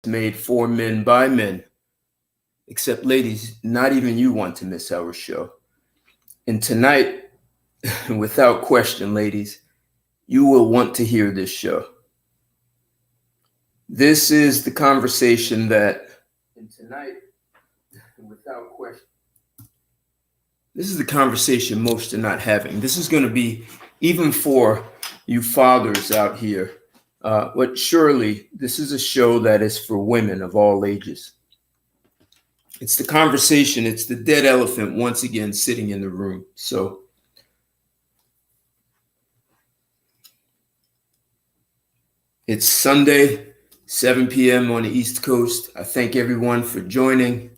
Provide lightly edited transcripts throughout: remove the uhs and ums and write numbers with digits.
made for men by men. Except, ladies, not even you want to miss our show. And tonight, without question, ladies, you will want to hear this show. This is the conversation that, and tonight, without question, this is the conversation most are not having. This is going to be, even for you fathers out here, but surely this is a show that is for women of all ages. It's the conversation, it's the dead elephant once again sitting in the room. So it's Sunday, 7 p.m. on the East Coast. I thank everyone for joining.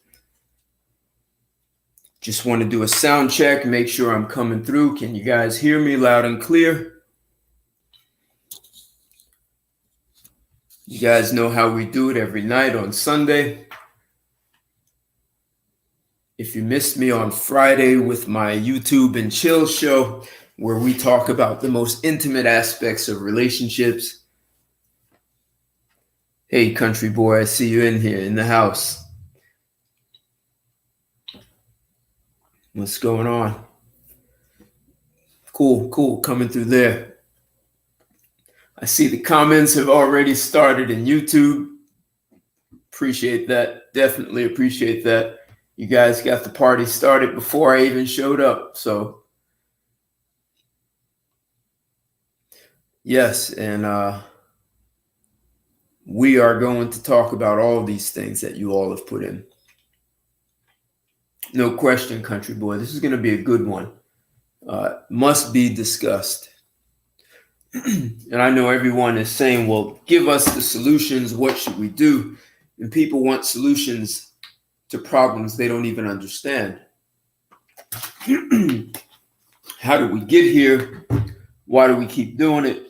Just want to do a sound check, make sure I'm coming through. Can you guys hear me loud and clear? You guys know how we do it every night on Sunday. If you missed me on Friday with my YouTube and Chill show, where we talk about the most intimate aspects of relationships. Hey, country boy, I see you in here in the house. What's going on? Cool, coming through there. I see the comments have already started in YouTube. Appreciate that. Definitely appreciate that. You guys got the party started before I even showed up. So, yes, and we are going to talk about all these things that you all have put in. No question, country boy. This is going to be a good one. Must be discussed. And I know everyone is saying, well, give us the solutions. What should we do? And people want solutions to problems they don't even understand. How did we get here? Why do we keep doing it?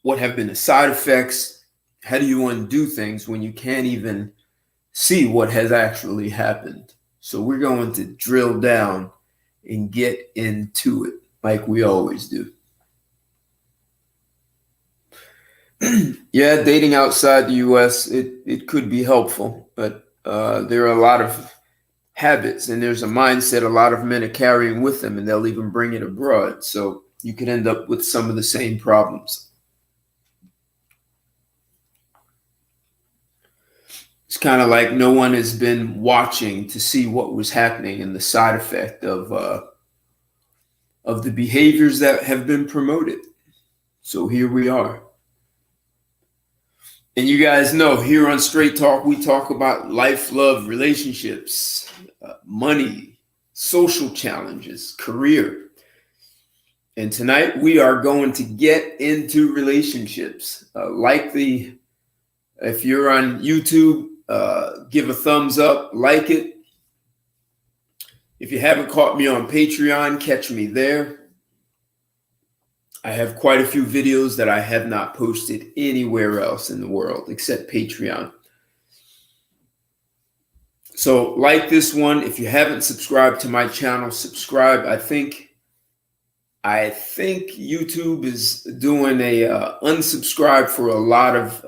What have been the side effects? How do you undo things when you can't even see what has actually happened? So we're going to drill down and get into it like we always do. Yeah, dating outside the U.S., it could be helpful, but there are a lot of habits and there's a mindset a lot of men are carrying with them, and they'll even bring it abroad. So you could end up with some of the same problems. It's kind of like no one has been watching to see what was happening and the side effect of the behaviors that have been promoted. So here we are. And you guys know here on Straight Talk, we talk about life, love, relationships, money, social challenges, career. And tonight we are going to get into relationships. If you're on YouTube, give a thumbs up, like it. If you haven't caught me on Patreon, catch me there. I have quite a few videos that I have not posted anywhere else in the world except Patreon. So like this one, if you haven't subscribed to my channel, subscribe. I think YouTube is doing a unsubscribe for a lot of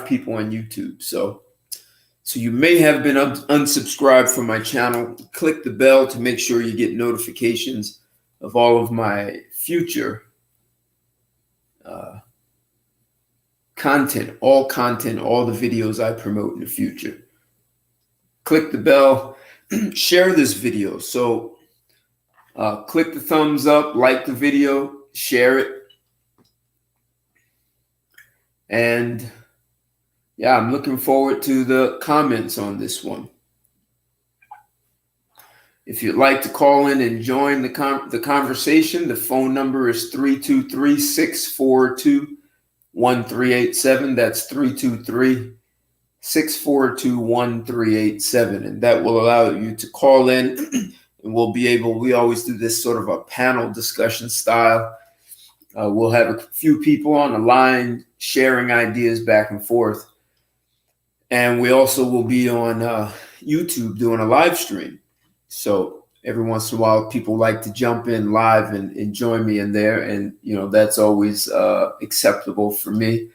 people on YouTube. So you may have been unsubscribed from my channel. Click the bell to make sure you get notifications of all of my future content, all the videos I promote in the future. Click the bell, share this video. So click the thumbs up, like the video, share it. And yeah, I'm looking forward to the comments on this one. If you'd like to call in and join the conversation, the phone number is 323-642-1387. That's 323-642-1387. And that will allow you to call in and we always do this sort of a panel discussion style. We'll have a few people on the line sharing ideas back and forth. And we also will be on YouTube doing a live stream. So every once in a while, people like to jump in live and join me in there. And, that's always acceptable for me.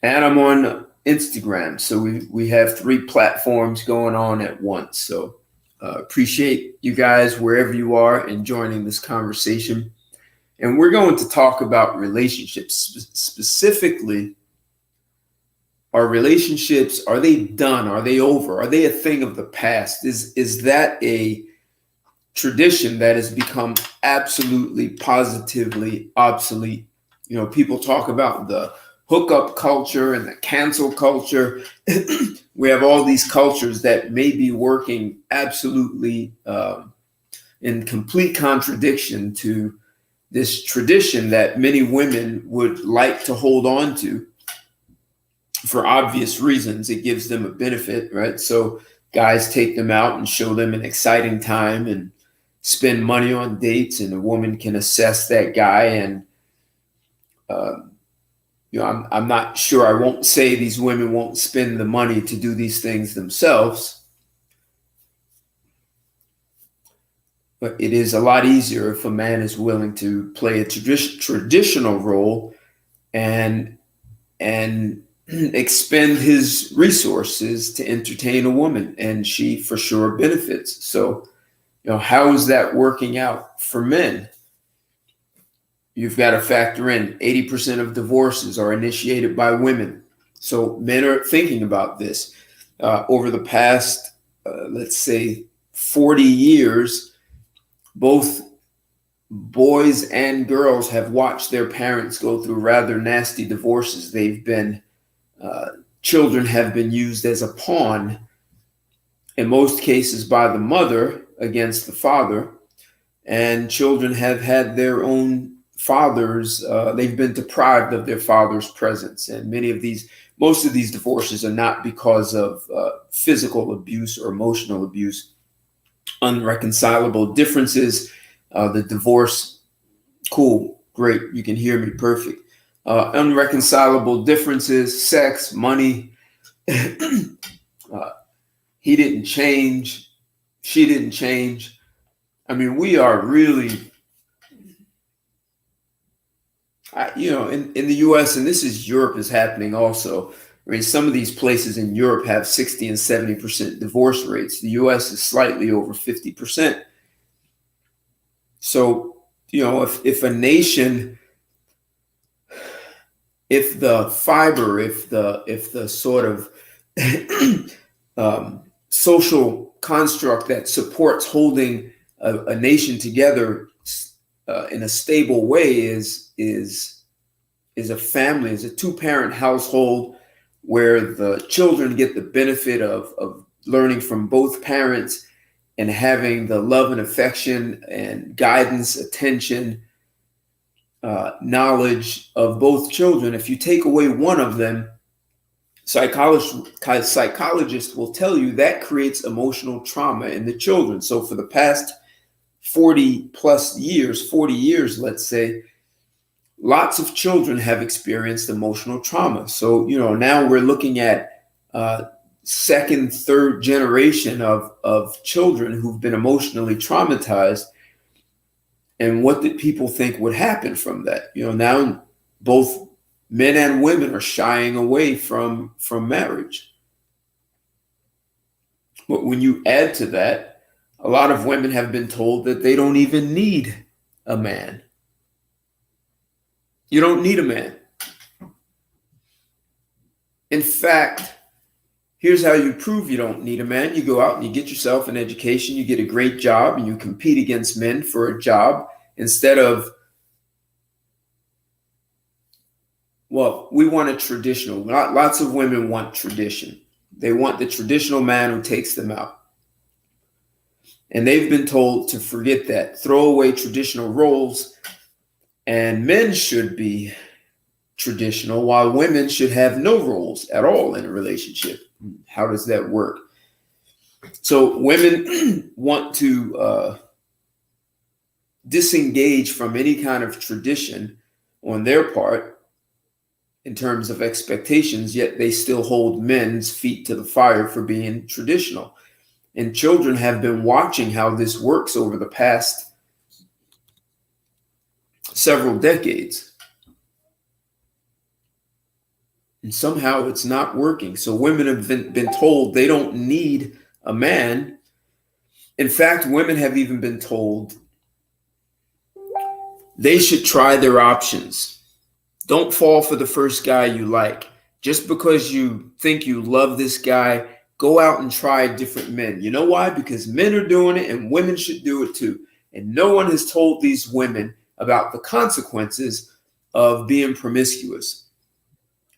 And I'm on Instagram. So we have 3 platforms going on at once. So appreciate you guys wherever you are and joining this conversation. And we're going to talk about relationships. Specifically, are relationships, are they done? Are they over? Are they a thing of the past? Is that a tradition that has become absolutely, positively obsolete? You know, people talk about the hookup culture and the cancel culture. We have all these cultures that may be working absolutely in complete contradiction to this tradition that many women would like to hold on to for obvious reasons. It gives them a benefit, right? So guys take them out and show them an exciting time and spend money on dates, and a woman can assess that guy. And you know, I'm not sure. I won't say these women won't spend the money to do these things themselves, but it is a lot easier if a man is willing to play a traditional role and expend his resources to entertain a woman, and she for sure benefits. So, you know, how is that working out for men? You've got to factor in 80% of divorces are initiated by women. So men are thinking about this. Over the past, let's say, 40 years, both boys and girls have watched their parents go through rather nasty divorces. They've been, children have been used as a pawn, in most cases by the mother against the father, and children have had their own fathers. They've been deprived of their father's presence. And most of these divorces are not because of physical abuse or emotional abuse. Unreconcilable differences. The divorce, cool, great, you can hear me perfect. Unreconcilable differences, sex, money. He didn't change. She didn't change. I mean, we are really, you know, in the US, and this is Europe is happening also. I mean, some of these places in Europe have 60 and 70% divorce rates. The US is slightly over 50%. So, you know, if a nation, if the fiber, if the sort of social construct that supports holding a nation together in a stable way is a family, is a 2-parent household where the children get the benefit of learning from both parents and having the love and affection and guidance, attention, knowledge of both children. If you take away one of them, psychologists will tell you that creates emotional trauma in the children. So for the past 40 years, let's say, lots of children have experienced emotional trauma. So, you know, now we're looking at second, third generation of children who've been emotionally traumatized. And what did people think would happen from that? You know, now both men and women are shying away from marriage. But when you add to that, a lot of women have been told that they don't even need a man. You don't need a man. In fact, here's how you prove you don't need a man. You go out and you get yourself an education, you get a great job, and you compete against men for a job instead of, well, we want a traditional. Lots of women want tradition. They want the traditional man who takes them out. And they've been told to forget that, throw away traditional roles, and men should be traditional while women should have no roles at all in a relationship. How does that work? So women want to disengage from any kind of tradition on their part in terms of expectations, yet they still hold men's feet to the fire for being traditional. And children have been watching how this works over the past several decades. And somehow it's not working. So women have been told they don't need a man. In fact, women have even been told they should try their options. Don't fall for the first guy you like. Just because you think you love this guy, go out and try different men. You know why? Because men are doing it and women should do it too. And no one has told these women about the consequences of being promiscuous.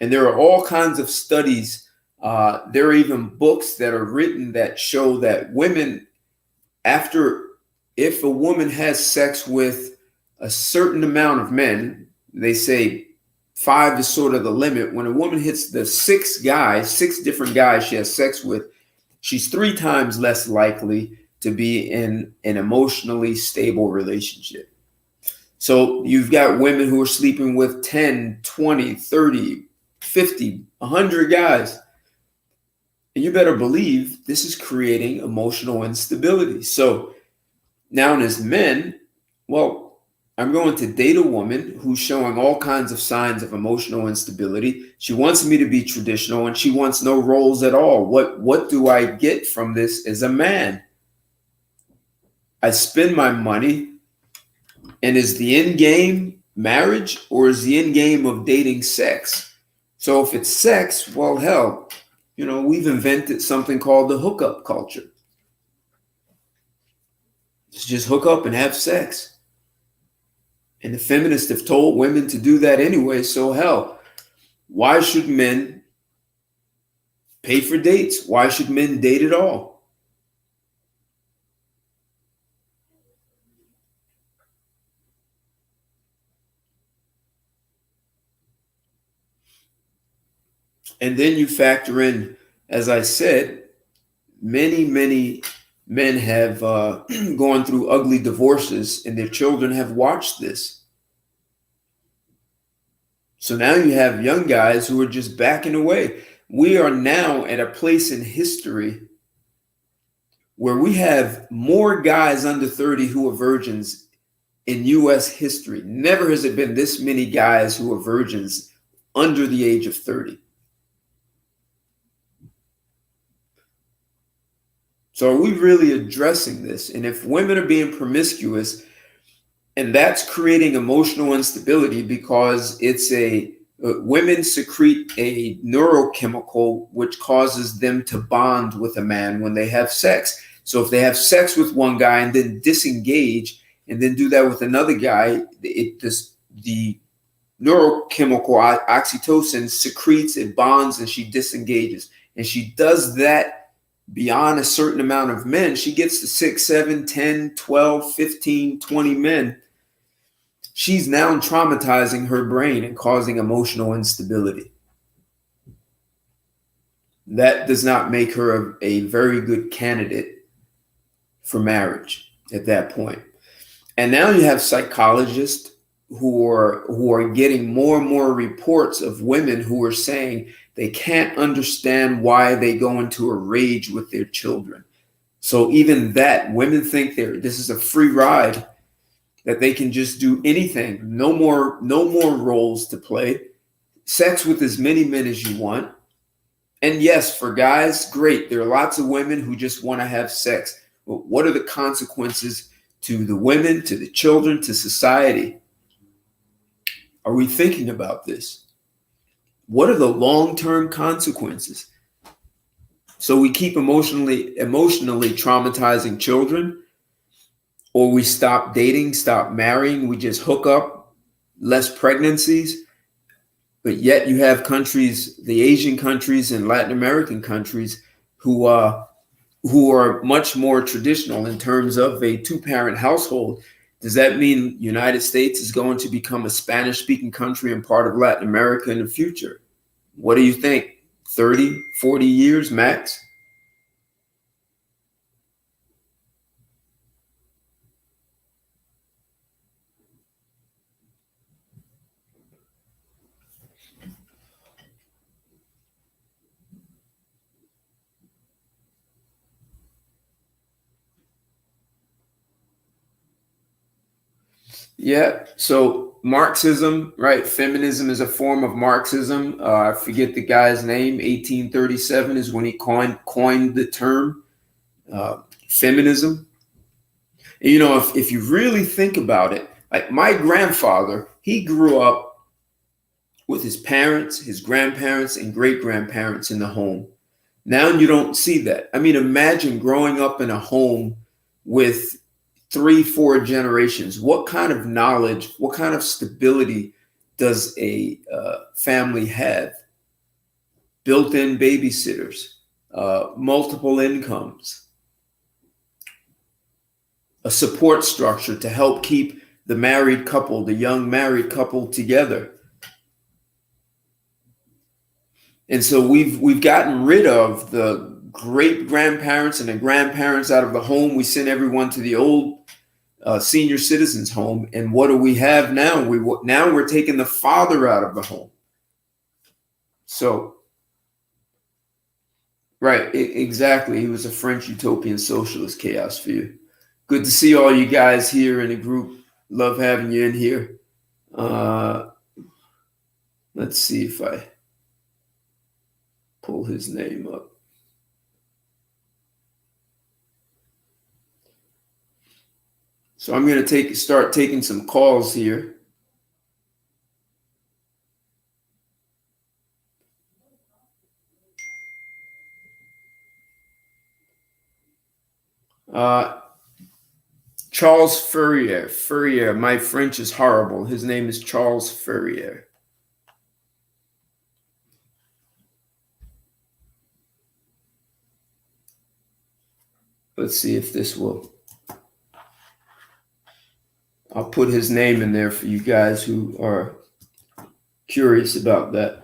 And there are all kinds of studies. There are even books that are written that show that women, if a woman has sex with a certain amount of men, they say 5 is sort of the limit. When a woman hits the 6 different guys she has sex with, she's 3 times less likely to be in an emotionally stable relationship. So you've got women who are sleeping with 10, 20, 30, 50, 100 guys. And you better believe this is creating emotional instability. So now as men, well, I'm going to date a woman who's showing all kinds of signs of emotional instability. She wants me to be traditional and she wants no roles at all. What do I get from this as a man? I spend my money, and is the end game marriage or is the end game of dating sex? So if it's sex, well, hell, we've invented something called the hookup culture. It's just hook up and have sex. And the feminists have told women to do that anyway. So hell, why should men pay for dates? Why should men date at all? And then you factor in, as I said, many men have gone through ugly divorces and their children have watched this. So now you have young guys who are just backing away. We are now at a place in history where we have more guys under 30 who are virgins in U.S. history. Never has it been this many guys who are virgins under the age of 30. So are we really addressing this? And if women are being promiscuous, and that's creating emotional instability because women secrete a neurochemical which causes them to bond with a man when they have sex. So if they have sex with one guy and then disengage and then do that with another guy, the neurochemical oxytocin secretes, it bonds, and she disengages. And she does that beyond a certain amount of men. She gets to 6, 7, 10, 12, 15, 20 men. She's now traumatizing her brain and causing emotional instability. That does not make her a very good candidate for marriage at that point. And now you have psychologists who are getting more and more reports of women who are saying they can't understand why they go into a rage with their children. So even that, women think this is a free ride, that they can just do anything. No more roles to play. Sex with as many men as you want. And yes, for guys, great. There are lots of women who just want to have sex. But what are the consequences to the women, to the children, to society? Are we thinking about this? What are the long-term consequences? So we keep emotionally traumatizing children, or we stop dating, stop marrying, we just hook up, less pregnancies. But yet you have countries, the Asian countries and Latin American countries, who are much more traditional in terms of a 2-parent household. Does that mean United States is going to become a Spanish-speaking country and part of Latin America in the future? What do you think? 30, 40 years max? Yeah. So Marxism, right? Feminism is a form of Marxism. I forget the guy's name. 1837 is when he coined the term feminism. And, if you really think about it, like my grandfather, he grew up with his parents, his grandparents, and great grandparents in the home. Now you don't see that. I mean, imagine growing up in a home with 3, 4 generations. What kind of knowledge, what kind of stability does a family have? Built-in babysitters, multiple incomes, a support structure to help keep the young married couple together. And so we've gotten rid of the great grandparents and the grandparents out of the home. We send everyone to the old senior citizens home. And what do we have now? Now we're taking the father out of the home. So, right, exactly. He was a French utopian socialist. Chaos for you. Good to see all you guys here in the group. Love having you in here. Let's see if I pull his name up. So I'm going to start taking some calls here. Charles Fourier. My French is horrible. His name is Charles Fourier. Let's see if this will. I'll put his name in there for you guys who are curious about that.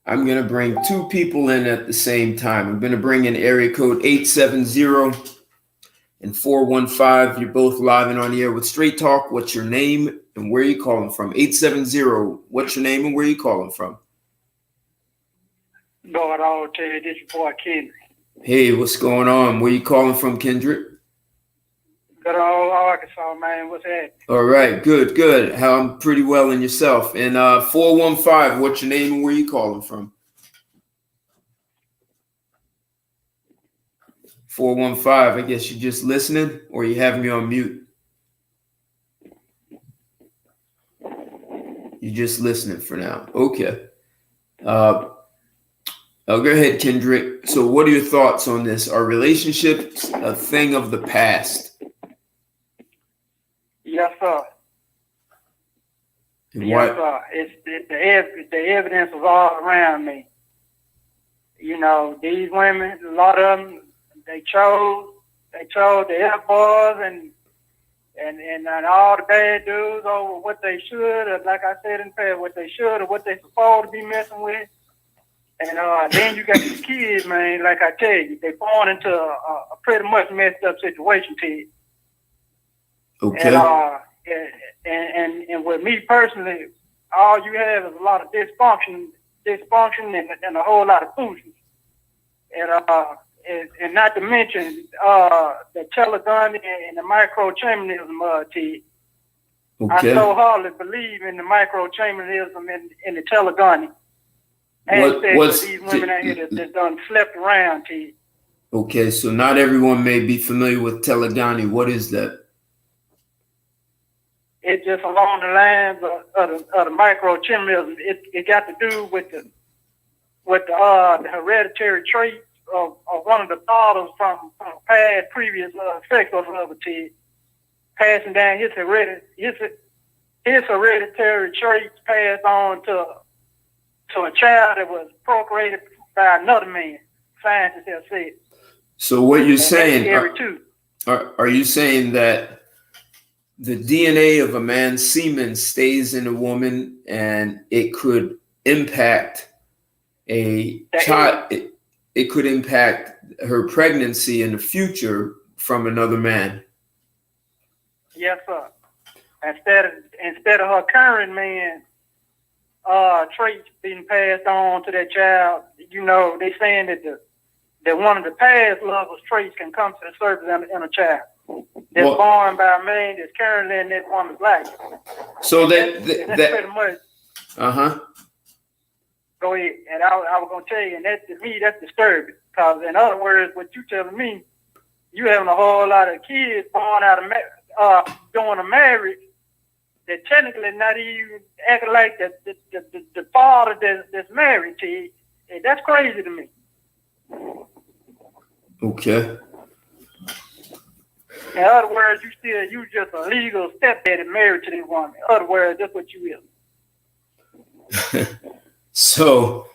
I'm going to bring 2 people in at the same time. I'm going to bring in area code 870 and 415. You're both live and on the air with Straight Talk. What's your name and where are you calling from? 870, what's your name and where are you calling from? Going on, Ted. This your boy, Kendrick. Hey, what's going on? Where you calling from, Kendrick? Good old Arkansas, man. What's that? All right, good. I'm pretty well, and yourself. And 415, what's your name and where you calling from? 415, I guess you're just listening or you having me on mute? You're just listening for now. Okay. Go ahead, Kendrick. So what are your thoughts on this? Are relationships a thing of the past? Yes, sir. And yes, sir. The evidence was all around me. These women, a lot of them, they chose the F-boys and all the bad dudes over what they should, or like I said in the past, what they should or what they supposed to be messing with. And then you got these kids, man, like I tell you, they born into a pretty much messed up situation, Ted. Okay. And with me personally, all you have is a lot of dysfunction and a whole lot of foolishness. And not to mention the telegamy and the microchamanism, Ted. Okay. I so hardly believe in the microchamanism and the telegamy. These women out here that done slept around, Ted. Okay, so not everyone may be familiar with telegamy. What is that? It's just along the lines of the microchamanism. It got to do with the hereditary traits of one of the daughters from previous sexual relative, passing down his hereditary traits passed on to a child that was procreated by another man. Scientists have said. So what you're saying? Are you saying that the DNA of a man's semen stays in a woman and it could impact a child? It could impact her pregnancy in the future from another man. Yes, sir. Instead of her current man traits being passed on to that child. You know, they saying that one of the past lovers traits can come to the surface in a child that's born by a man that's currently in that woman's life. So that's pretty much. Go ahead. And I was gonna tell you, and that to me that's disturbing. Because in other words, what you telling me, you having a whole lot of kids born out of doing a marriage that technically not even acting like the father that's married to you. And that's crazy to me. Okay. In other words, you just a legal stepdaddy married to this woman. In other words, that's what you is. So,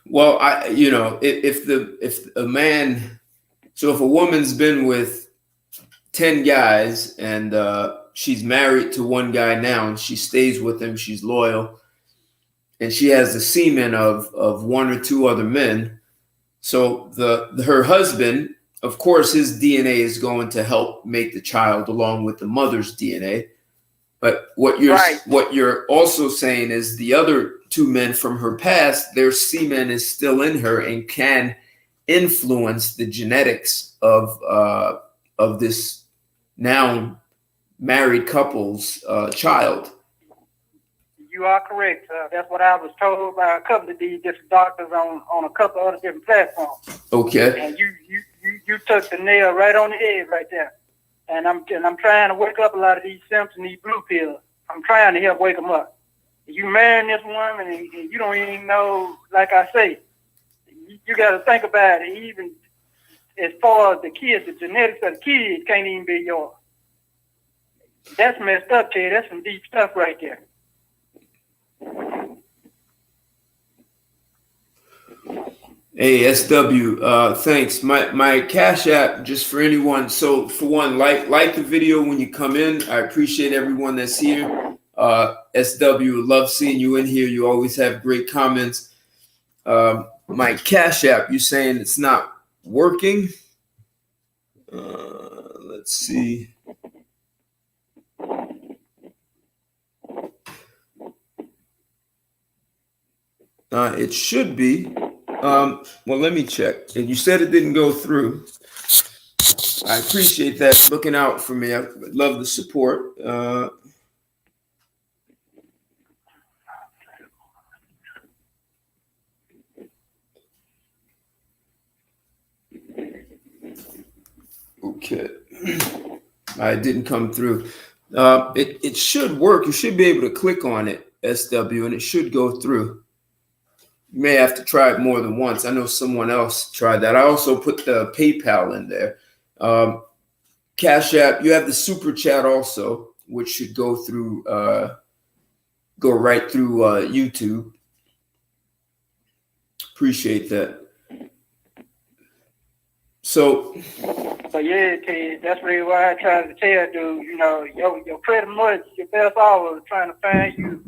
well, if a woman's been with 10 guys and she's married to one guy now and she stays with him, she's loyal, and she has the semen of one or two other men. So her husband, of course, his DNA is going to help make the child along with the mother's DNA. But what you're also saying is the other two men from her past, their semen is still in her and can influence the genetics of this now married couple's child. You are correct. That's what I was told by a couple of these different doctors on a couple of other different platforms. Okay. And you took the nail right on the head right there. And I'm trying to wake up a lot of these symptoms, these blue pills. I'm trying to help wake them up. You marrying this woman and you don't even know, like I say, you got to think about it. Even as far as the kids, the genetics of the kids can't even be yours. That's messed up, Ted. That's some deep stuff right there. Hey, SW, thanks. My Cash App, just for anyone. So for one, like the video when you come in. I appreciate everyone that's here. SW, love seeing you in here. You always have great comments. My Cash App, you saying it's not working? Let's see. It should be. Well, let me check. And you said it didn't go through. I appreciate that. Looking out for me. I love the support. Okay. It didn't come through. It should work. You should be able to click on it, SW, and it should go through. You may have to try it more than once. I know someone else tried that. I also put the PayPal in there. Cash App, you have the super chat also, which should go through, go right through YouTube. Appreciate that. So yeah, Ted, that's really why I tried to tell dude, your pretty much your best hour is trying to find you.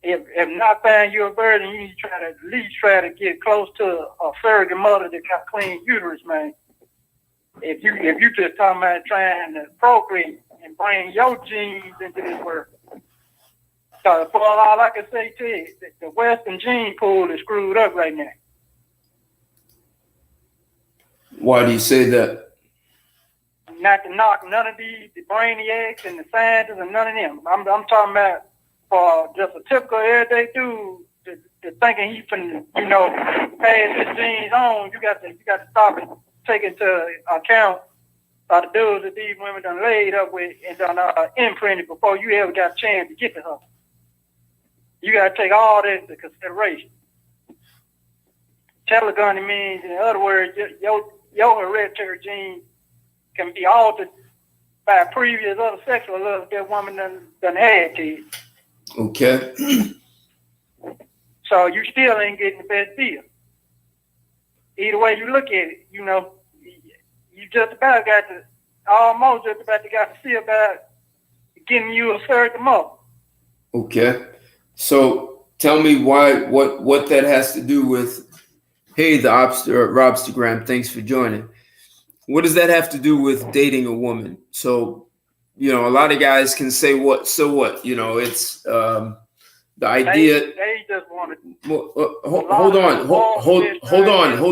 If not find you a virgin, you need to try to at least try to get close to a surrogate mother that got clean uterus, man. If you just talking about trying to procreate and bring your genes into this world. So for all I can say to you, the Western gene pool is screwed up right now. Why do you say that? Not to knock none of the brainiacs and the scientists and none of them. I'm talking about for just a typical everyday dude to thinking he can, pass his genes on. You got to stop and take into account the dudes that these women done laid up with and done imprinted before you ever got a chance to get to her. You got to take all this into consideration. Telegamy means, in other words, your hereditary gene can be altered by previous other sexual love that woman done had to you. Okay. So you still ain't getting the best deal. Either way you look at it, you just about got to see about getting you a certain mother. Okay. So tell me what that has to do with, hey, the Robstagram, thanks for joining. What does that have to do with dating a woman? So, a lot of guys can say, so what? It's the idea. They just want to. Well, hold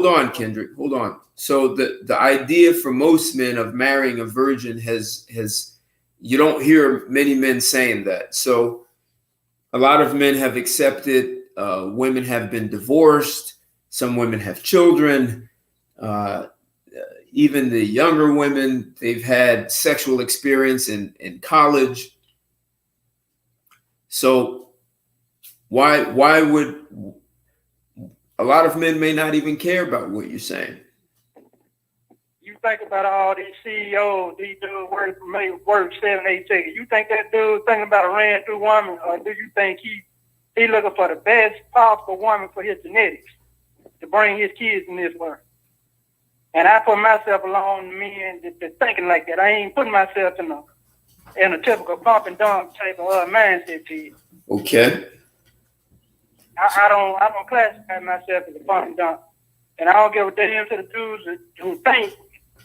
on, Kendrick, hold on. So the idea for most men of marrying a virgin has you don't hear many men saying that. So a lot of men have accepted. Women have been divorced. Some women have children. Even the younger women, they've had sexual experience in college. So why would a lot of men may not even care about what you're saying? You think about all these CEOs, these dudes work 7, 8 figures. You think that dude thinking about a ran through woman, or do you think he looking for the best possible woman for his genetics to bring his kids in this world? And I put myself along men that thinking like that. I ain't putting myself in a typical pump and dump type of mindset to you. Okay. I don't classify myself as a pump and dump. And I don't give a damn to the dudes who think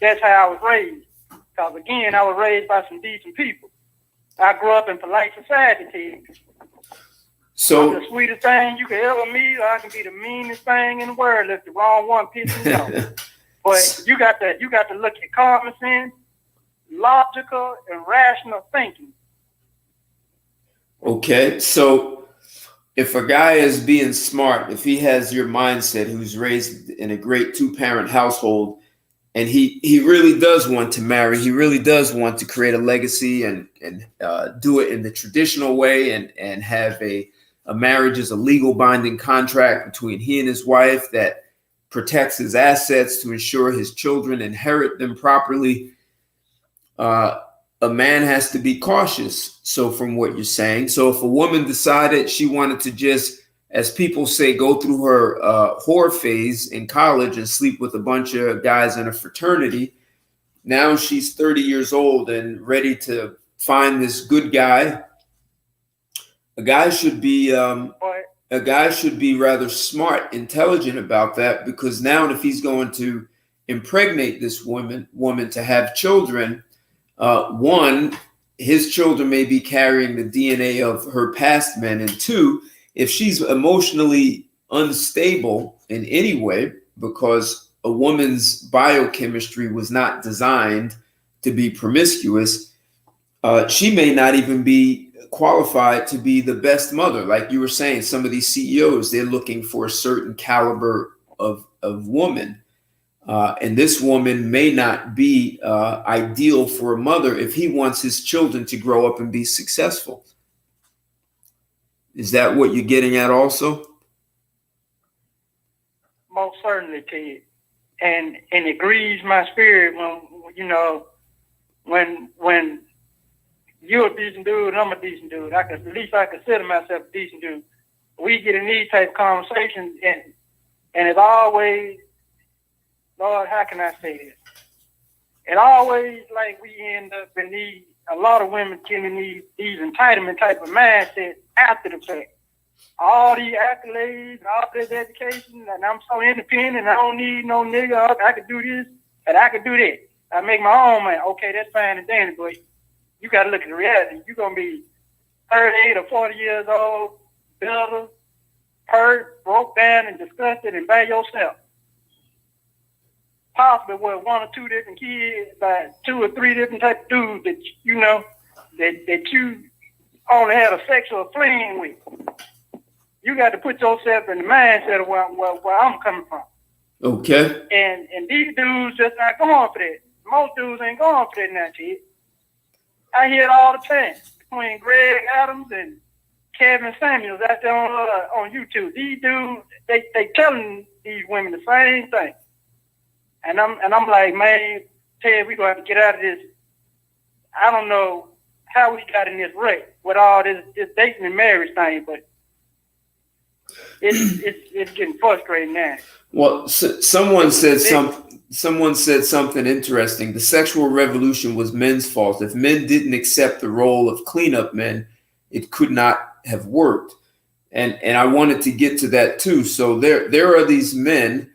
that's how I was raised. Because again, I was raised by some decent people. I grew up in polite society, Ted. So I'm the sweetest thing you could ever meet, or I can be the meanest thing in the world if the wrong one pisses me off. But you got to look at common sense, logical, and rational thinking. Okay, so if a guy is being smart, if he has your mindset, who's raised in a great 2-parent household, and he really does want to marry, he really does want to create a legacy and do it in the traditional way and have a marriage as a legal binding contract between he and his wife that protects his assets to ensure his children inherit them properly. A man has to be cautious. So from what you're saying, so if a woman decided she wanted to just, as people say, go through her whore phase in college and sleep with a bunch of guys in a fraternity, now she's 30 years old and ready to find this good guy. A guy should be rather smart, intelligent about that, because now if he's going to impregnate this woman to have children, one, his children may be carrying the DNA of her past men, and two, if she's emotionally unstable in any way, because a woman's biochemistry was not designed to be promiscuous, she may not even be qualified to be the best mother. Like you were saying, some of these CEOs, they're looking for a certain caliber of woman. And this woman may not be ideal for a mother if he wants his children to grow up and be successful. Is that what you're getting at also? Most certainly, Ted. And it grieves my spirit when you're a decent dude and I'm a decent dude. At least I consider myself a decent dude. We get in these type of conversations and it's always, Lord, how can I say this? It always like we end up in a lot of women getting these entitlement type of mindset after the fact. All these accolades, all this education, and I'm so independent, I don't need no nigga, I could do this, and I could do that. I make my own money. Okay, that's fine and dandy, but you got to look at the reality. You're going to be 38 or 40 years old, bitter, hurt, broke down, and disgusted, and by yourself. Possibly with 1 or 2 different kids, by 2 or 3 different type of dudes that that you only had a sexual fling with. You got to put yourself in the mindset of where I'm coming from. Okay. And these dudes just not going for that. Most dudes ain't going for that now, kid. I hear it all the time between Greg Adams and Kevin Samuels out there on YouTube. These dudes, they telling these women the same thing. And I'm like, man, Ted, we gonna have to get out of this. I don't know how we got in this wreck with all this dating and marriage thing, but it's getting frustrating now. Well, someone said something interesting. The sexual revolution was men's fault. If men didn't accept the role of cleanup men, it could not have worked. And I wanted to get to that too. So there are these men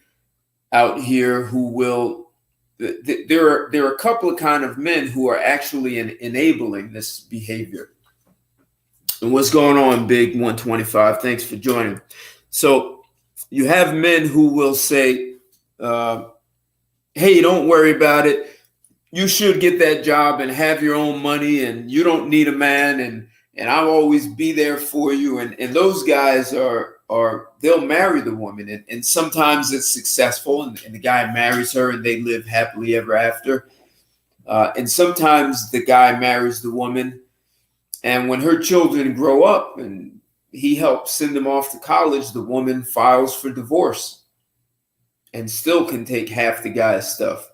out here who will. There are a couple of kind of men who are actually enabling this behavior. And what's going on, Big 125? Thanks for joining. So you have men who will say, hey, don't worry about it. You should get that job and have your own money, and you don't need a man, and I'll always be there for you. And those guys are they'll marry the woman, and sometimes it's successful, and the guy marries her and they live happily ever after. And sometimes the guy marries the woman, and when her children grow up and he helps send them off to college, the woman files for divorce and still can take half the guy's stuff.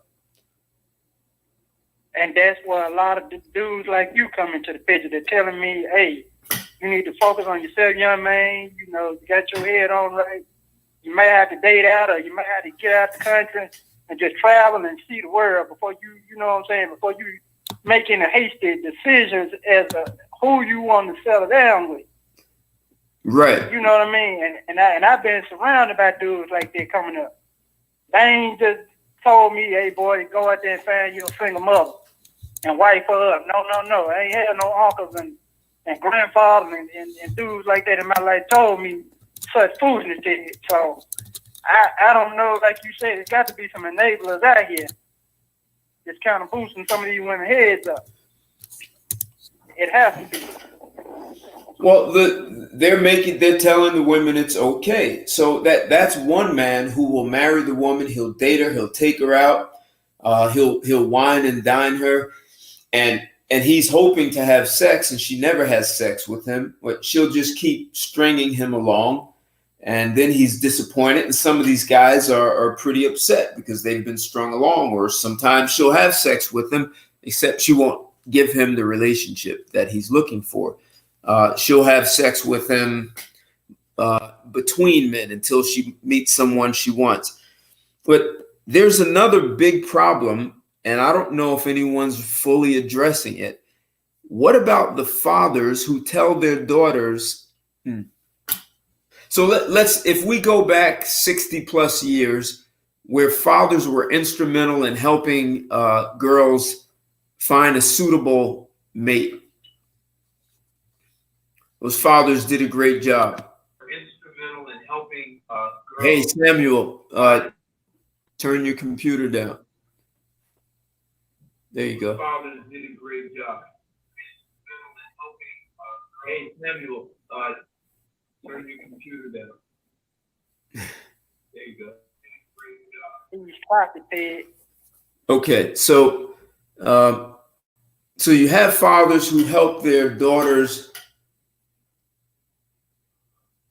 And that's where a lot of the dudes like you come into the picture. They're telling me, hey, you need to focus on yourself, young man. You know, you got your head on right. You may have to date out, or you may have to get out the country and just travel and see the world before you know what I'm saying, before you make any hasty decisions as to who you want to settle down with. Right. You know what I mean? And I've been surrounded by dudes like that coming up. They ain't just told me, hey, boy, go out there and find you a single mother and wife her up. No. I ain't had no uncles and grandfathers and dudes like that in my life told me such foolishness did. So I don't know, like you said, it's got to be some enablers out here. It's kind of boosting some of these women's heads up. It has to be. Well, they're telling the women it's okay. So that's one man who will marry the woman. He'll date her. He'll take her out. He'll wine and dine her, and he's hoping to have sex, and she never has sex with him. But she'll just keep stringing him along, and then he's disappointed. And some of these guys are pretty upset because they've been strung along. Or sometimes she'll have sex with him, except she won't give him the relationship that he's looking for. She'll have sex with him between men until she meets someone she wants. But there's another big problem, and I don't know if anyone's fully addressing it. What about the fathers who tell their daughters? So let's, if we go back 60 plus years, where fathers were instrumental in helping girls find a suitable mate. Those fathers did a great job. Instrumental in helping girls. Hey, Samuel, turn your computer down. There you go. Fathers did a great job. Hey, Samuel, turn your computer down. There you go. Okay, so you have fathers who help their daughters.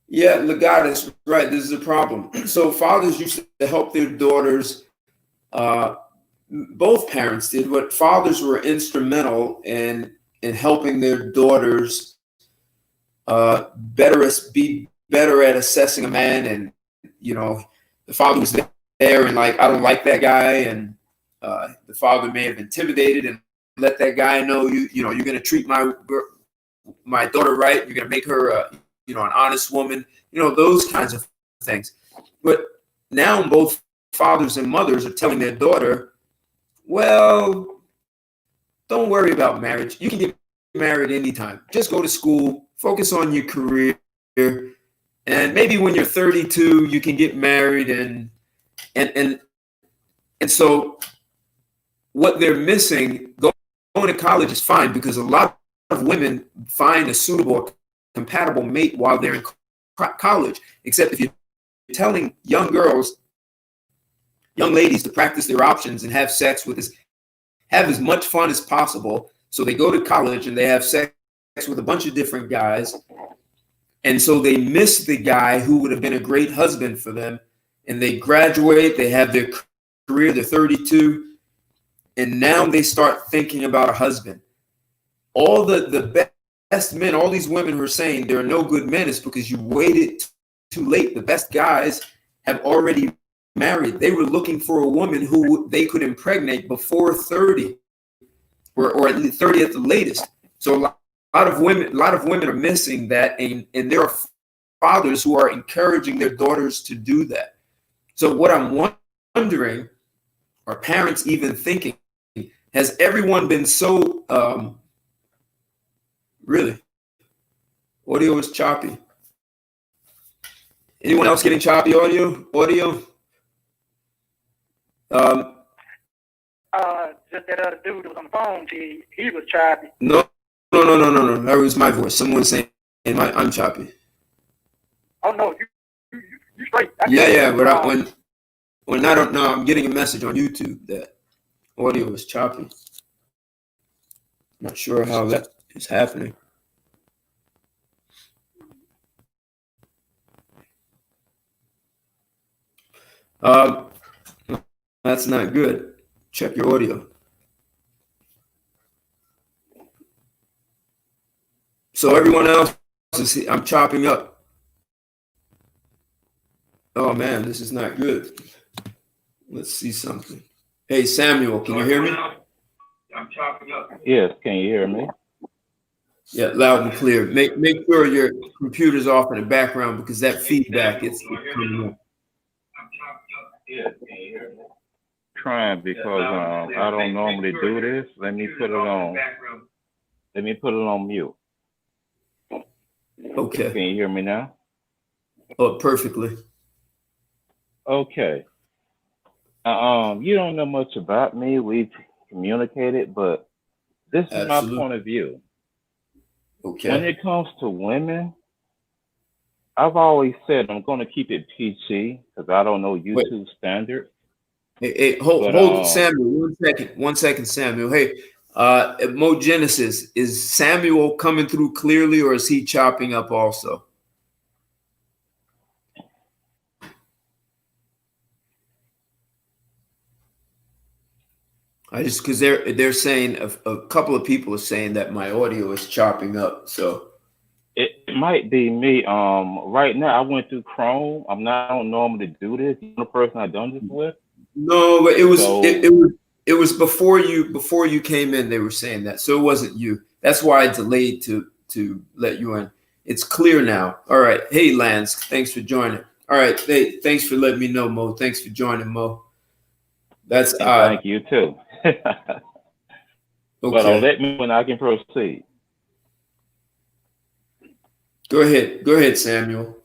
Yeah, Legatus, right. This is a problem. So fathers used to help their daughters. Both parents did, but fathers were instrumental in helping their daughters be better at assessing a man. And the father was there and like, I don't like that guy, and the father may have intimidated and let that guy know you're going to treat my daughter right. You're going to make her an honest woman, those kinds of things. But now both fathers and mothers are telling their daughter, well, don't worry about marriage. You can get married anytime. Just go to school, focus on your career, and maybe when you're 32, you can get married. And so what they're missing, going to college is fine, because a lot of women find a suitable, compatible mate while they're in college, except if you're telling young ladies to practice their options and have sex have as much fun as possible. So they go to college and they have sex with a bunch of different guys. And so they miss the guy who would have been a great husband for them. And they graduate, they have their career, they're 32. And now they start thinking about a husband. All the best men, all these women who are saying there are no good men, is because you waited too late. The best guys have already married. They were looking for a woman who they could impregnate before 30, or at least 30 at the latest. So a lot of women are missing that, and there are fathers who are encouraging their daughters to do that. So what I'm wondering, are parents even thinking, has everyone been so really? Audio is choppy. Anyone else getting choppy audio? Just that other dude was on the phone. He was choppy. No. That was my voice. Someone saying I'm choppy. Oh no, you straight. Yeah. But when I don't know, I'm getting a message on YouTube that audio is choppy. Not sure how that is happening. That's not good. Check your audio. So everyone else I'm chopping up. Oh man, this is not good. Let's see something. Hey Samuel, can you hear me? I'm chopping up. Yes, can you hear me? Yeah, loud and clear. Make sure your computer's off in the background because that feedback it's coming up. Yes, can you hear me? Trying because I don't normally do this. Let me put it on. Let me put it on mute. Okay. Can you hear me now? Oh, perfectly. Okay. You don't know much about me. We've communicated, but this is my point of view. Okay. When it comes to women, I've always said I'm going to keep it PG because I don't know YouTube standards. Hey, hold Samuel, 1 second, Samuel. Hey, Mo Genesis, is Samuel coming through clearly or is he chopping up also? I just because they're saying a couple of people are saying that my audio is chopping up, so it might be me. Right now I went through Chrome. I don't normally do this. You're the person I've done this with. No, but it was before you came in. They were saying that, so it wasn't you. That's why I delayed to let you in. It's clear now. All right. Hey, Lance, thanks for joining. All right. Hey, thanks for letting me know, Mo. Thanks for joining, Mo. That's thank you too. Okay. But let me know when I can proceed. Go ahead, Samuel.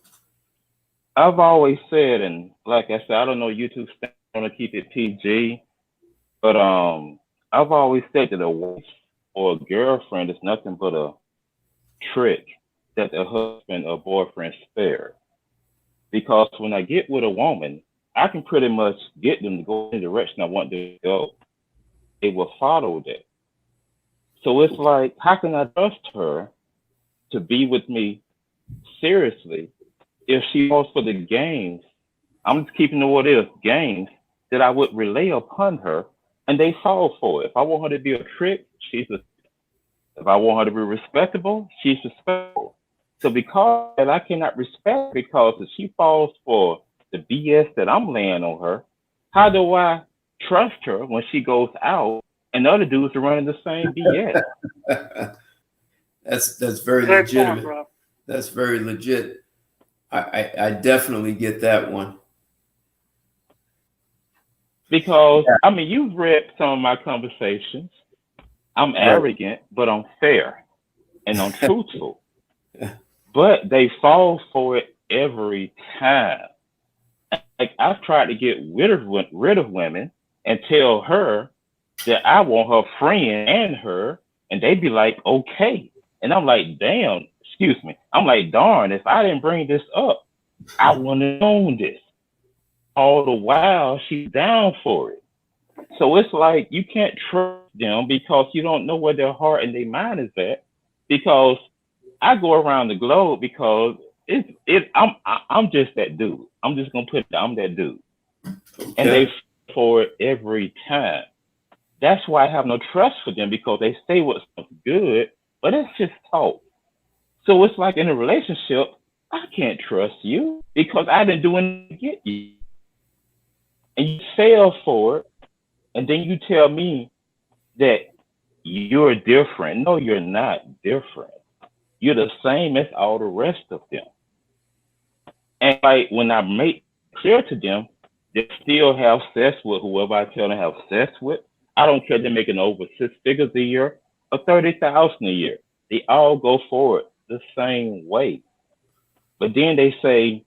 I've always said, and like I said, I don't know YouTube standards, I want to keep it PG, but I've always said that a wife or a girlfriend is nothing but a trick that the husband or boyfriend spared. Because when I get with a woman, I can pretty much get them to go in the direction I want them to go. They will follow that. So it's like, how can I trust her to be with me seriously if she falls for the games? I'm just keeping it what it is, games that I would relay upon her, and they fall for it. If I want her to be a trick, she's a. If I want her to be respectable, she's respectable. So because that I cannot respect, because if she falls for the BS that I'm laying on her, how do I trust her when she goes out and the other dudes are running the same BS? That's very legitimate. Point, that's very legit. I definitely get that one. Because I mean, you've read some of my conversations. I'm arrogant, but I'm fair and I'm truthful. But they fall for it every time. Like I've tried to get rid of women and tell her that I want her friend and her, and they'd be like, okay. And I'm like, damn, excuse me. I'm like, darn, if I didn't bring this up, I wouldn't have known this. All the while, she's down for it. So it's like you can't trust them because you don't know where their heart and their mind is at. Because I go around the globe because I'm just that dude. I'm just gonna put it, I'm that dude. Okay. And they for it every time. That's why I have no trust for them because they say what's good, but it's just talk. So it's like in a relationship, I can't trust you because I didn't do anything to get you. And you fail for it, and then you tell me that you're different. No, you're not different. You're the same as all the rest of them. And like when I make clear to them, they still have sex with whoever I tell them to have sex with. I don't care if they're making over 6 figures a year or 30,000 a year. They all go for it the same way. But then they say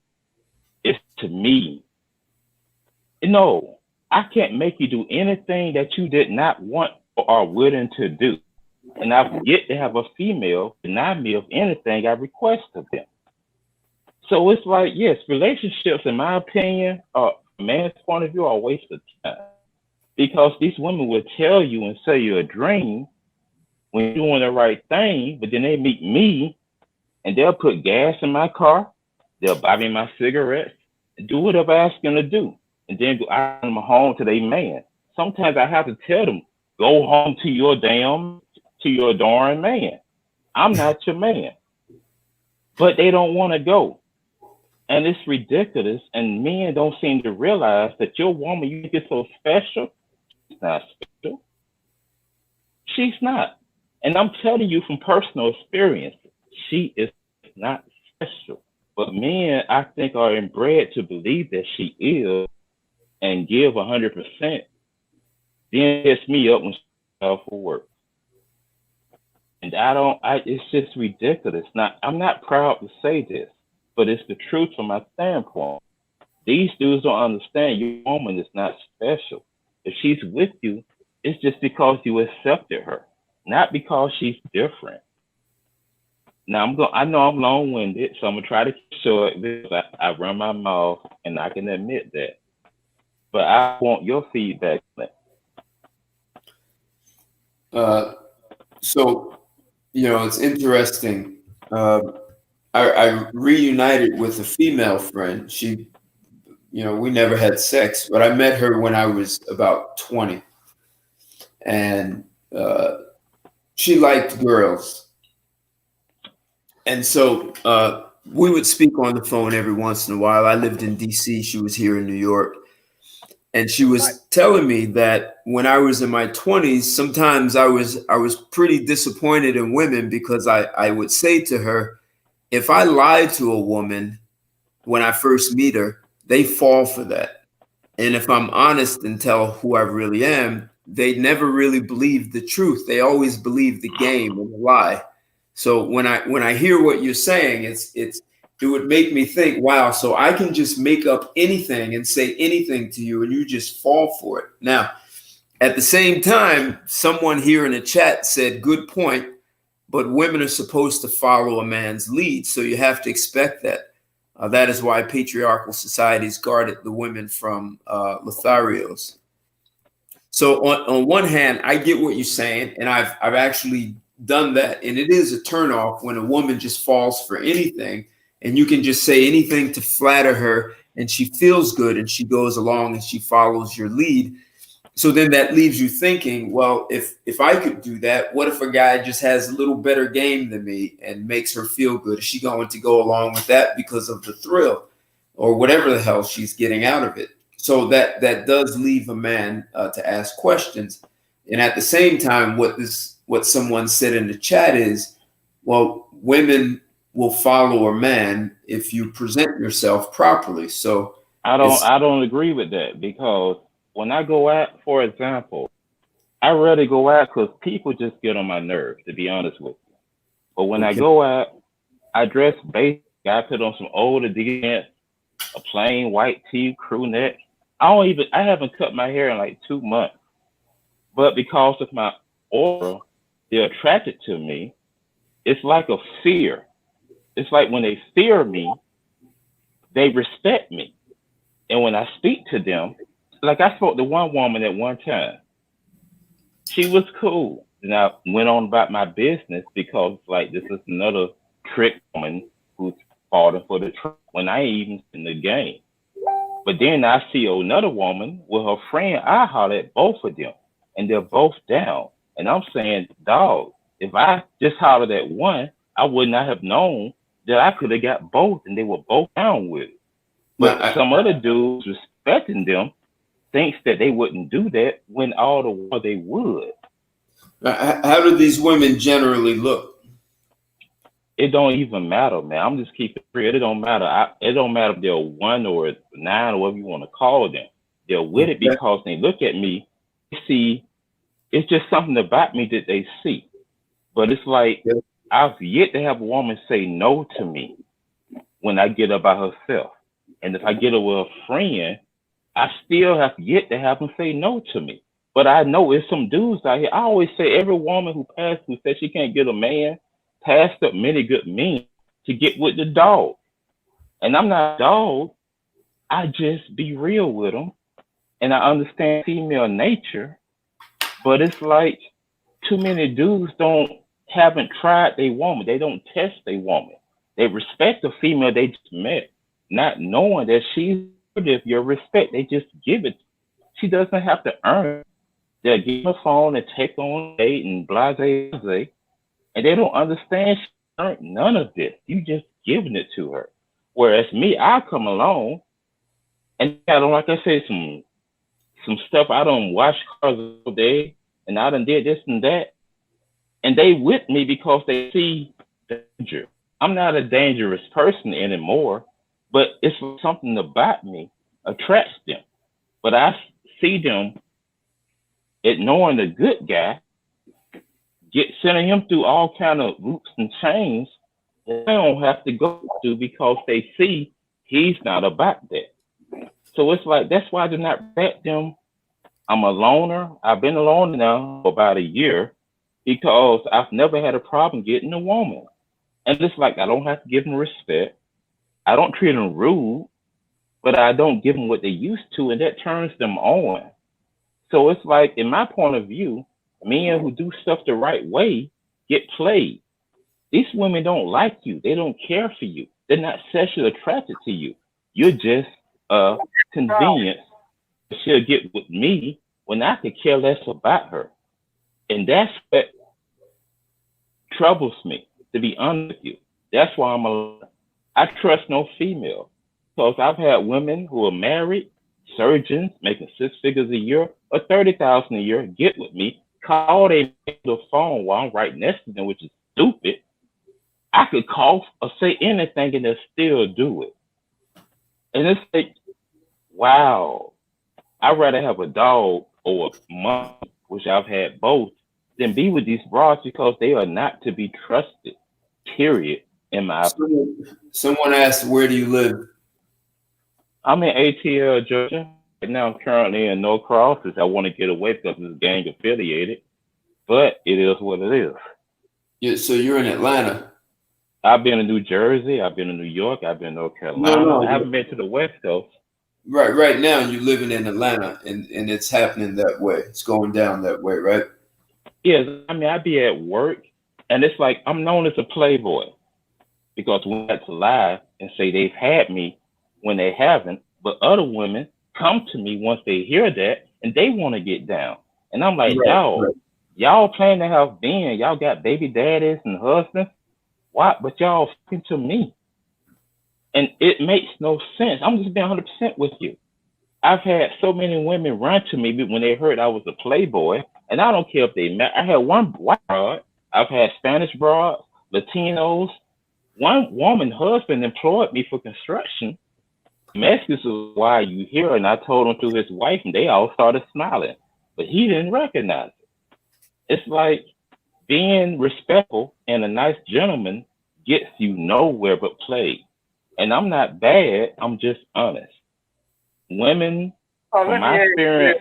it's to me. No, I can't make you do anything that you did not want or are willing to do. And I've yet to have a female deny me of anything I request of them. So it's like, yes, relationships, in my opinion, are from a man's point of view, are a waste of time. Because these women will tell you and say you're a dream when you're doing the right thing, but then they meet me and they'll put gas in my car, they'll buy me my cigarettes, do whatever I ask them to do, and then go out of my home to their man. Sometimes I have to tell them, go home to your darn man. I'm not your man. But they don't want to go. And it's ridiculous. And men don't seem to realize that your woman, you get so special. She's not special. She's not. And I'm telling you from personal experience, she is not special. But men, I think, are inbred to believe that she is and give 100%. Then it gets me up when she's out for work. And it's just ridiculous. Now, I'm not proud to say this, but it's the truth from my standpoint. These dudes don't understand your woman is not special. If she's with you, it's just because you accepted her, not because she's different. Now I know I'm long-winded, so I'm gonna try to keep short because I run my mouth and I can admit that. But I want your feedback on that. So, it's interesting. I reunited with a female friend. She, we never had sex, but I met her when I was about 20. And she liked girls. And so we would speak on the phone every once in a while. I lived in DC. She was here in New York. And she was telling me that when I was in my 20s, sometimes I was pretty disappointed in women because I would say to her, if I lie to a woman when I first meet her, they fall for that. And if I'm honest and tell who I really am, they never really believe the truth. They always believe the game and the lie. So when I hear what you're saying, it would make me think, wow, so I can just make up anything and say anything to you and you just fall for it. Now, at the same time, someone here in the chat said, good point, but women are supposed to follow a man's lead. So you have to expect that. That is why patriarchal societies guarded the women from Lotharios. So on one hand, I get what you're saying, and I've actually done that. And it is a turnoff when a woman just falls for anything. And you can just say anything to flatter her and she feels good and she goes along and she follows your lead. So then that leaves you thinking, well, if I could do that, what if a guy just has a little better game than me and makes her feel good? Is she going to go along with that because of the thrill or whatever the hell she's getting out of it? So that does leave a man to ask questions. And at the same time, what someone said in the chat is, well, women will follow a man if you present yourself properly. So I don't agree with that, because when I go out, for example, I rarely go out because people just get on my nerves, to be honest with you. But when I go out, I dress basic. I put on some old Adidas, a plain white tee, crew neck. I haven't cut my hair in like 2 months. But because of my aura, they're attracted to me. It's like a fear. It's like when they fear me, they respect me. And when I speak to them, like I spoke to one woman at one time. She was cool. And I went on about my business because like this is another trick woman who's falling for the trick when I ain't even in the game. But then I see another woman with her friend. I holler at both of them and they're both down. And I'm saying, dog, if I just hollered at one, I would not have known that I could have got both and they were both down with it. But some other dudes respecting them thinks that they wouldn't do that when all the while they would. How do these women generally look? It don't even matter, man. I'm just keeping it real. It don't matter. It don't matter if they're 1 or 9 or whatever you want to call them. They're with it because they look at me, they see, it's just something about me that they see. But it's like, I've yet to have a woman say no to me when I get her by herself. And if I get her with a friend, I still have yet to have them say no to me. But I know it's some dudes out here. I always say every woman who says she can't get a man passed up many good men to get with the dog. And I'm not a dog. I just be real with them. And I understand female nature. But it's like too many dudes haven't tried their woman. They don't test their woman. They respect the female they just met, not knowing that she's worthy of your respect. They just give it. She doesn't have to earn it. They'll give her a phone and take on a date and blase, blase, and they don't understand she earned none of this. You just giving it to her. Whereas me, I come along and I don't, like I said, some stuff. I don't wash cars all day, and I done did this and that, and they with me because they see danger. I'm not a dangerous person anymore, but it's something about me attracts them. But I see them ignoring the good guy, sending him through all kind of loops and chains they don't have to go through because they see he's not about that. So it's like that's why I do not respect them. I'm a loner. I've been alone now for about a year because I've never had a problem getting a woman. And it's like I don't have to give them respect. I don't treat them rude, but I don't give them what they used to, and that turns them on. So it's like, in my point of view, men who do stuff the right way get played. These women don't like you. They don't care for you. They're not sexually attracted to you. You're just a convenience. She'll get with me when I could care less about her. And that's what troubles me, to be honest with you. That's why I trust no female. Because I've had women who are married, surgeons making 6 figures a year or 30,000 a year get with me, call the phone while I'm right next to them, which is stupid. I could cough or say anything and they'll still do it. And it's like, wow, I'd rather have a dog or a monkey, which I've had both, than be with these broads because they are not to be trusted, period, in my opinion. Someone asked, where do you live? I'm in ATL, Georgia. Right now I'm currently in No Crosses. I want to get away because it's gang affiliated, but it is what it is. Yeah, so you're in Atlanta. I've been in New Jersey. I've been in New York. I've been in North Carolina. No, I haven't been to the West Coast. Right now you're living in Atlanta, and it's happening that way. It's going down that way, right? Yes, I mean, I'd be at work, and it's like I'm known as a playboy because we had to lie and say they've had me when they haven't. But other women come to me once they hear that, and they want to get down. And I'm like, y'all plan to have been, y'all got baby daddies and husbands. Why? But y'all fucking to me. And it makes no sense. I'm just being 100% with you. I've had so many women run to me when they heard I was a playboy, and I don't care if they met. I had one white broad. I've had Spanish broads, Latinos. One woman husband employed me for construction. Mexicans is why you hear, and I told him through his wife, and they all started smiling, but he didn't recognize it. It's like being respectful and a nice gentleman gets you nowhere but play. And I'm not bad. I'm just honest. Women, from my experience,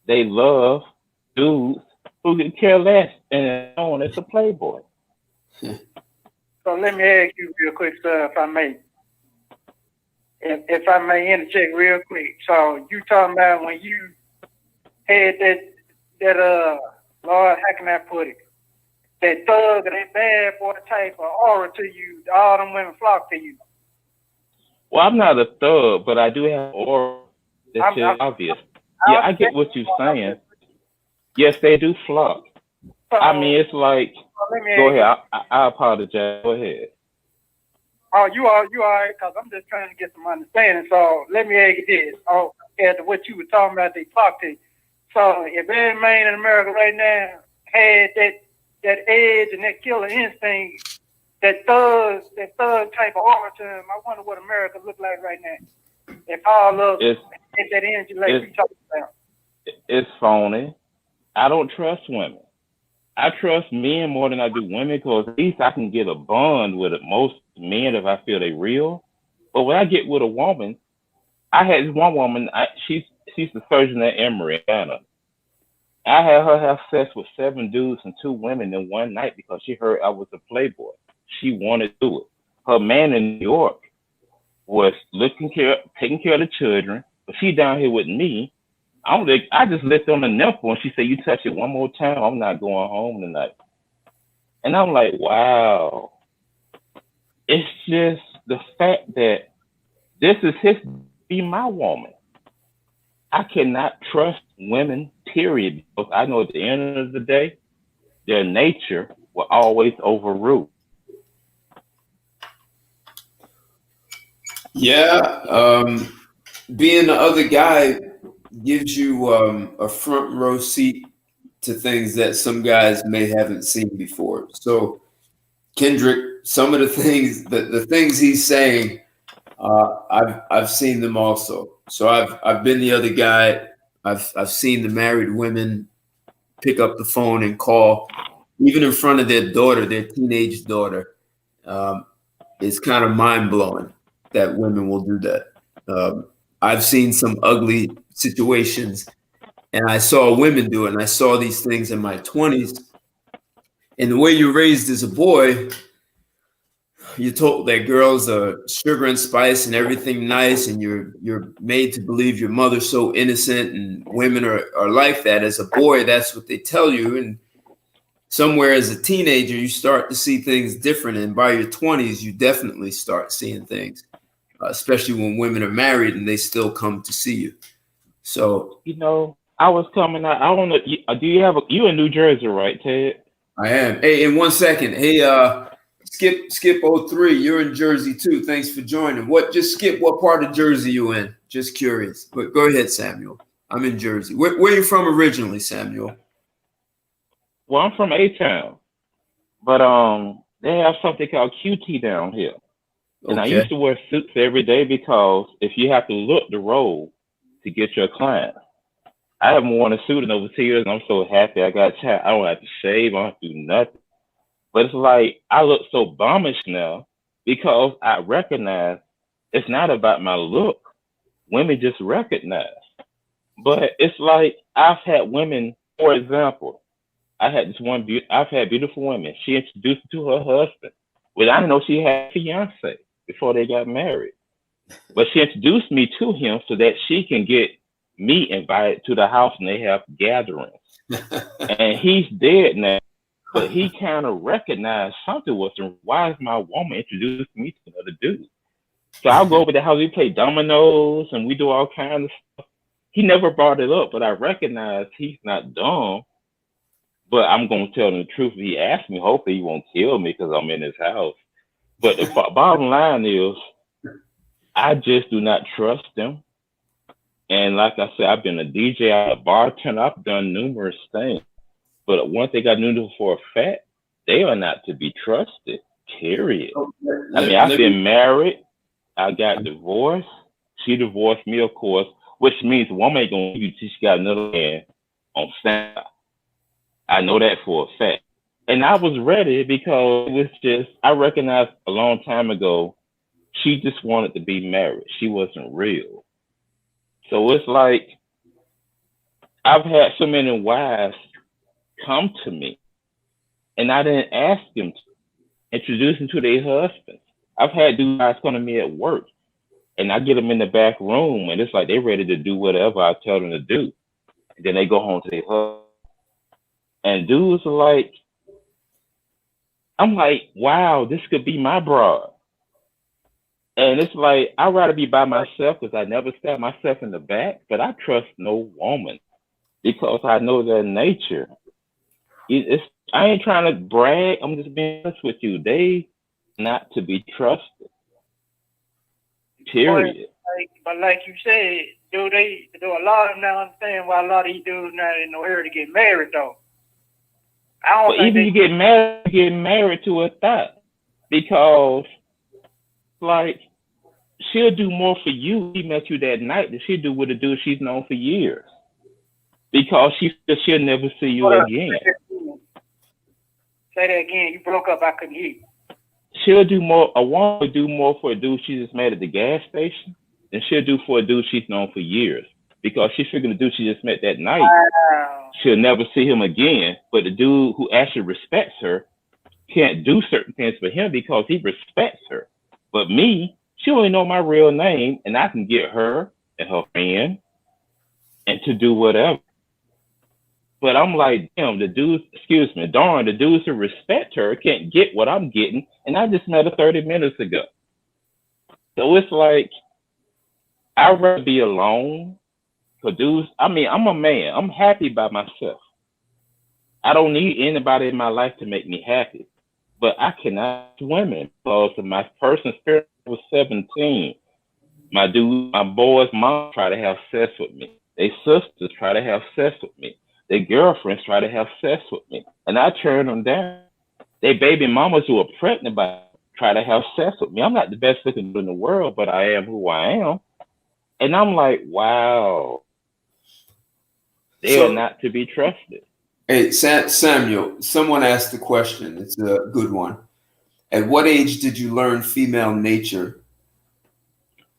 they love dudes who can care less and known as a playboy. So let me ask you real quick, sir, if I may. If I may interject real quick. So you talking about when you had that Lord, how can I put it? That thug or that bad boy type of aura to you, all them women flock to you. Well, I'm not a thug, but I do have aura that's obvious. Yeah, I get what you're saying. Yes, they do flock. So, I mean, it's like, go ahead. I apologize. Go ahead. Oh, you all right? Because I'm just trying to get some understanding. So let me ask you this. Oh, after what you were talking about, they flock to you. So if every man in America right now had that edge and that killer instinct, that thug type of aura to him, I wonder what America look like right now. If all of us had that energy like you talking about. It's phony. I don't trust women. I trust men more than I do women because at least I can get a bond with most men if I feel they real. But when I get with a woman, I had this one woman. She's the surgeon at Emory, Atlanta. I had her have sex with 7 dudes and 2 women in one night because she heard I was a playboy. She wanted to do it. Her man in New York was taking care of the children, but she down here with me. I just licked on the nipple and she said, "You touch it one more time, I'm not going home tonight." And I'm like, wow. It's just the fact that this is his be my woman. I cannot trust women, period, because I know at the end of the day, their nature will always overrule. Yeah, being the other guy gives you a front row seat to things that some guys may haven't seen before. So Kendrick, some of the things the things he's saying, I've seen them also. So I've been the other guy. I've seen the married women pick up the phone and call, even in front of their daughter, their teenage daughter. Um, it's kind of mind blowing that women will do that. I've seen some ugly situations, and I saw women do it, and I saw these things in my 20s. And the way you're raised as a boy, you're told that girls are sugar and spice and everything nice, and you're made to believe your mother's so innocent, and women are like that. As a boy, that's what they tell you. And somewhere as a teenager, you start to see things different. And by your 20s, you definitely start seeing things, especially when women are married and they still come to see you. So I was coming out. I don't know. Do you have you in New Jersey, right, Ted? I am. Hey, in 1 second. Hey, Skip '03, you're in Jersey too. Thanks for joining. What part of Jersey you in? Just curious. But go ahead, Samuel. I'm in Jersey. Where are you from originally, Samuel? Well, I'm from A Town, but they have something called QT down here. And I Okay. used to wear suits every day because if you have to look the role to get your client. I haven't worn a suit in over 2 years, and I'm so happy I got chat. I don't have to shave. I don't have to do nothing. But it's like I look so bummish now because I recognize it's not about my look. Women just recognize. But it's like I've had women, for example, I had this one. I've had beautiful women. She introduced me to her husband. Well, I didn't know she had a fiance before they got married. But she introduced me to him so that she can get me invited to the house and they have gatherings. And he's dead now, but he kind of recognized something was wrong. Why is my woman introducing me to another dude? So I'll go over to the house, we play dominoes and we do all kinds of stuff. He never brought it up, but I recognize he's not dumb. But I'm going to tell him the truth. If he asks me, hopefully he won't kill me because I'm in his house. But the bottom line is, I just do not trust them. And like I said, I've been a DJ, a bartender, I've done numerous things. But one thing I knew for a fact, they are not to be trusted, period. I've been married, I got divorced. She divorced me, of course, which means the woman ain't going to leave you till she got another man on standby. I know that for a fact. And I was ready because it was just, I recognized a long time ago, she just wanted to be married. She wasn't real. So it's like, I've had so many wives come to me and I didn't ask them to introduce them to their husbands. I've had guys come to me at work and I get them in the back room and it's like they're ready to do whatever I tell them to do. And then they go home to their husband. And dudes are like, I'm like, wow, this could be my broad. And it's like, I'd rather be by myself because I never stab myself in the back, but I trust no woman because I know their nature. I ain't trying to brag. I'm just being honest with you. They not to be trusted. Period. But like you said, do a lot of them now understand why a lot of these dudes not in no hurry to get married though. But even you get married to a thought because like she'll do more for you. She met you that night than she'll do with a dude she's known for years because she'll never see you again. Say that again. You broke up. I couldn't hear you. She'll do more. A woman will do more for a dude she just met at the gas station than she'll do for a dude she's known for years. Because she's figuring the dude she just met that night, Wow. she'll never see him again. But the dude who actually respects her can't do certain things for him because he respects her. But me, she only know my real name, and I can get her and her friend and to do whatever. But I'm like, damn, the dudes, the dudes who respect her can't get what I'm getting, and I just met her 30 minutes ago. So it's like, I'd rather be alone. Cause dudes, I'm a man. I'm happy by myself. I don't need anybody in my life to make me happy. But I cannot women because of my personal spirit. I was 17. My boys' mom try to have sex with me. Their sisters try to have sex with me. Their girlfriends try to have sex with me. And I turn them down. Their baby mamas who are pregnant by try to have sex with me. I'm not the best looking in the world, but I am who I am. And I'm like, wow. They are not to be trusted. Hey, Samuel, someone asked the question. It's a good one. At what age did you learn female nature?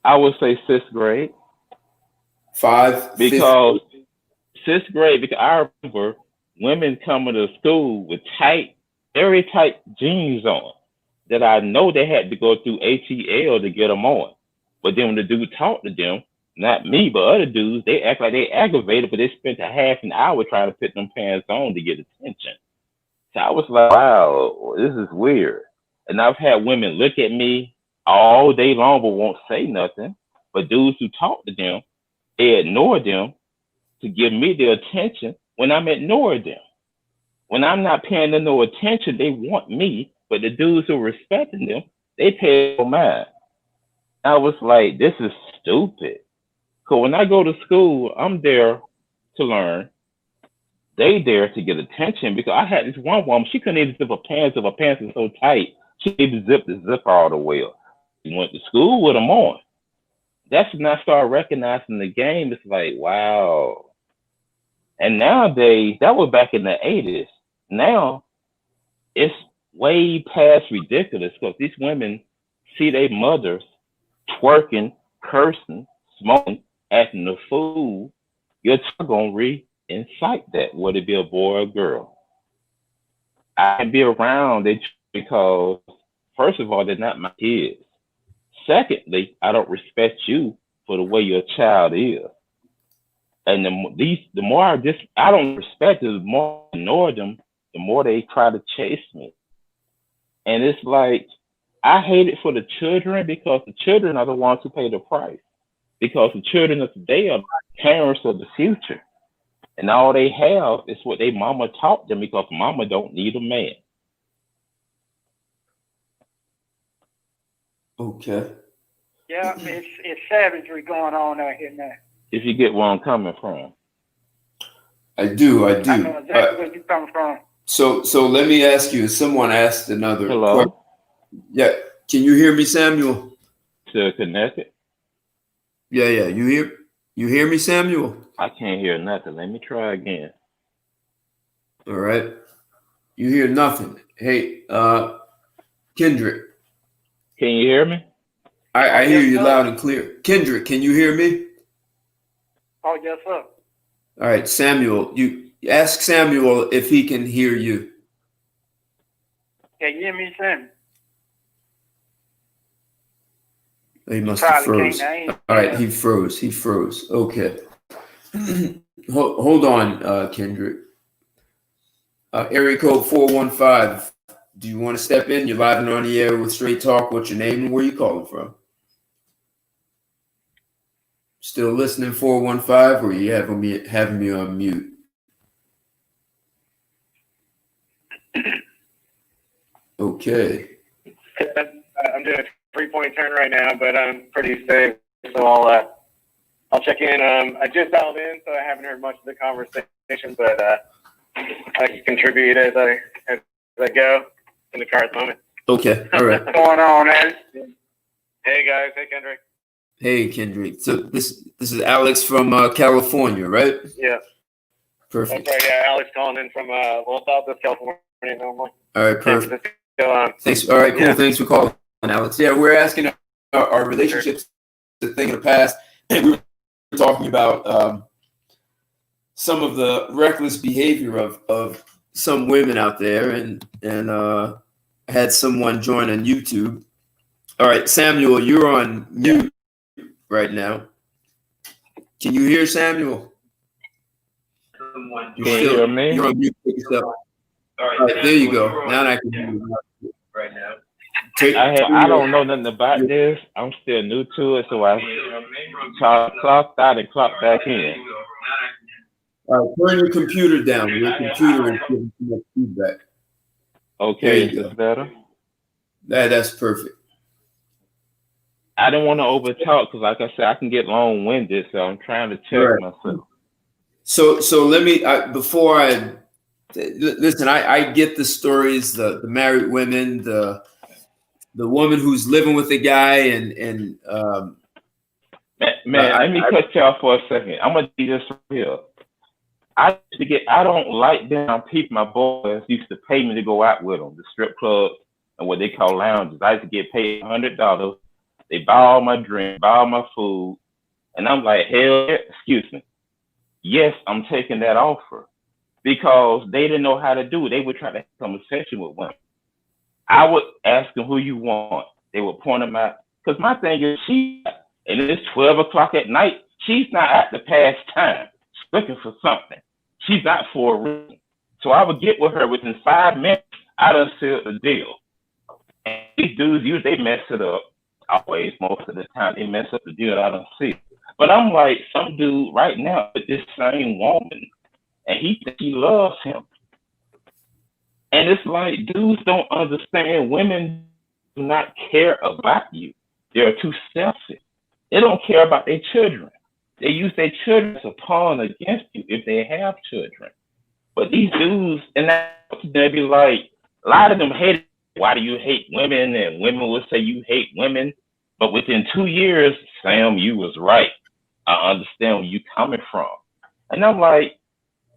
I would say 6th grade. 5? Because 6th grade, because I remember women coming to school with very tight jeans on that I know they had to go through ATL to get them on. But then when the dude talked to them, not me, but other dudes, they act like they aggravated, but they spent a half an hour trying to put them pants on to get attention. So I was like, wow, this is weird. And I've had women look at me all day long but won't say nothing. But dudes who talk to them, they ignore them to give me their attention when I'm ignoring them. When I'm not paying them no attention, they want me, but the dudes who are respecting them, they pay no mind. I was like, this is stupid. So when I go to school, I'm there to learn. They there to get attention because I had this one woman, she couldn't even zip her pants if her pants were so tight. She didn't even zip the zipper all the way up. She went to school with them on. That's when I started recognizing the game. It's like, wow. And nowadays, that was back in the 80s. Now, it's way past ridiculous because these women see their mothers twerking, cursing, smoking, acting a fool. You're going to re-incite that, whether it be a boy or girl. I can be around it because, first of all, they're not my kids. Secondly, I don't respect you for the way your child is. And the more I don't respect them, the more I ignore them, the more they try to chase me. And it's like, I hate it for the children because the children are the ones who pay the price. Because the children of today are parents of the future. And all they have is what their mama taught them because mama don't need a man. Okay. Yeah, it's savagery going on out here now. If you get where I'm coming from. I do. I know exactly where you're coming from. So let me ask you, someone asked another Hello? question. Yeah. Can you hear me, Samuel? Still connected? Yeah. You hear me, Samuel? I can't hear nothing. Let me try again. All right. You hear nothing. Hey, Kendrick. Can you hear me? I hear you loud and clear. Kendrick, can you hear me? Oh, yes, sir. All right, Samuel, you ask Samuel if he can hear you. Can you hear me, Sam? He must have froze. All right, he froze. Okay. Hold on, Kendrick. Area code 415. Do you want to step in? You're live and on the air with Straight Talk. What's your name and where you calling from? Still listening, 415, or you having me on mute? Okay. I'm doing a 3-point turn right now, but I'm pretty safe, so I'll check in. I just dialed in, so I haven't heard much of the conversation, but I can contribute as I go in the car at the moment. Okay. All right. What's going on, man? Hey guys. Hey Kendrick. Hey, Kendrick. So this is Alex from California, right? Yeah. Perfect. That's right. Yeah, Alex calling in from Los Altos, California. normally. All right, San perfect. Francisco, Thanks. All right, cool. Yeah. Thanks for calling, Alex. Yeah, we're asking our relationships, the thing of the past, and we were talking about some of the reckless behavior of some women out there, and had someone join on YouTube. All right, Samuel, you're on mute right now. Can you hear Samuel? Can you hear me? You're on mute yourself. All right, there you go. Now I can hear you right now. I don't know nothing about this. I'm still new to it, so I clocked out and clocked back in. All right, turn your computer down. Your computer is giving too much feedback. Okay, is this better? That's perfect. I don't want to overtalk because, like I said, I can get long-winded, so I'm trying to check myself. So let me before I listen. I get the stories, the married women, the woman who's living with the guy, and man, let me cut you off for a second. I'm gonna do this here. I don't like them people. My boys used to pay me to go out with them, the strip clubs and what they call lounges. I used to get paid $100. They buy all my drink, buy all my food, and I'm like, hell, excuse me. Yes, I'm taking that offer because they didn't know how to do it. They would try to have a conversation with women. I would ask them who you want. They would point them out. Because my thing is, and it's 12 o'clock at night. She's not at the past time. She's looking for something. She's out for a reason. So I would get with her within 5 minutes. I done sealed the deal. And these dudes, usually they mess it up. Always, most of the time, they mess up the deal. I don't see. But I'm like, some dude right now with this same woman, and he thinks he loves him. And it's like, dudes don't understand. Women do not care about you. They're too selfish. They don't care about their children. They use their children as a pawn against you if they have children. But these dudes, and they'll be like, a lot of them hate it. Why do you hate women? And women will say you hate women. But within 2 years, Sam, you was right. I understand where you coming from. And I'm like,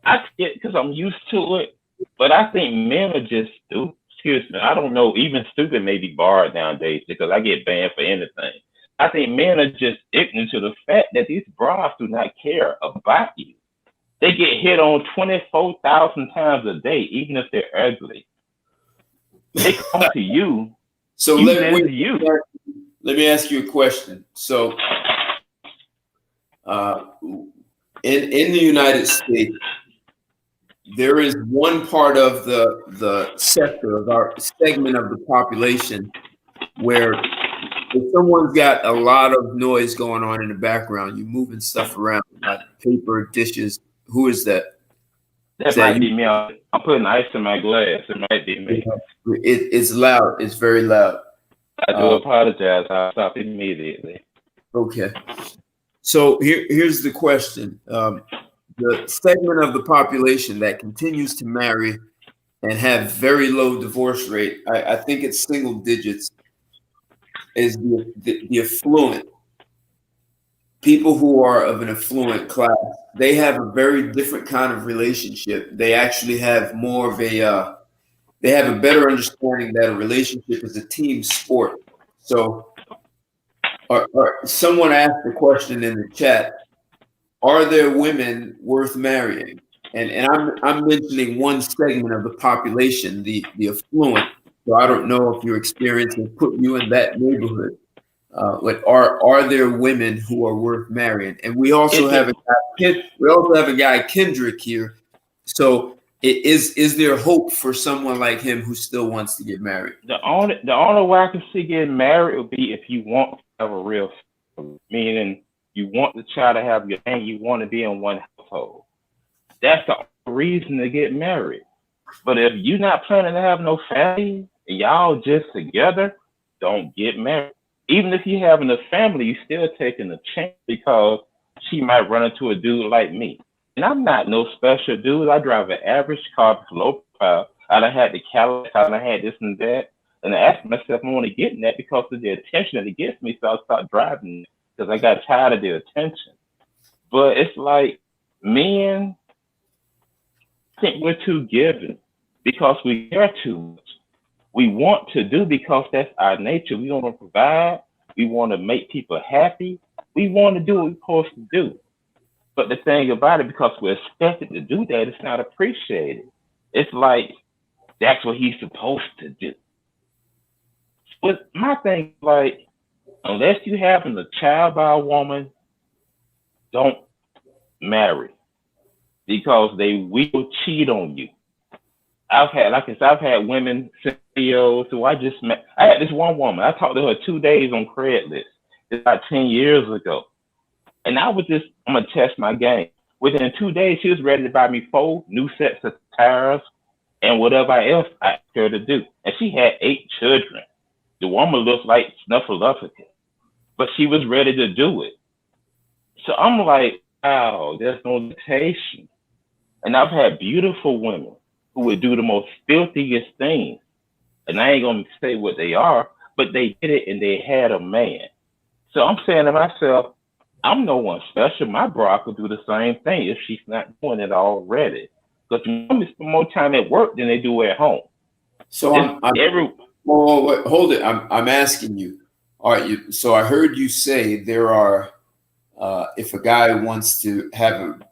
I get because I'm used to it. But I think men are just stupid. Excuse me. I don't know. Even stupid may be barred nowadays because I get banned for anything. I think men are just ignorant to the fact that these bras do not care about you. They get hit on 24,000 times a day, even if they're ugly. They come to you. So let me ask you a question. So, in the United States, there is one part of the sector of our segment of the population where if someone's got a lot of noise going on in the background, you're moving stuff around like paper, dishes. Who is that? That might be me. I'm putting ice in my glass. It might be me. It's loud. It's very loud. I do apologize. I'll stop immediately. Okay. So here's the question. The segment of the population that continues to marry and have very low divorce rate, I think it's single digits, is the affluent. People who are of an affluent class, they have a very different kind of relationship. They actually have more of they have a better understanding that a relationship is a team sport. So someone asked the question in the chat, are there women worth marrying? And I'm mentioning one segment of the population, the affluent. So I don't know if your experience has put you in that neighborhood. But are there women who are worth marrying? And we also have a guy Kendrick here. So is there hope for someone like him who still wants to get married? The only way I can see getting married would be if you want to have a real family, meaning you want the child to have your name, you want to be in one household. That's the only reason to get married. But if you're not planning to have no family and y'all just together, don't get married. Even if you're having a family, you're still taking a chance because she might run into a dude like me. And I'm not no special dude. I drive an average car, low profile. I done had the Cadillac, I done had this and that. And I asked myself, I want to get in that because of the attention that it gets me. So I start driving because I got tired of the attention. But it's like men, I think we're too giving because we care too much. We want to do because that's our nature. We want to provide. We want to make people happy. We want to do what we're supposed to do. But the thing about it, because we're expected to do that, it's not appreciated. It's like that's what he's supposed to do. But my thing, like, unless you having a child by a woman, don't marry because they will cheat on you. I've had women CEOs who I just met. I had this one woman. I talked to her 2 days on Craigslist. It's about 10 years ago. And I'm gonna test my game. Within 2 days, she was ready to buy me 4 new sets of tires and whatever else I asked her to do. And she had 8 children. The woman looked like Snuffleupagus, but she was ready to do it. So I'm like, wow, there's no limitation. And I've had beautiful women who would do the most filthiest things. And I ain't gonna say what they are, but they did it and they had a man. So I'm saying to myself, I'm no one special. My bra could do the same thing if she's not doing it already. Because women spend more time at work than they do at home. So hold it. I'm asking you. All right. So I heard you say there are, if a guy wants to have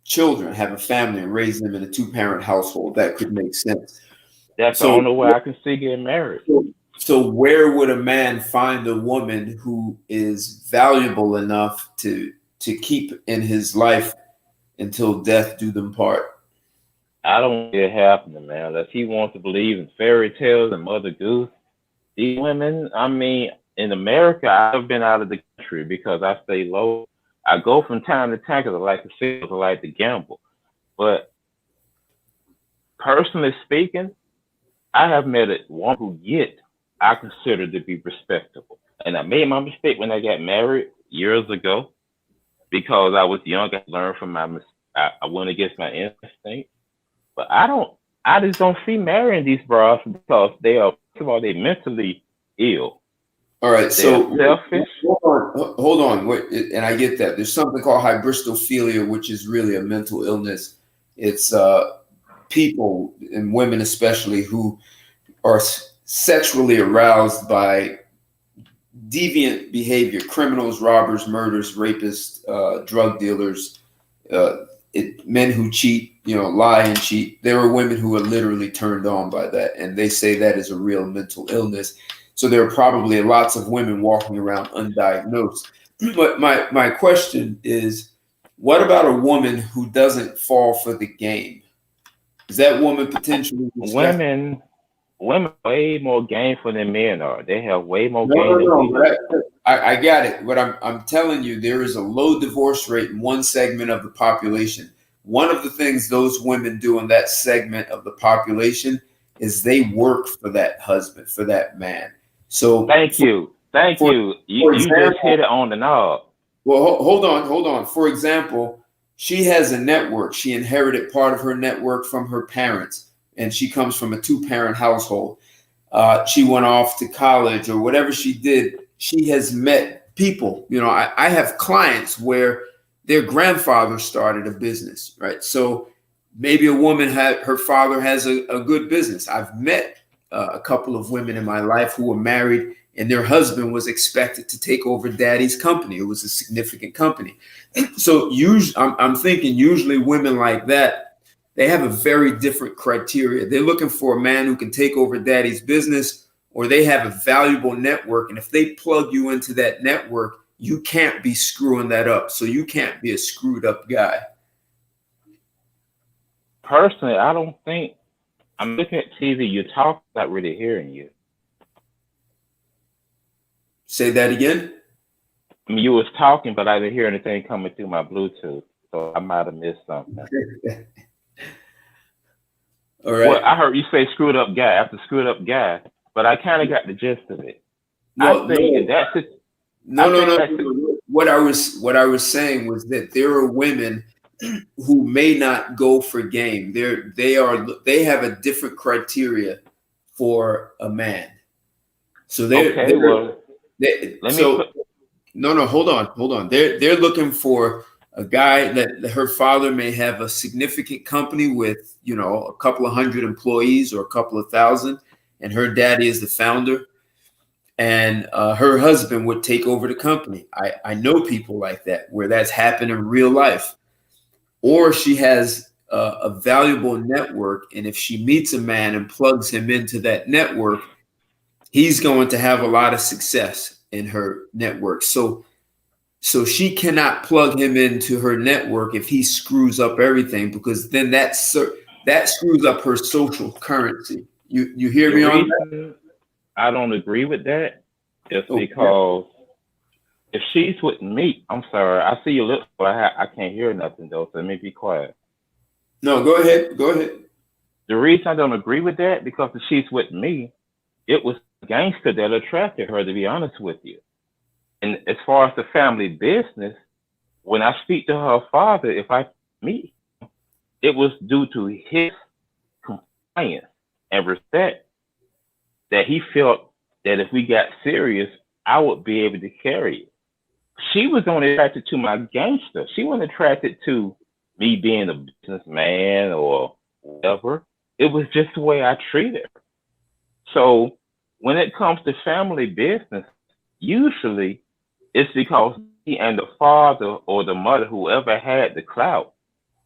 children, have a family, and raise them in a 2-parent household, that could make sense. That's the only way I can see getting married. So where would a man find a woman who is valuable enough to keep in his life until death do them part? I don't see it happening, man. Unless he wants to believe in fairy tales and Mother Goose. These women, I mean, in America, I've been out of the country because I stay low. I go from time to time because I like to see, I like to gamble. But personally speaking, I have met one who yet I consider to be respectable. And I made my mistake when I got married years ago because I was young. I learned from I went against my instinct. But I just don't see marrying these bras because they are, first of all, they're mentally ill. All right, so selfish. Hold on. Wait, and I get that. There's something called hybristophilia, which is really a mental illness. It's people, and women especially, who are sexually aroused by deviant behavior, criminals, robbers, murderers, rapists, drug dealers, men who cheat, lie and cheat. There are women who are literally turned on by that, and they say that is a real mental illness. So there are probably lots of women walking around undiagnosed. But my question is, what about a woman who doesn't fall for the game? Is that woman potentially women way more gameful than men are? They have way more game than we do. I got it. But I'm telling you, there is a low divorce rate in one segment of the population. One of the things those women do in that segment of the population is they work for that husband, for that man. So thank you. You just hit it on the knob. Well, hold on. For example, she has a network. She inherited part of her network from her parents, and she comes from a 2-parent household. She went off to college or whatever she did. She has met people. I have clients where their grandfather started a business, right? So maybe a woman her father has a good business. I've met a couple of women in my life who were married and their husband was expected to take over daddy's company. It was a significant company. So I'm thinking usually women like that, they have a very different criteria. They're looking for a man who can take over daddy's business, or they have a valuable network. And if they plug you into that network, you can't be screwing that up. So you can't be a screwed up guy. Personally, I don't think. I'm looking at TV. You talk, not really hearing you. Say that again. I mean, you was talking, but I didn't hear anything coming through my Bluetooth, so I might have missed something. All right. Well, I heard you say "screwed up guy" after "screwed up guy," but I kind of got the gist of it. Well, no. What I was saying was that there are women who may not go for game. They have a different criteria for a man. So hold on. They're looking for a guy that her father may have a significant company with, a couple of hundred employees or a couple of thousand, and her daddy is the founder, and her husband would take over the company. I know people like that where that's happened in real life. Or she has a valuable network, and if she meets a man and plugs him into that network, he's going to have a lot of success in her network. So she cannot plug him into her network if he screws up everything, because then that screws up her social currency. You hear me on that? I don't agree with that is because if she's with me, I'm sorry, I see your lips, but I can't hear nothing though, so let me be quiet. No, go ahead. Go ahead. The reason I don't agree with that, because if she's with me, it was gangster that attracted her, to be honest with you. And as far as the family business, when I speak to her father, if I meet, it was due to his compliance and respect that he felt that if we got serious, I would be able to carry it. She was only attracted to my gangster. She wasn't attracted to me being a businessman or whatever. It was just the way I treated her. So when it comes to family business, usually it's because he and the father or the mother, whoever had the clout,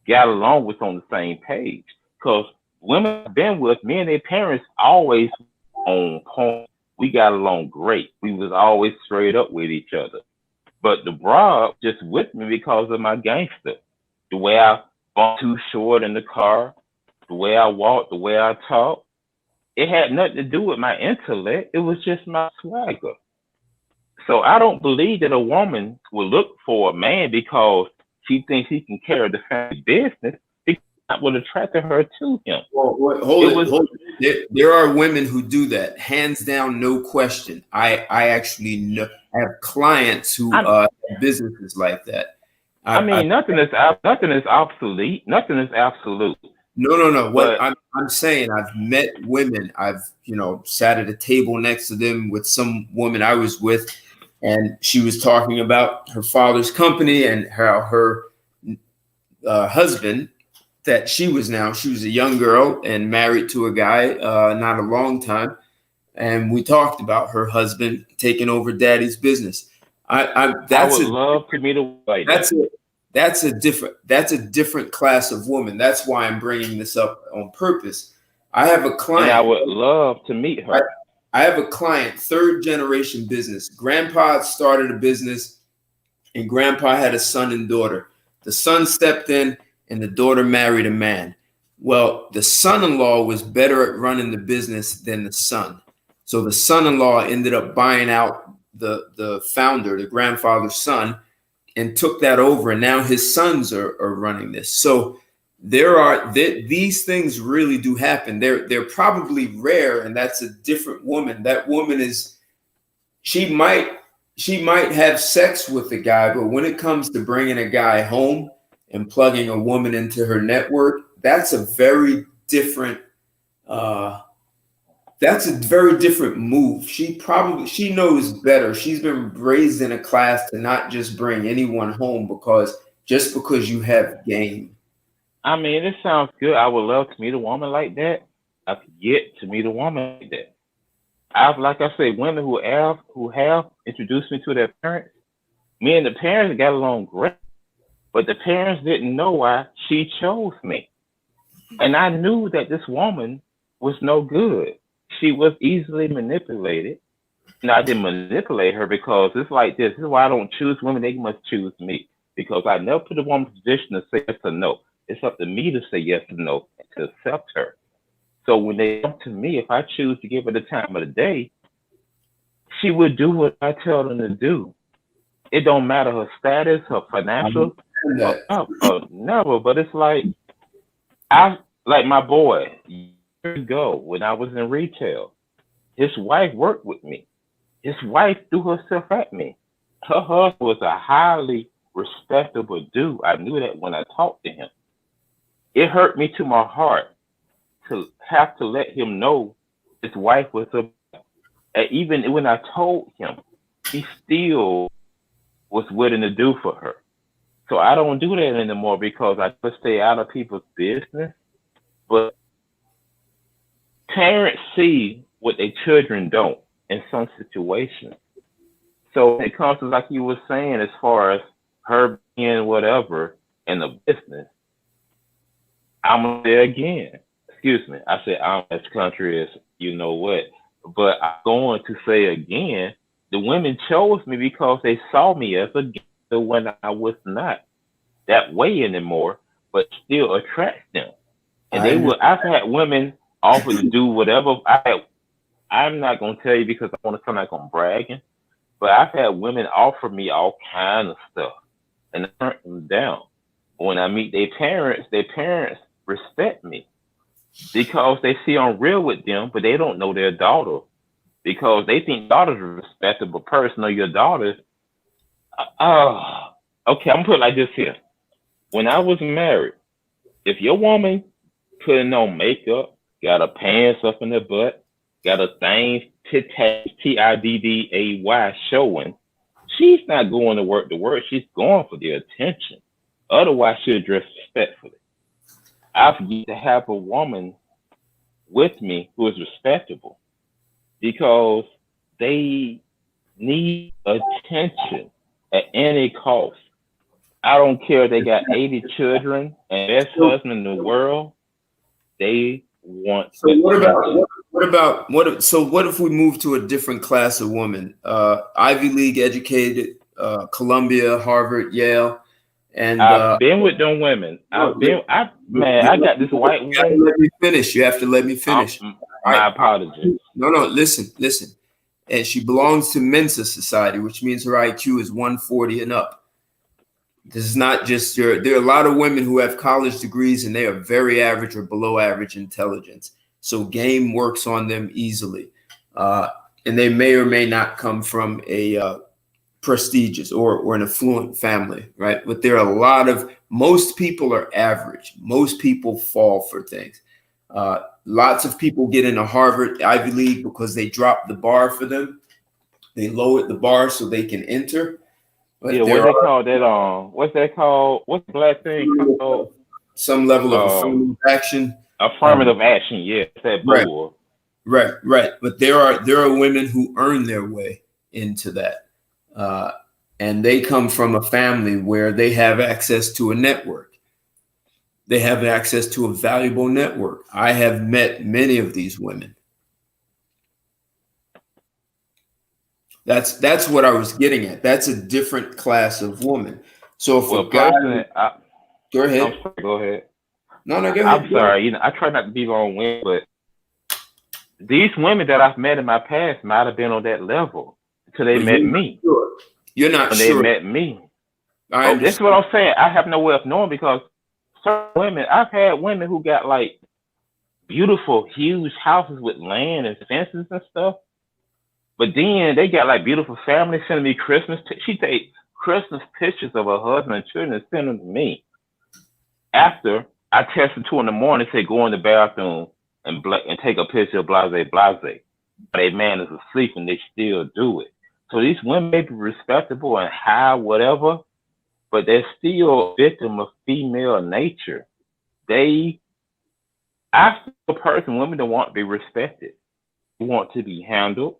got along with on the same page. Because women I've been with, me and their parents always on point. We got along great. We was always straight up with each other. But the broad just with me because of my gangster. The way I bumped too short in the car, the way I walked, the way I talk. It had nothing to do with my intellect. It was just my swagger. So I don't believe that a woman will look for a man because she thinks he can carry the family business. That would attract her to him. Well, hold it. There are women who do that, hands down, no question. I actually know, I have clients who have businesses like that. Nothing is obsolete. Nothing is absolute. No. What I'm saying, I've met women. I've sat at a table next to them with some woman I was with, and she was talking about her father's company and how her husband. That she was a young girl and married to a guy, not a long time. And we talked about her husband taking over daddy's business. I would love to meet a like that's a different class of woman. That's why I'm bringing this up on purpose. I have a client. And I would love to meet her. I have a client, third generation business. Grandpa started a business and grandpa had a son and daughter. The son stepped in and the daughter married a man. Well, the son-in-law was better at running the business than the son. So the son-in-law ended up buying out the founder, the grandfather's son, and took that over. And now his sons are running this. So these things really do happen. They're probably rare, and that's a different woman. That woman she might have sex with the guy, but when it comes to bringing a guy home and plugging a woman into her network, that's a very different move. She knows better. She's been raised in a class to not just bring anyone home because you have game. It sounds good. I would love to meet a woman like that. I've yet to meet a woman like that. Like I say, women who have introduced me to their parents. Me and the parents got along great. But the parents didn't know why she chose me. And I knew that this woman was no good. She was easily manipulated. And I didn't manipulate her because it's like this. This is why I don't choose women. They must choose me. Because I never put a woman's position to say yes or no. It's up to me to say yes or no and to accept her. So when they come to me, if I choose to give her the time of the day, she would do what I tell them to do. It don't matter her status, her financial. Never, but it's like like my boy years ago when I was in retail, his wife worked with me. His wife threw herself at me. Her husband was a highly respectable dude. I knew that when I talked to him. It hurt me to my heart to have to let him know his wife was and even when I told him, he still was willing to do for her. So I don't do that anymore because I just stay out of people's business. But parents see what their children don't in some situations. So when it comes to, like you were saying, as far as her being whatever in the business, I'm gonna say again. Excuse me. I said I'm as country as you know what, but I'm going to say again. The women chose me because they saw me as a gangster when I was not that way anymore, but still attract them. And they will. I've had women offer to do whatever. I'm not gonna tell you because I want to sound like I'm bragging, but I've had women offer me all kind of stuff, and I turn them down. When I meet their parents respect me because they see I'm real with them, but they don't know their daughter because they think daughter's a respectable person or your daughter's. Okay, I'm gonna put it like this here. When I was married, if your woman putting on makeup, got her pants up in her butt, got her things tidday showing, she's not going to work. She's going for the attention. Otherwise, she'll dress respectfully. I've yet to have a woman with me who is respectable because they need attention at any cost. I don't care if they got 80 children and best husband in the world. They want. So what if we move to a different class of women? Ivy League educated, Columbia, Harvard, Yale, and I've been with them women. I got this white woman. Let me finish. You have to let me finish. My apologies. No, listen. And she belongs to Mensa Society, which means her IQ is 140 and up. This is not just there are a lot of women who have college degrees and they are very average or below average intelligence. So game works on them easily. And they may or may not come from a prestigious or an affluent family, right? But there are most people are average. Most people fall for things. Lots of people get into Harvard, Ivy League because they dropped the bar for them. They lowered the bar so they can enter. But yeah, what they call that? What's that called? What's the black thing called? Some level of affirmative action. Affirmative action, yeah. That bull. Right. But there are women who earn their way into that, and they come from a family where they have access to a network. They have access to a valuable network. I have met many of these women. That's what I was getting at. That's a different class of woman. So if a guy, go ahead. I'm sorry, go ahead. No, go ahead. I'm sorry. I try not to be long-winded, but these women that I've met in my past might have been on that level until they met me. Sure. You're not when sure. They met me. That's what I'm saying. I have no way of knowing because certain women, I've had women who got like beautiful, huge houses with land and fences and stuff. But then they got like beautiful families sending me Christmas. She takes Christmas pictures of her husband and children and send them to me. After I text her 2 in the morning, say go in the bathroom and take a picture of blase. But a man is asleep and they still do it. So these women may be respectable and high, whatever, but they're still a victim of female nature. Women don't want to be respected. They want to be handled.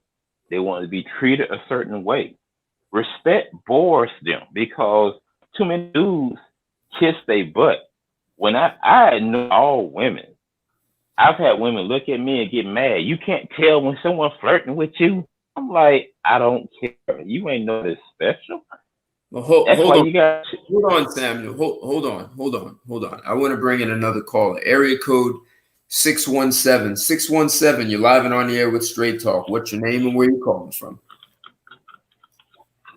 They want to be treated a certain way. Respect bores them because too many dudes kiss their butt. When I know all women, I've had women look at me and get mad. You can't tell when someone's flirting with you. I'm like, I don't care. You ain't know this special. Well, hold on, Samuel. Hold on. I want to bring in another caller. Area code 617. 617, you're live and on the air with Straight Talk. What's your name and where you calling from?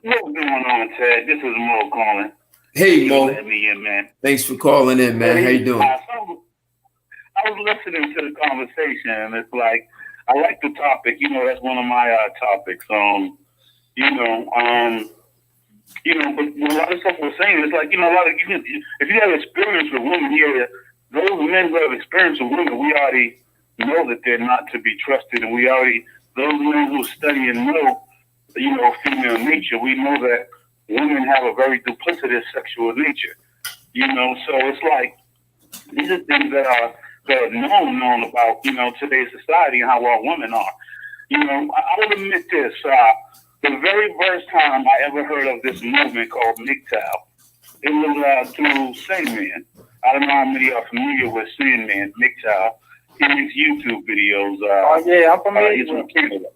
What's going on, Ted? This is Mo calling. Hey, Mo. Let me in, man. Thanks for calling in, man. How you doing? I was listening to the conversation, and it's like, I like the topic. That's one of my topics. But a lot of stuff we're saying, it's like, if you have experience with women here, those men who have experience with women, we already know that they're not to be trusted, and those men who study and know, female nature, we know that women have a very duplicitous sexual nature. You know, so it's like these are things that are known about, you know, today's society and how our women are. You know, I will admit this. The very first time I ever heard of this movement called MGTOW, it was through Sandman. I don't know how many are familiar with Sandman, MGTOW. He makes YouTube videos. Oh yeah, I'm familiar. He's from Canada.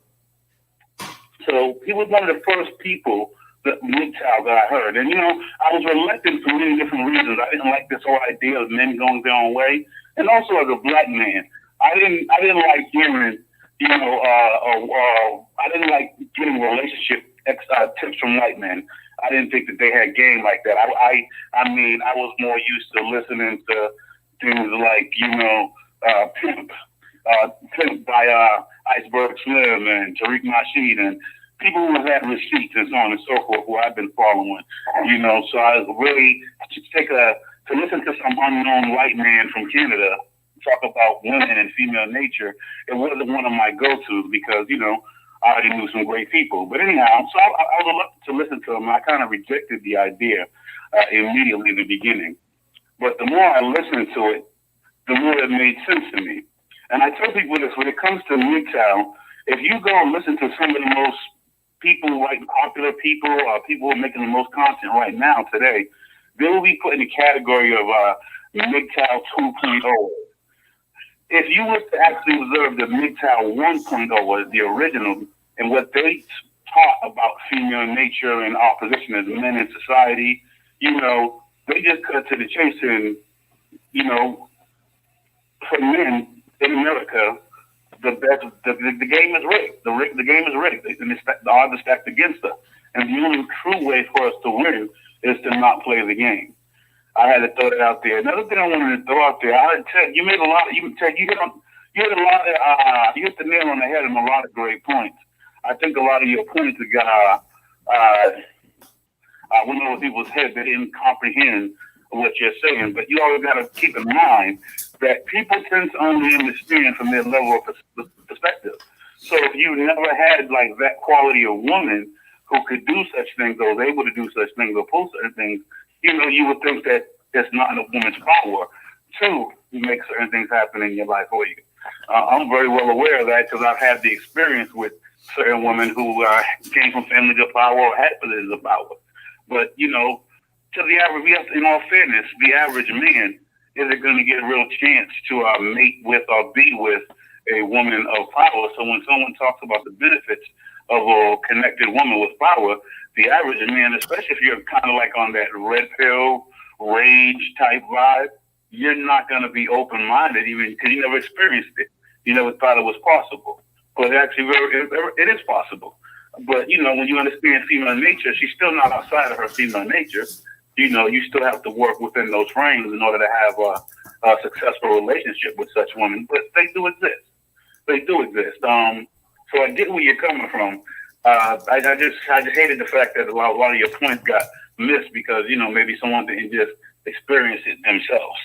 So he was one of the first people that MGTOW that I heard. And, you know, I was reluctant for many different reasons. I didn't like this whole idea of men going their own way. And also as a black man, I didn't like hearing, you know, I didn't like getting relationship tips from white men. I didn't think that they had game like that. I mean, I was more used to listening to things like, you know, Pimp by Iceberg Slim and Tariq Nasheed and people who had receipts and so on and so forth who I've been following, you know. So I was really to listen to some unknown white man from Canada talk about women and female nature. It wasn't one of my go-tos because, you know, I already knew some great people. But anyhow, so I was reluctant to listen to him. I kind of rejected the idea immediately in the beginning. But the more I listened to it, the more it made sense to me. And I tell people this, when it comes to MGTOW, if you go and listen to some of the most people, like popular people, people who are making the most content right now today, they will be put in the category of MGTOW 2.0. If you were to actually observe the MGTOW 1.0 as the original and what they taught about female nature and our position as men in society, you know, they just cut to the chase and, you know, for men in America, the game is rigged. The game is rigged. The odds are stacked against us. And the only true way for us to win is to not play the game. I had to throw that out there. Another thing I wanted to throw out there, Ted, you made a lot of, you hit the nail on the head on a lot of great points. I think a lot of your points got went over people's heads. They didn't comprehend what you're saying, but you always got to keep in mind that people tend to only understand from their level of perspective. So if you never had like that quality of woman who could do such things or was able to do such things or post certain things, you know, you would think that it's not a woman's power to make certain things happen in your life for you. I'm very well aware of that because I've had the experience with certain women who came from families of power or had positions of power. But, you know, to the average, in all fairness, the average man isn't going to get a real chance to mate with or be with a woman of power. So when someone talks about the benefits of a connected woman with power, the average man, especially if you're kind of like on that red pill, rage type vibe, you're not going to be open-minded even because you never experienced it. You never thought it was possible. But actually, it is possible. But, you know, when you understand female nature, she's still not outside of her female nature. You know, you still have to work within those frames in order to have a successful relationship with such women. But they do exist. They do exist. So I get where you're coming from. I just hated the fact that a lot of your points got missed because, you know, maybe someone didn't just experience it themselves.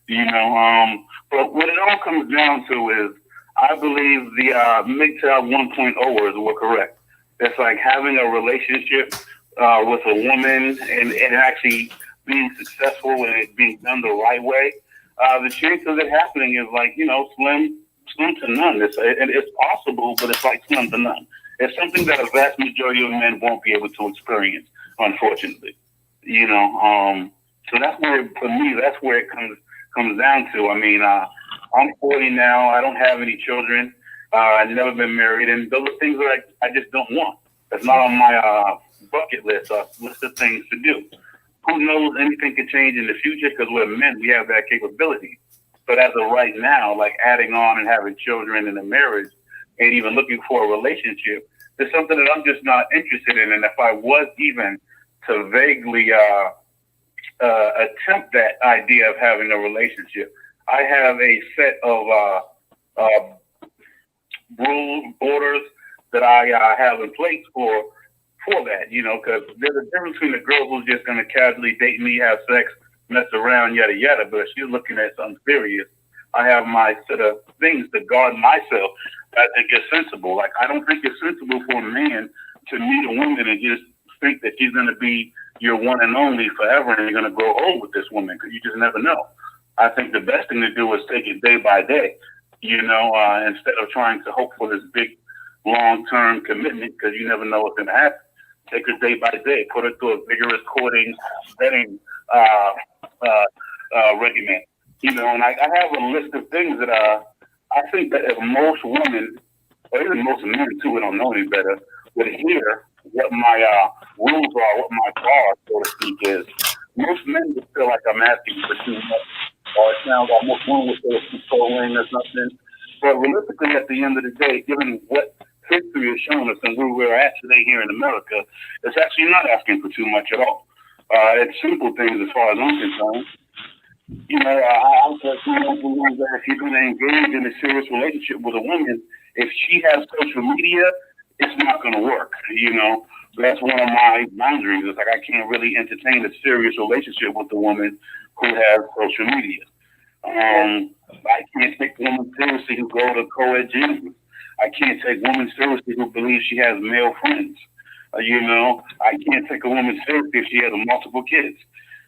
You know, but what it all comes down to is I believe the MGTOW 1.0 were correct. It's like having a relationship with a woman and actually being successful and it being done the right way. The chance of it happening is like, you know, slim to none. It's possible, but it's like slim to none. It's something that a vast majority of men won't be able to experience, unfortunately. You know, so that's where, for me, that's where it comes down to. I mean, I'm 40 now. I don't have any children. I've never been married, and those are things that I just don't want. That's not on my bucket list of things to do. Who knows? Anything could change in the future because we're men. We have that capability. But as of right now, like adding on and having children in a marriage and even looking for a relationship is something that I'm just not interested in. And if I was even to vaguely attempt that idea of having a relationship, I have a set of rules, orders that I have in place for that, you know, because there's a difference between a girl who's just going to casually date me, have sex, mess around, yada, yada, but if she's looking at something serious, I have my set of things to guard myself. I think it's sensible. Like, I don't think it's sensible for a man to meet a woman and just think that she's going to be your one and only forever, and you're going to grow old with this woman, because you just never know. I think the best thing to do is take it day by day, instead of trying to hope for this big long-term commitment, because you never know what's going to happen. Take it day by day. Put it through a vigorous courting, vetting regimen. And I have a list of things that I think that if most women, or even most men too, we don't know any better, would hear what my rules are, what my bar, so to speak, is. Most men would feel like I'm asking for too much, or it sounds like most women would feel controlling or something. But realistically, at the end of the day, given what history has shown us and where we're at today here in America, it's actually not asking for too much at all. It's simple things as far as I'm concerned. I personally believe that if you're going to engage in a serious relationship with a woman, if she has social media, it's not going to work. That's one of my boundaries. It's like I can't really entertain a serious relationship with a woman who has social media. I can't take women seriously who go to co-ed gyms. I can't take women seriously who believe she has male friends. I can't take a woman seriously if she has multiple kids.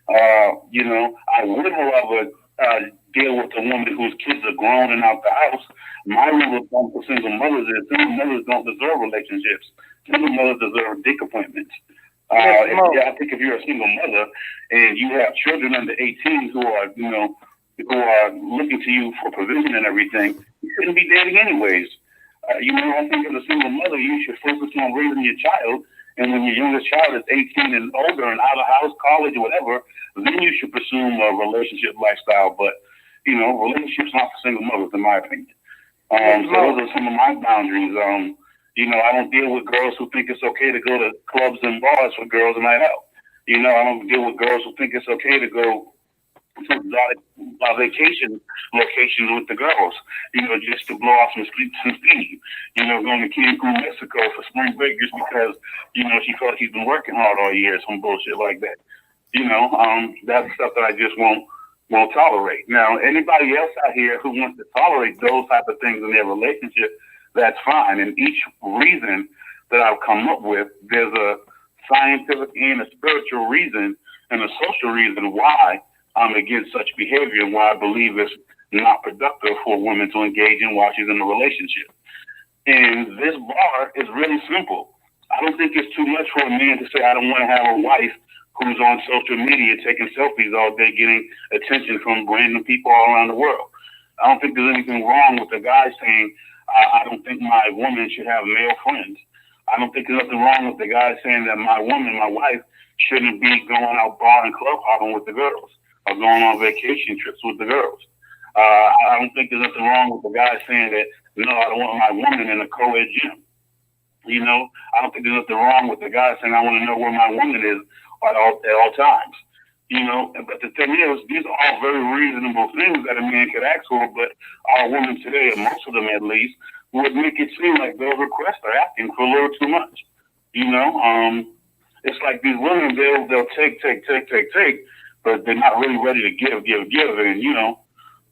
I would, however, deal with a woman whose kids are grown and out the house. My rule of thumb for single mothers is single mothers don't deserve relationships. Single mothers deserve dick appointments. I think if you're a single mother and you have children under 18 who are looking to you for provision and everything, you shouldn't be dating anyways. I think as a single mother, you should focus on raising your child. And when your youngest child is 18 and older and out of house, college, or whatever, then you should pursue a relationship lifestyle. But, relationships not for single mothers, in my opinion. So those are some of my boundaries. I don't deal with girls who think it's okay to go to clubs and bars for girls night out. I don't deal with girls who think it's okay to go to vacation locations with the girls, just to blow off some steam. Going to Cancun, Mexico for spring break just because, she felt she's been working hard all year, some bullshit like that. That's stuff that I just won't tolerate. Now, anybody else out here who wants to tolerate those type of things in their relationship, that's fine. And each reason that I've come up with, there's a scientific and a spiritual reason and a social reason why I'm against such behavior and why I believe it's not productive for a woman to engage in while she's in a relationship. And this bar is really simple. I don't think it's too much for a man to say, I don't want to have a wife who's on social media taking selfies all day, getting attention from random people all around the world. I don't think there's anything wrong with the guy saying, I don't think my woman should have male friends. I don't think there's nothing wrong with the guy saying that my woman, my wife, shouldn't be going out bar and club hopping with the girls or going on vacation trips with the girls. I don't think there's nothing wrong with the guy saying that, no, I don't want my woman in a co-ed gym. I don't think there's nothing wrong with the guy saying, I want to know where my woman is at all times. But the thing is, these are all very reasonable things that a man could ask for, but our women today, and most of them at least, would make it seem like those requests are asking for a little too much. It's like these women, they'll take, but they're not really ready to give. And,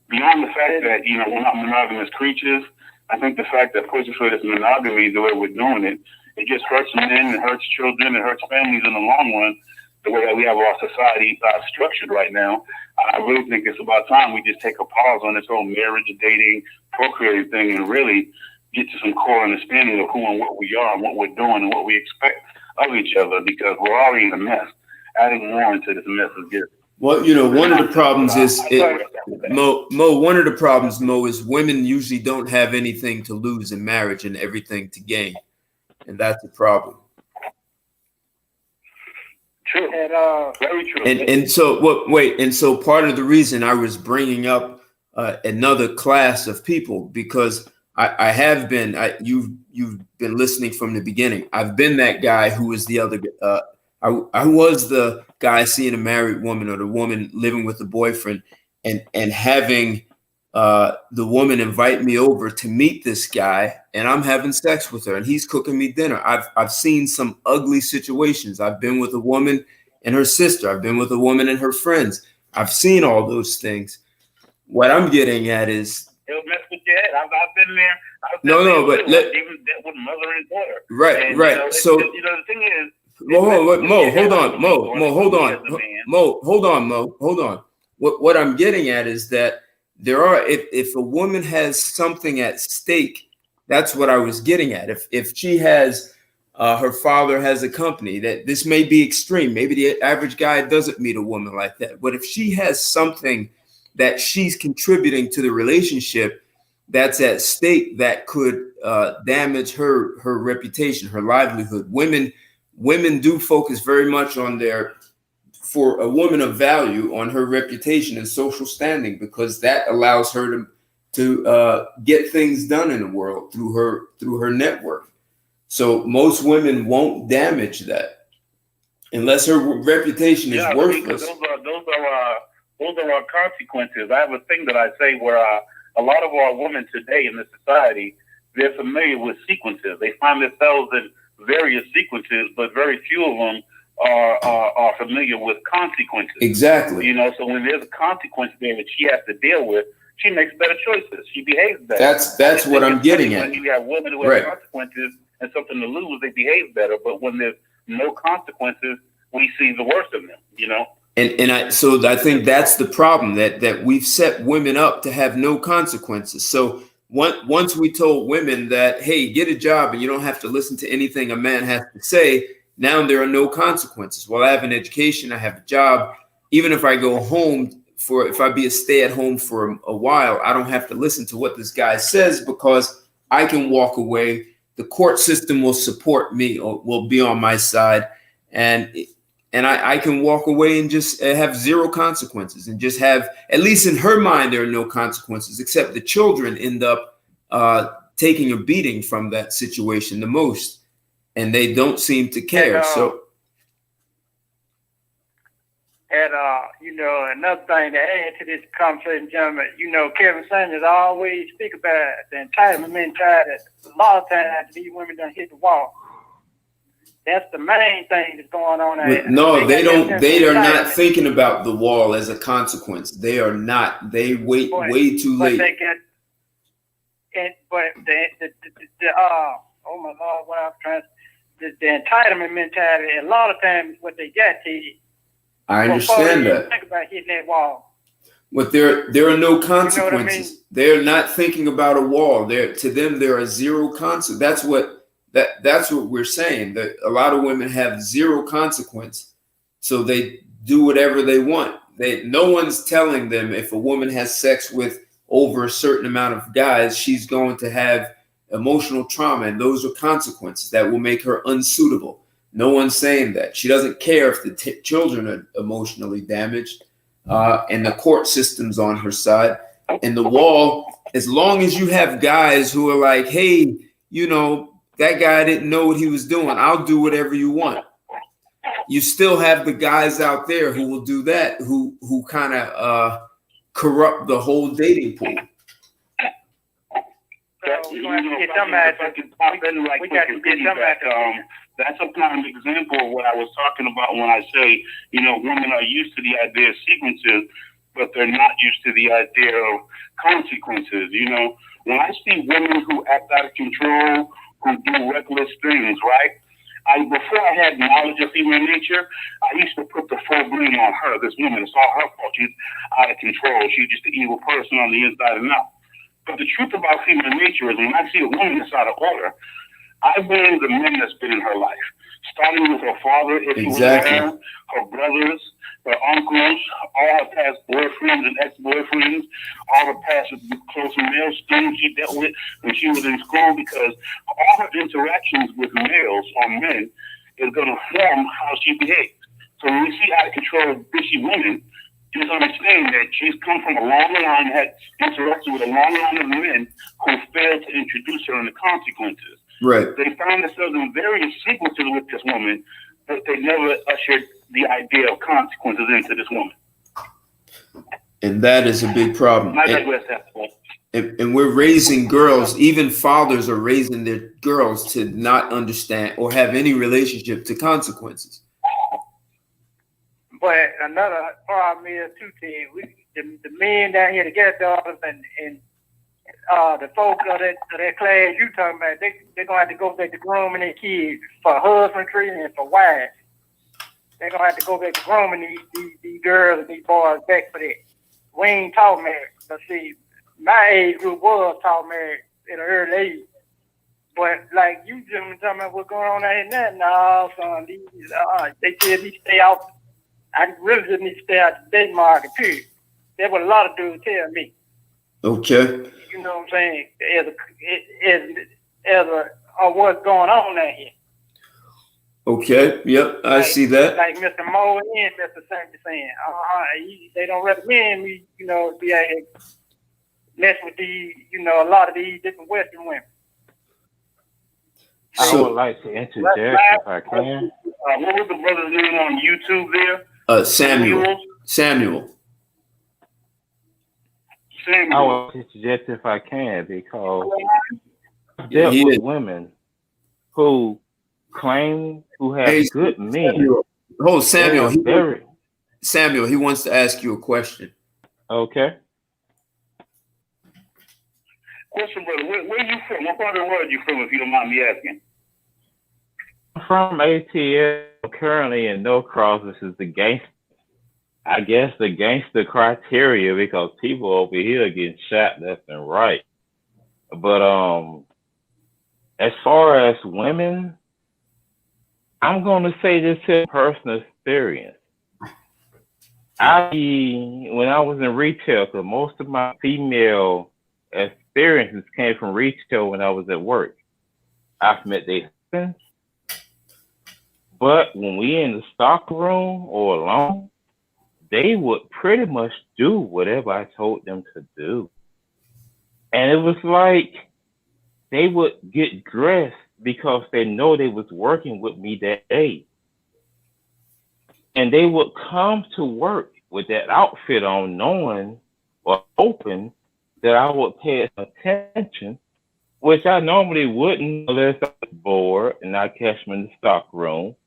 beyond the fact that, we're not monogamous creatures, I think the fact that pushing for this monogamy the way we're doing it, it just hurts men, it hurts children, it hurts families in the long run, the way that we have our society structured right now. I really think it's about time we just take a pause on this whole marriage, dating, procreating thing and really get to some core understanding of who and what we are and what we're doing and what we expect of each other, because we're already in a mess. Adding more into this mess is just... Well, one of the problems is, one of the problems, Mo, is women usually don't have anything to lose in marriage and everything to gain. And that's the problem. True. Very true. And so part of the reason I was bringing up another class of people, because I have been, you've been listening from the beginning. I've been that guy who was the other, I was the guy seeing a married woman or the woman living with a boyfriend and having the woman invite me over to meet this guy, and I'm having sex with her and he's cooking me dinner. I've seen some ugly situations. I've been with a woman and her sister. I've been with a woman and her friends. I've seen all those things. What I'm getting at is, it'll mess with your head. I've been there. But even that with mother and daughter. Right. And, So the thing is, Mo, hold on, Mo, hold on, Mo, hold on. What I'm getting at is that there are, if a woman has something at stake, that's what I was getting at. If she has, her father has a company, that this may be extreme. Maybe the average guy doesn't meet a woman like that. But if she has something that she's contributing to the relationship that's at stake, that could damage her reputation, her livelihood. Women do focus very much on for a woman of value, on her reputation and social standing, because that allows her to get things done in the world through her network. So most women won't damage that unless her reputation is worthless. Those are our consequences. I have a thing that I say where a lot of our women today in this society, they're familiar with sequences. They find themselves in various sequences, but very few of them are familiar with consequences. Exactly. You know, so when there's a consequence there that she has to deal with, she makes better choices. She behaves better. That's what I'm getting at. When you have women who have consequences and something to lose, they behave better. But when there's no consequences, we see the worst of them, you know? So I think that's the problem, that we've set women up to have no consequences. So once we told women that, hey, get a job and you don't have to listen to anything a man has to say, now there are no consequences. Well, I have an education, I have a job. Even if I go home if I be a stay-at-home for a while, I don't have to listen to what this guy says, because I can walk away. The court system will support me, or will be on my side, and I can walk away and just have zero consequences, and just have, at least in her mind, there are no consequences, except the children end up taking a beating from that situation the most, and they don't seem to care. And you know, another thing to add to this conversation, gentlemen, you know, Kevin Sanders always speak about the entitlement mentality. A lot of times these women done hit the wall. That's the main thing that's going on there. No, they don't. They are not thinking about the wall as a consequence. They are not. They wait way too late. But they get, oh my Lord, what I'm trying to, the entitlement mentality. A lot of times, what they get to. I understand that. Think about hitting that wall. But there are no consequences. You know what I mean? They're not thinking about a wall. To them, there are zero consequences. That's what we're saying. That a lot of women have zero consequence, so they do whatever they want. No one's telling them if a woman has sex with over a certain amount of guys, she's going to have emotional trauma, and those are consequences that will make her unsuitable. No one's saying that. She doesn't care if the children are emotionally damaged, and the court system's on her side. And the wall, as long as you have guys who are like, hey, you know, that guy didn't know what he was doing, I'll do whatever you want. You still have the guys out there who will do that, who kind of corrupt the whole dating pool. That's a prime example of what I was talking about when I say, you know, women are used to the idea of sequences, but they're not used to the idea of consequences. You know, when I see women who act out of control, who do reckless things, right? Before I had knowledge of female nature, I used to put the full blame on her, this woman. It's all her fault. She's out of control. She's just an evil person on the inside and out. But the truth about female nature is when I see a woman that's out of order, I blame the men that's been in her life, starting with her father, if he was there, her brothers, her uncles, all her past boyfriends and ex-boyfriends, all her past close male students she dealt with when she was in school, because all her interactions with males or men is going to form how she behaves. So when we see out of control bitchy women, just understand that she's come from a long line, had interacted with a long line of men who failed to introduce her in the consequences. Right. They found themselves in various sequences with this woman, but they never ushered the idea of consequences into this woman. And that is a big problem. And we're raising girls, even fathers are raising their girls to not understand or have any relationship to consequences. But another problem is too, Ted, the men down here, to get daughters and the folks of that class you talking about, they're gonna have to go back to grooming their kids for husbandry and for wives. They're gonna have to go back to grooming these girls and these boys back for that. We ain't taught marriage. But see, my age group was taught marriage at an early age. But like you gentlemen talking about what's going on out here now, son, they said these stay out. I really just need to stay out the day market, period. That's what a lot of dudes tell me. Okay. You know what I'm saying? As what's going on out here. Okay. Yep. I see that. Like Mr. Moe and Mr. Santos saying, they don't recommend me, be out here mess with these, a lot of these different Western women. I would like to interject if I can. What was the brother's name on YouTube there? Samuel. I will interject if I can because I've dealt with women who claim who have good men. Samuel, he wants to ask you a question. Okay. Question, brother. Where are you from? What part of the world are you from, if you don't mind me asking? I'm from ATL, currently in Norcross. This is the gangster. I guess the gangster criteria because people over here are getting shot left and right. But as far as women, I'm going to say this is personal experience. When I was in retail, because most of my female experiences came from retail when I was at work. I've met their husbands, but when we in the stock room or alone, they would pretty much do whatever I told them to do. And it was like they would get dressed because they know they was working with me that day. And they would come to work with that outfit on, knowing or hoping that I would pay attention, which I normally wouldn't unless I was bored and I catch them in the stock room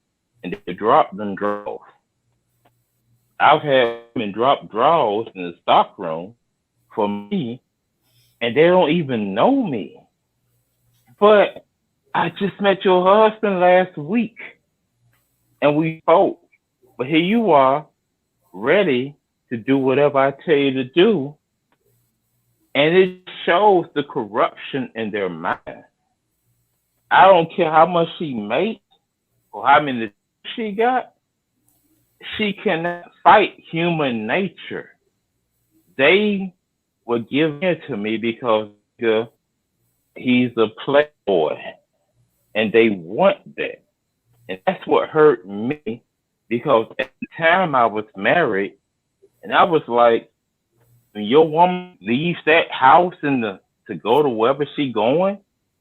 and they drop them drawers. I've had women drop drawers in the stock room for me and they don't even know me. But I just met your husband last week and we spoke. But here you are, ready to do whatever I tell you to do. And it shows the corruption in their mind. I don't care how much she makes or how many she got. She cannot fight human nature. They were given to me because he's a playboy. And they want that. And that's what hurt me. Because at the time I was married, and I was like, when your woman leaves that house to go to wherever she going,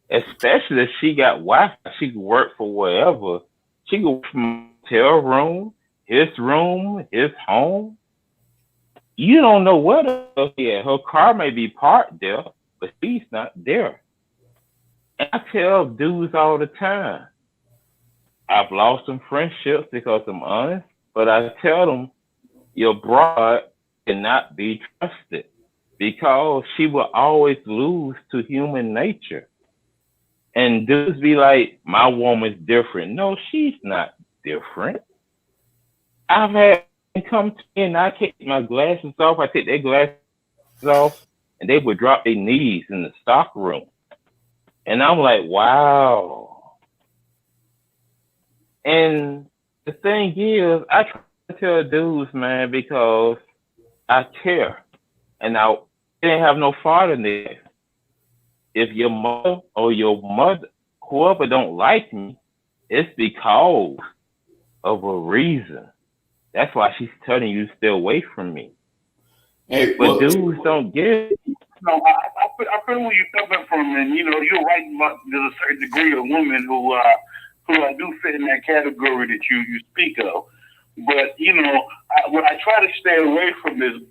especially if she got Wi-Fi, she can work for wherever. She can work from a hotel room, his home. You don't know what else here. Her car may be parked there, but she's not there. And I tell dudes all the time, I've lost some friendships because I'm honest, but I tell them, your broad cannot be trusted because she will always lose to human nature. And dudes be like, my woman's different. No, she's not different. I've had them come to me and I take my glasses off, I take their glasses off, and they would drop their knees in the stock room. And I'm like, wow. And the thing is, I try to tell dudes, man, because I care. And I didn't have no father in there. If your mother or whoever don't like me, it's because of a reason. That's why she's telling you to stay away from me. Hey, but dudes don't get it. No, I feel where you're coming from, and you're right about there's a certain degree of women who do fit in that category that you speak of. But what I try to stay away from is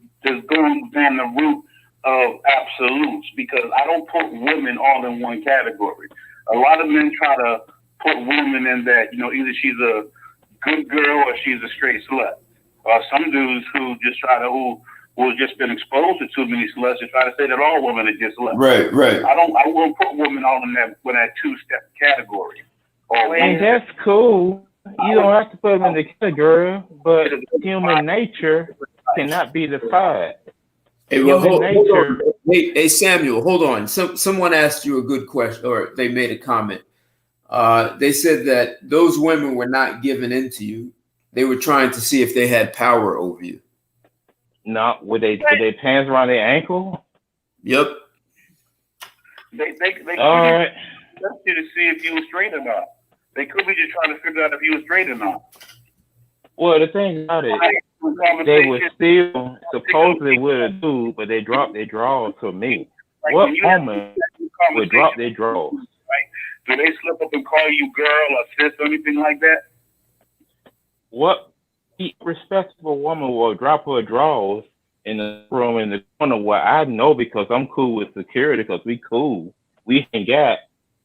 going down the route of absolutes, because I don't put women all in one category. A lot of men try to put women in that either she's a good girl or she's a straight slut. Or some dudes who just try to or just been exposed to too many sluts and try to say that all women are just sluts. Right. I won't put women all in that two-step category. And that's cool. You don't have to put them in the category, but human nature cannot be defied. Hey, well, hold on. Hey, Samuel, hold on. Someone asked you a good question, or they made a comment. They said that those women were not giving in to you. They were trying to see if they had power over you. No, with their pants around their ankle? They All right. test you to see if you were straight or not. They could be just trying to figure out if you were straight or not. Well, the thing about it, they were still supposedly with a dude, but they dropped their drawers to me. Like what woman would drop their drawers? Right? Do they slip up and call you girl or sis or anything like that? What respectable woman will drop her drawers in the room in the corner where I know because I'm cool with security because we cool. We ain't got.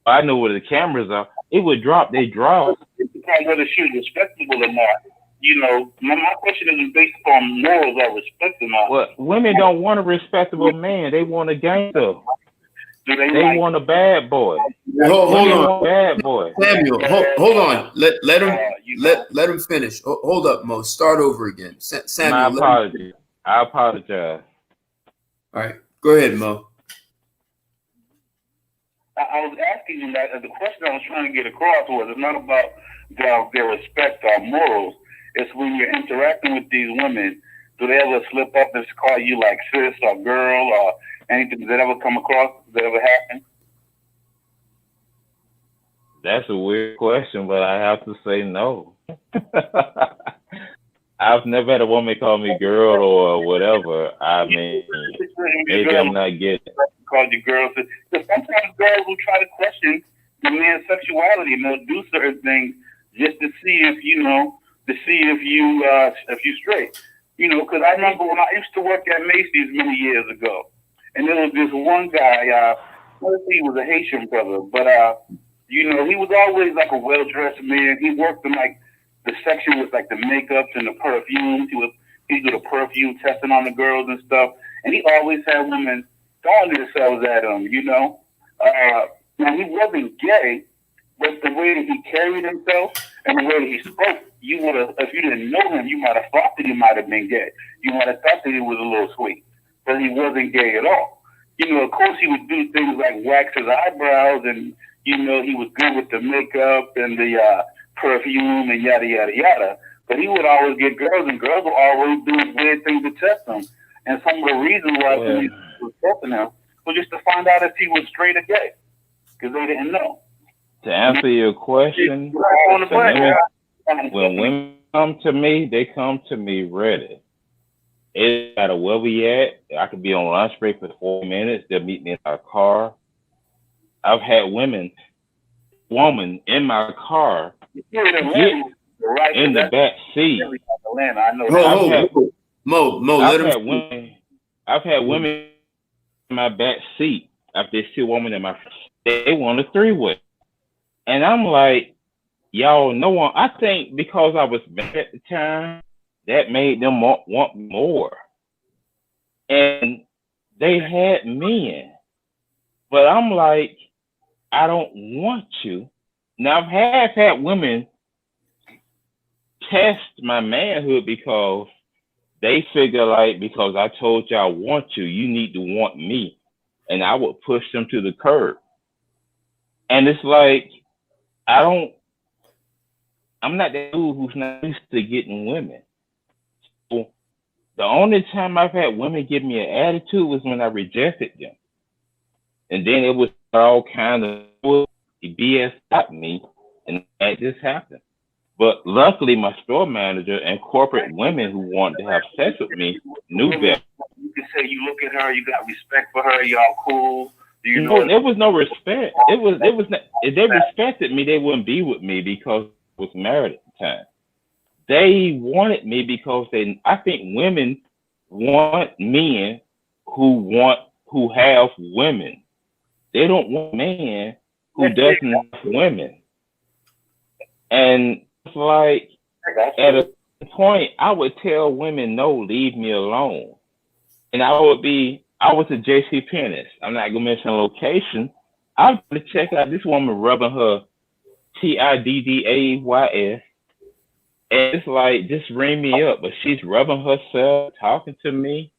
I know where the cameras are. It would drop their drawers. It depends whether she's respectable or not. You know, my question isn't based on morals or respect or not. Well, women don't want a respectable man. They want a gangster. They want a bad boy. Hold on, bad boy. Samuel. Hold on. Let him finish. Hold up, Mo. Start over again. Samuel. My apologies. I apologize. All right, go ahead, Mo. I was asking you that, the question I was trying to get across was it's not about their respect or morals. It's when you're interacting with these women, do they ever slip up and call you like sis or girl or anything? Does that ever come across? Does that ever happen? That's a weird question, but I have to say no. I've never had a woman call me girl or whatever. I mean, maybe I'm not getting it. Call you girl. Because sometimes girls will try to question the man's sexuality and they'll do certain things just to see if you straight. You know, because I remember when I used to work at Macy's many years ago, and there was this one guy. Let's see, he was a Haitian brother, but you know, he was always like a well-dressed man. He worked in like the section with like the makeups and the perfumes. He did a perfume testing on the girls and stuff, and he always had women throwing themselves at him. You know, now he wasn't gay, but the way that he carried himself and the way that he spoke, you would have, if you didn't know him, you might have thought that he might have been gay. You might have thought that he was a little sweet, but he wasn't gay at all. You know, of course, he would do things like wax his eyebrows, and you know, he was good with the makeup and the perfume and yada yada yada. But he would always get girls, and girls would always do weird things to test him. And some of the reasons why he was testing him was just to find out if he was straight or gay, because they didn't know. To answer your question, when women come to me, they come to me ready. It doesn't matter where we at. I could be on lunch break for 4 minutes. They'll meet me in our car. I've had woman in my car get in the back seat. Mo, I've had women in my back seat after they see a woman in my. They want a three-way, and I'm like, y'all know. I think because I was mad at the time, that made them want more, and they had men, but I'm like, I don't want you. Now I've had women test my manhood because they figure like, because I told you I want you, you need to want me, and I would push them to the curb. And it's like, I'm not that dude who's not used to getting women. So the only time I've had women give me an attitude was when I rejected them. And then it was all kind of BS at me, and that just happened. But luckily, my store manager and corporate women who wanted to have sex with me knew better. You can say you look at her, you got respect for her, y'all cool. Do you know? There was no respect. It was not, if they respected me, they wouldn't be with me because I was married at the time. They wanted me because I think women want men who have women. They don't want a man who doesn't have women. And it's like, at a point, I would tell women, no, leave me alone. and I was a JC Penney. I'm not gonna mention location. I was gonna check out this woman rubbing her TIDDAYS. And it's like, just ring me up. But she's rubbing herself, talking to me.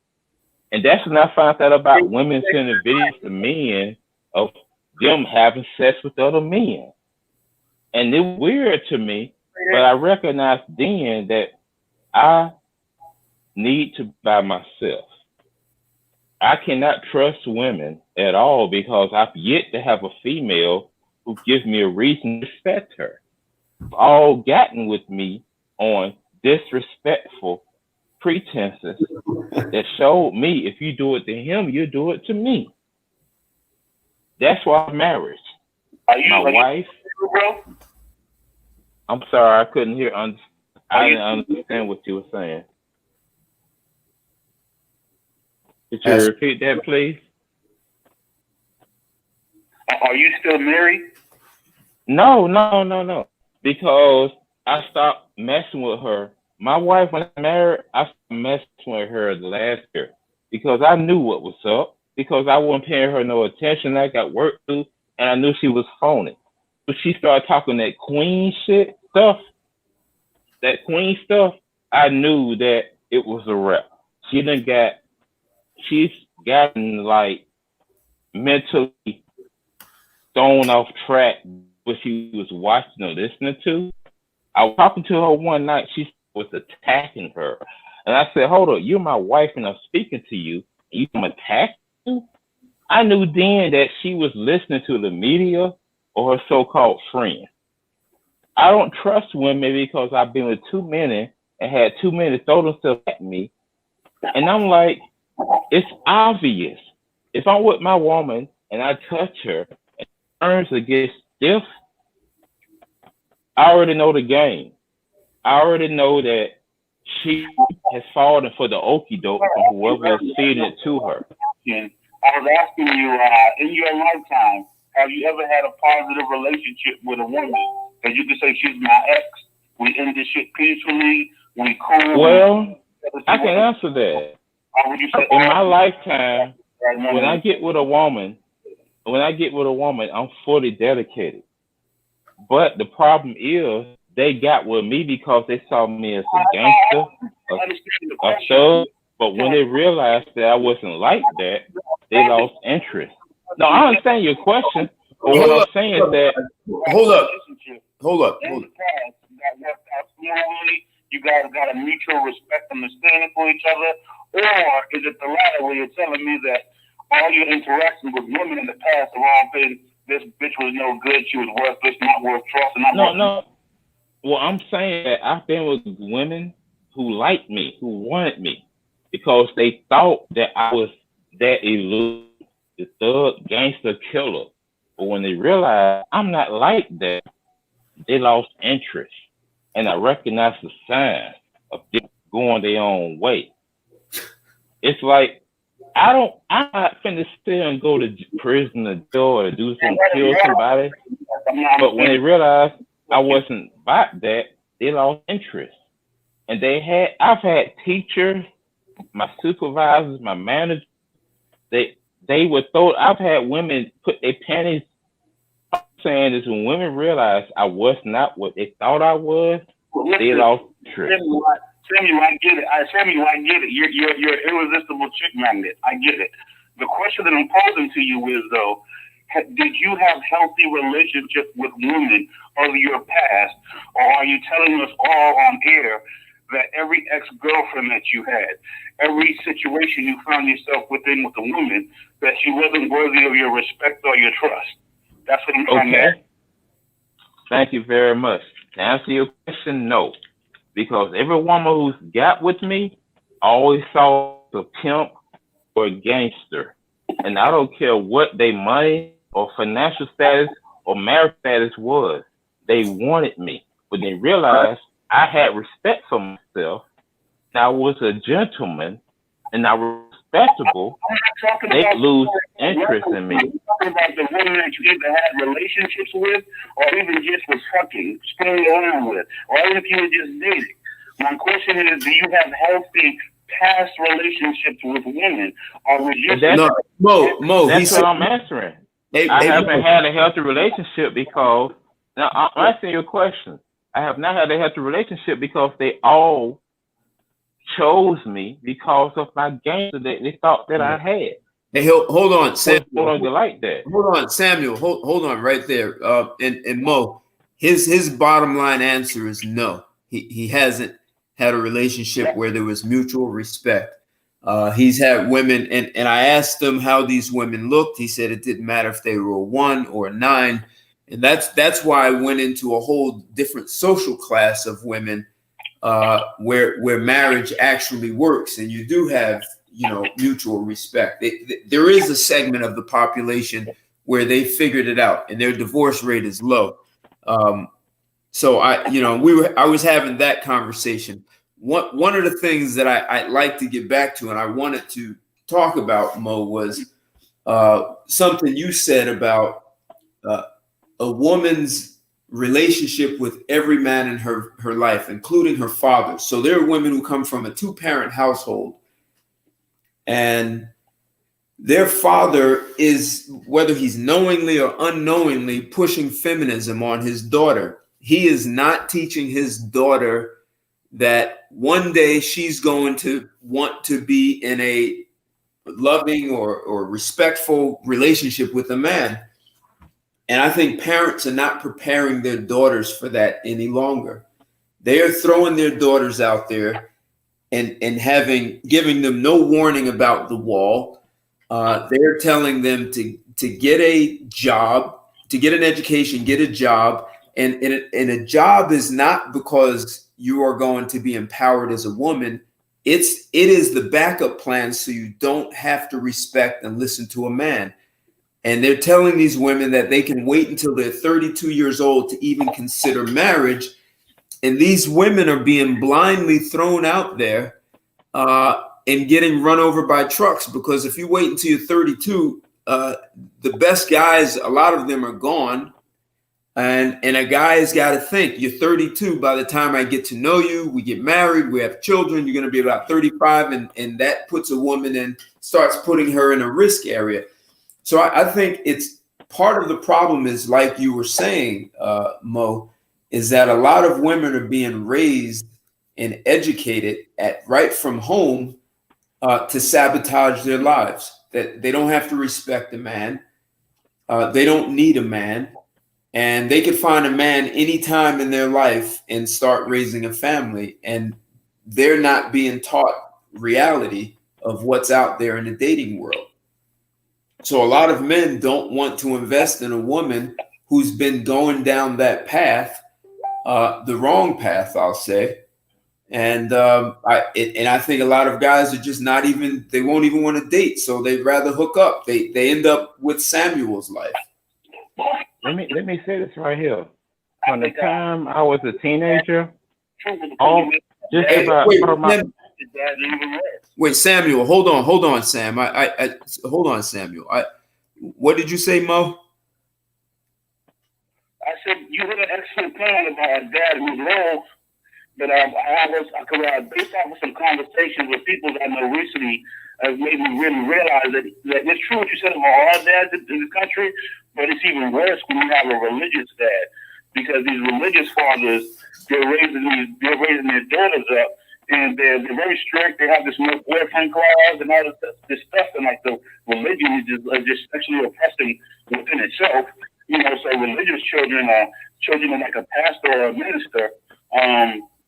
And that's when I found out about women sending videos to men of them having sex with other men. And it was weird to me, but I recognized then that I need to be by myself. I cannot trust women at all because I've yet to have a female who gives me a reason to respect her. All gotten with me on disrespectful pretenses that showed me if you do it to him, you do it to me. That's why marriage. My wife. I'm sorry, I couldn't hear. I didn't understand what you were saying. Could you repeat that, please? Are you still married? No. Because I stopped messing with her. My wife, when I married, I stopped messing with her the last year because I knew what was up. Because I wasn't paying her no attention. I got work to do, and I knew she was phony. But she started talking that queen stuff. I knew that it was a wrap. She's gotten like mentally thrown off track what she was watching or listening to. I was talking to her one night. She was attacking her. And I said, hold on, you're my wife and I'm speaking to you. And you can attack you? I knew then that she was listening to the media or her so-called friend. I don't trust women because I've been with too many and had too many throw themselves at me. And I'm like, it's obvious. If I'm with my woman and I touch her and turns to get stiff, I already know the game. I already know that she has fallen for the okie doke from whoever is feeding it to her. I was asking you, in your lifetime, have you ever had a positive relationship with a woman that you could say she's my ex? We end this shit peacefully. We cool. Well, I can answer that. In my lifetime, when I get with a woman, I'm fully dedicated. But the problem is, they got with me because they saw me as a gangster, a thug. But when they realized that I wasn't like that, they lost interest. No, I understand your question, but what I'm saying is that hold up. You guys got a mutual respect, understanding for each other, or is it the latter where you're telling me that all your interactions with women in the past have all been this bitch was no good, she was worthless, not worth trusting? No. Well, I'm saying that I've been with women who liked me, who wanted me, because they thought that I was that elusive, the thug, gangster, killer. But when they realized I'm not like that, they lost interest. And I recognized the signs of them going their own way. It's like, I'm not finna still and go to prison or jail or do something, kill somebody. But when they realized I wasn't about that, they lost interest. And I've had teachers, my supervisors, my managers, they were I've had women put their panties. I'm saying is when women realized I was not what they thought I was, they lost interest. Samuel, I get it. You're an irresistible chick magnet. I get it. The question that I'm posing to you is, though, did you have healthy relationships with women of your past, or are you telling us all on air that every ex-girlfriend that you had, every situation you found yourself within with a woman, that she wasn't worthy of your respect or your trust? That's what I'm trying to ask. Thank you very much. To answer your question, no. Because every woman who's got with me always saw a pimp or a gangster. And I don't care what their money or financial status or marriage status was. They wanted me. But they realized I had respect for myself. And I was a gentleman and I was respectable. They lose interest in me. I'm talking about the women that you either had relationships with or even just was fucking, screwing around with, or even if you were just dating. My question is, do you have healthy past relationships with women? Or was just No, Mo, he That's said, what I'm answering. hey, I hey, haven't Mo, had a healthy relationship because now I'm answering your question. I have not had a healthy relationship because they all chose me because of my game that they thought that I had. hey, hold on, Was no Samuel. longer like that. Hold on, Samuel. Hold on right there. And Mo, his bottom line answer is no. He hasn't had a relationship where there was mutual respect. He's had women, and I asked him how these women looked. He said it didn't matter if they were a 1 or a 9, and that's why I went into a whole different social class of women where marriage actually works, and you do have mutual respect. There is a segment of the population where they figured it out, and their divorce rate is low. So I was having that conversation. One of the things that I'd like to get back to, and I wanted to talk about, Mo, was something you said about a woman's relationship with every man in her life, including her father. So there are women who come from a 2-parent household, and their father is, whether he's knowingly or unknowingly, pushing feminism on his daughter. He is not teaching his daughter that one day she's going to want to be in a loving or respectful relationship with a man. And I think parents are not preparing their daughters for that any longer. They are throwing their daughters out there and giving them no warning about the wall. They're telling them to get a job, to get an education, get a job. And a job is not because you are going to be empowered as a woman. It is the backup plan so you don't have to respect and listen to a man. And they're telling these women that they can wait until they're 32 years old to even consider marriage. And these women are being blindly thrown out there and getting run over by trucks, because if you wait until you're 32, the best guys, a lot of them are gone. And a guy has got to think, you're 32. By the time I get to know you, we get married, we have children, you're going to be about 35. And that puts a woman in, starts putting her in a risk area. So I think it's part of the problem is, like you were saying, Mo, is that a lot of women are being raised and educated right from home to sabotage their lives. That they don't have to respect a man. They don't need a man. And they could find a man anytime in their life and start raising a family. And they're not being taught reality of what's out there in the dating world. So a lot of men don't want to invest in a woman who's been going down that path, the wrong path, I'll say. And I think a lot of guys are just not even, they won't even want to date. So they'd rather hook up. They end up with Samuel's life. Let me say this right here. From the time I was a teenager, Wait, Samuel, hold on, Sam. Hold on, Samuel. What did you say, Mo? I said you had an excellent point about a dad who loves, but based off of some conversations with people that I know recently, has made me really realize that it's true what you said about all dads in the country, but it's even worse when you have a religious dad, because these religious fathers, they're raising their daughters up, and they're very strict. They have this no boyfriend clause and all this stuff, and like the religion is just sexually oppressing within itself. So religious children are like a pastor or a minister.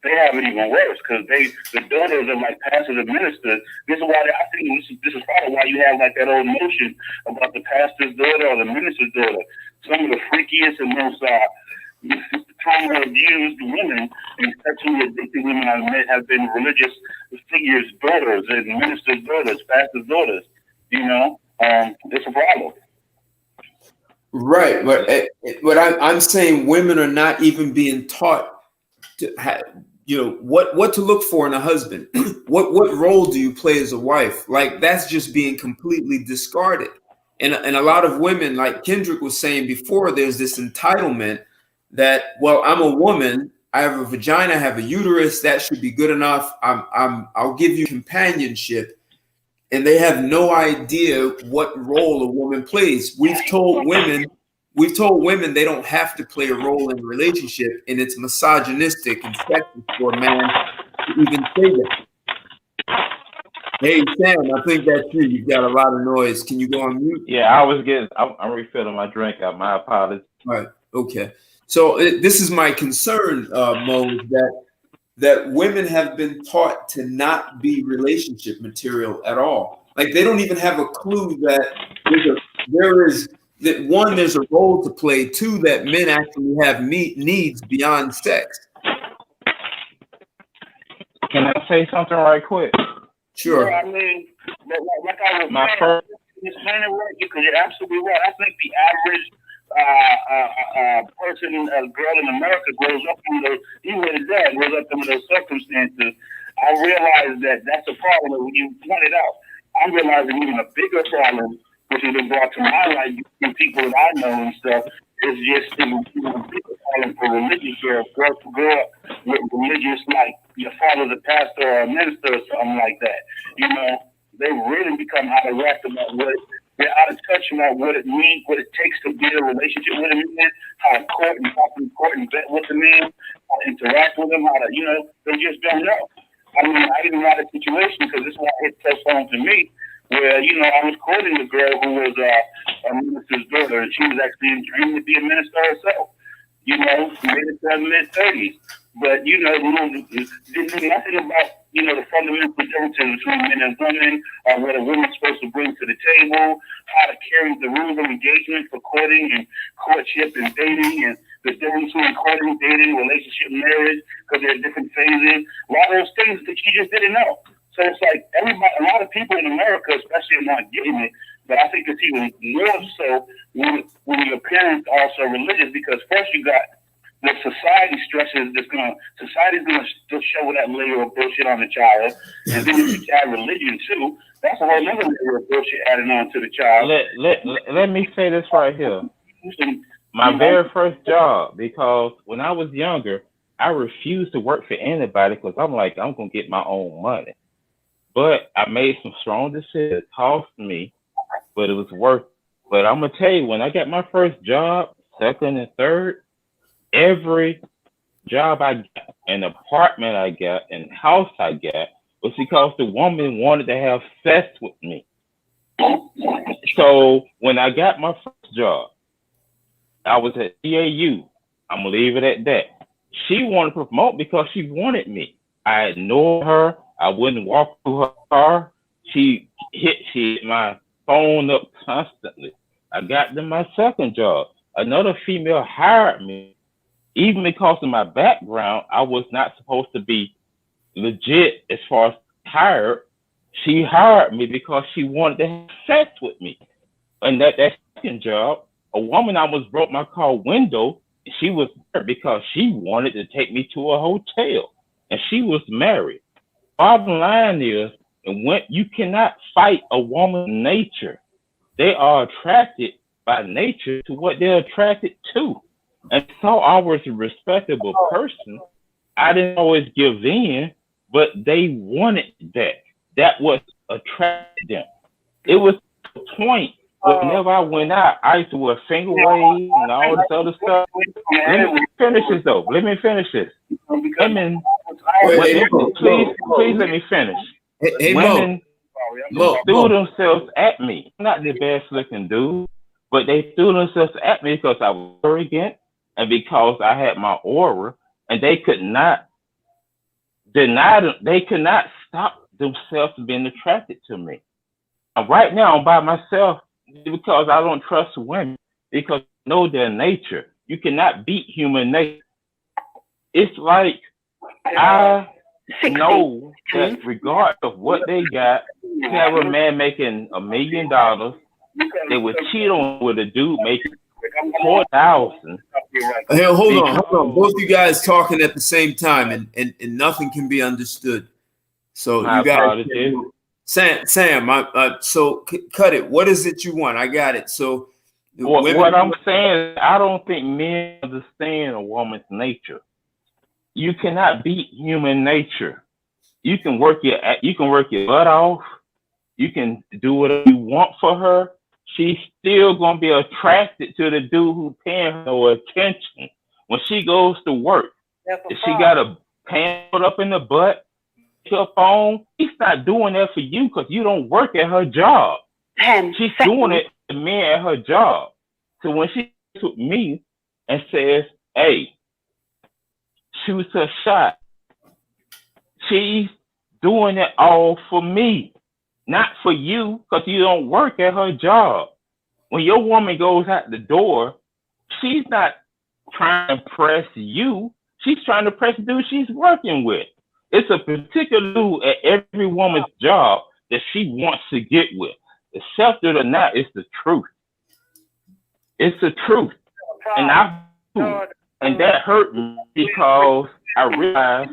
They have it even worse because the daughters are like pastors and ministers. This is why I think this is probably why you have like that old notion about the pastor's daughter or the minister's daughter. Some of the freakiest and most trauma abused women and sexually addicted women I've met have been religious figures' daughters and ministers' daughters, pastors' daughters. It's a problem. Right, but I'm saying women are not even being taught to what to look for in a husband. what role do you play as a wife? Like, that's just being completely discarded. And a lot of women, like Kendrick was saying before, there's this entitlement that, well, I'm a woman, I have a vagina, I have a uterus. That should be good enough. I'll give you companionship. And they have no idea what role a woman plays. We've told women they don't have to play a role in a relationship, and it's misogynistic and sexist for a man to even say that. Hey Sam, I think that's you. You've got a lot of noise. Can you go on mute? Yeah, I'm refilling my drink out. My apologies. All right. Okay. So this is my concern, Mo, that women have been taught to not be relationship material at all. Like they don't even have a clue that there's a role to play. Two, that men actually have needs beyond sex. Can I say something right quick? Sure. Yeah, I mean, like I was My saying, first, you're right, because you're absolutely right. I think the average person, a girl in America, grows up under, even with a dad, grows up under those circumstances. I realize that that's a problem. When you pointed out, I'm realizing even a bigger problem, which has been brought to my light from people that I know and stuff, is just a bigger problem for religious girls. Girls who grow up with religious, like your father's a pastor or a minister or something like that. You know, they really become out of whack about they're out of touch about what it means, what it takes to be in a relationship with a man, how to court and talk in court and vet with the man, how to interact with him, how to, you know, they just don't know. I mean, I even had a situation, because this is why it hit so home to me, where, you know, I was courting a girl who was a minister's daughter, and she was actually dreaming to be a minister herself. You know, made it to her mid-30s. But, you know, didn't know nothing about, you know, the fundamental differences between men and women, what a woman's supposed to bring to the table, how to carry the rules of engagement for courting and courtship and dating, and the difference between courting, dating, relationship, marriage, because there are different phases. A lot of those things that she just didn't know. So it's like everybody, a lot of people in America, especially, are not getting it. But I think it's even more so when your parents are also religious, because first you got the society stresses society's gonna still show that layer of bullshit on the child, and then if you add religion too, that's a whole other layer of bullshit added on to the child. let me say this right here. My very first job, because when I was younger, I refused to work for anybody because I'm like, I'm gonna get my own money. But I made some strong decisions. It cost me, but it was worth it. But I'm gonna tell you, when I got my first job, second and third, every job I got, an apartment I got, and house I got, was because the woman wanted to have sex with me. So when I got my first job, I was at CAU. I'm gonna leave it at that. She wanted to promote because she wanted me. I ignored her. I wouldn't walk through her car. She hit my phone up constantly. I got to my second job. Another female hired me. Even because of my background, I was not supposed to be legit as far as hired. She hired me because she wanted to have sex with me. And that second job, a woman almost broke my car window. She was there because she wanted to take me to a hotel, and she was married. Bottom line is, when you cannot fight a woman's nature, they are attracted by nature to what they're attracted to. And so I was a respectable person. I didn't always give in, but they wanted that. That was attracted them. It was the point whenever I went out, I used to wear finger waves and all this other stuff. Let me finish this though. Let me finish this. Women, please let me finish. Hey Women Mo, threw themselves at me. I'm not the best looking dude, but they threw themselves at me because I was arrogant and because I had my aura, and they could not deny them. They could not stop themselves from being attracted to me. Right now, I'm by myself because I don't trust women, because I know their nature. You cannot beat human nature. It's like I know that regardless of what they got, you have a man making $1 million, they would cheat on with a dude making 4,000. Hey, hold on. Both you guys talking at the same time, and nothing can be understood. So you guys, Sam, so cut it. What is it you want? I got it. So what I'm saying is, I don't think men understand a woman's nature. you cannot beat human nature. You can work your butt off. You can do whatever you want for her. She's still gonna be attracted to the dude who paying her no attention. When she goes to work, That's a if she got a pampered up in the butt, her phone, she's not doing that for you because you don't work at her job. 10 She's seconds. doing it to me at her job. So when she took me and says, hey, shoot her shot, she's doing it all for me, not for you, because you don't work at her job. When your woman goes out the door, she's not trying to impress you. She's trying to impress the dude she's working with. It's a particular dude at every woman's job that she wants to get with. Accept it or not, it's the truth. It's the truth. And that hurt me because I realized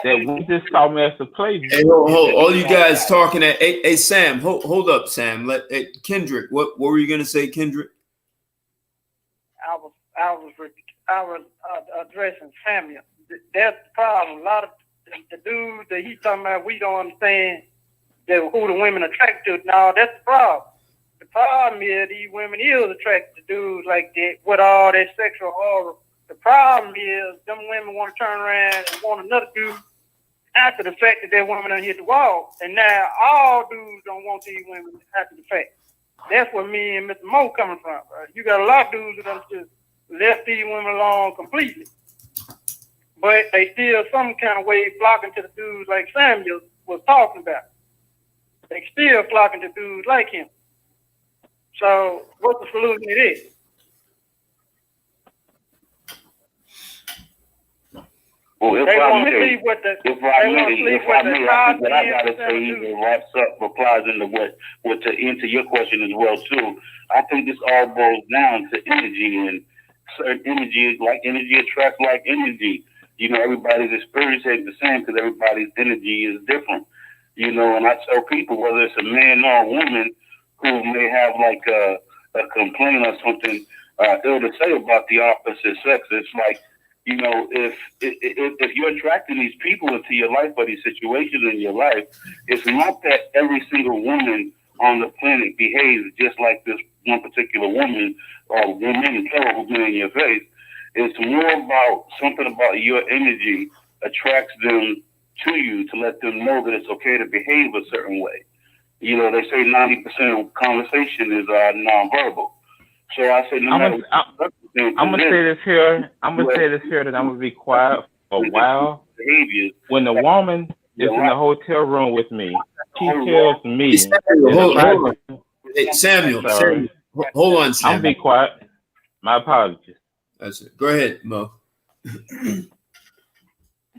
that we just saw me as a playboy. Hey, hold, all you guys talking at hey Sam, hold up, Sam. Kendrick, what were you gonna say, Kendrick? I was addressing Samuel. That's the problem. A lot of the dudes that he's talking about, we don't understand who the women attracted to. No, that's the problem. The problem is these women is attracted to dudes like that with all that sexual horror. The problem is them women want to turn around and want another dude after the fact that that woman done hit the wall. And now all dudes don't want these women after the fact. That's where me and Mr. Mo coming from. Right? You got a lot of dudes that done just left these women alone completely. But they still some kind of way flocking to the dudes like Samuel was talking about. They still flocking to dudes like him. So what's the solution to this? Well, They want to I see what the think what I gotta say even wraps up, applies into what to answer your question as well too. I think this all boils down to energy, and certain energy is like energy attracts like energy. You know, everybody's experience ain't the same because everybody's energy is different. You know, and I tell people, whether it's a man or a woman who may have like a complaint or something ill to say about the opposite sex, it's like, you know, if you're attracting these people into your life or these situations in your life, it's not that every single woman on the planet behaves just like this one particular woman or women who's been in your face. It's more about something about your energy attracts them to you to let them know that it's okay to behave a certain way. You know, they say 90% of conversation is nonverbal. So I say no matter I'm gonna say this here. That I'm gonna be quiet for a while. When the woman is in the hotel room with me, she tells me. Samuel, hold on, Samuel. I'm gonna be quiet. My apologies. That's it. Go ahead, Mo.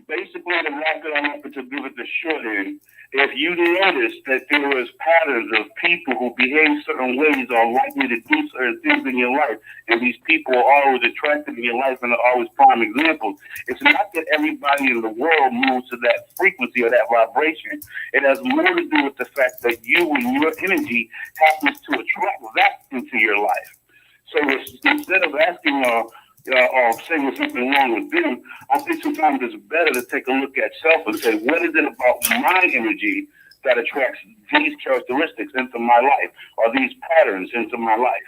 Basically, to wrap it all up and to give it the short end, if you notice that there was patterns of people who behave certain ways or likely to do certain things in your life, and these people are always attracted in your life and are always prime examples, it's not that everybody in the world moves to that frequency or that vibration. It has more to do with the fact that you and your energy happens to attract that into your life. So instead of asking or saying there's something wrong with them, I think sometimes it's better to take a look at self and say, what is it about my energy that attracts these characteristics into my life or these patterns into my life?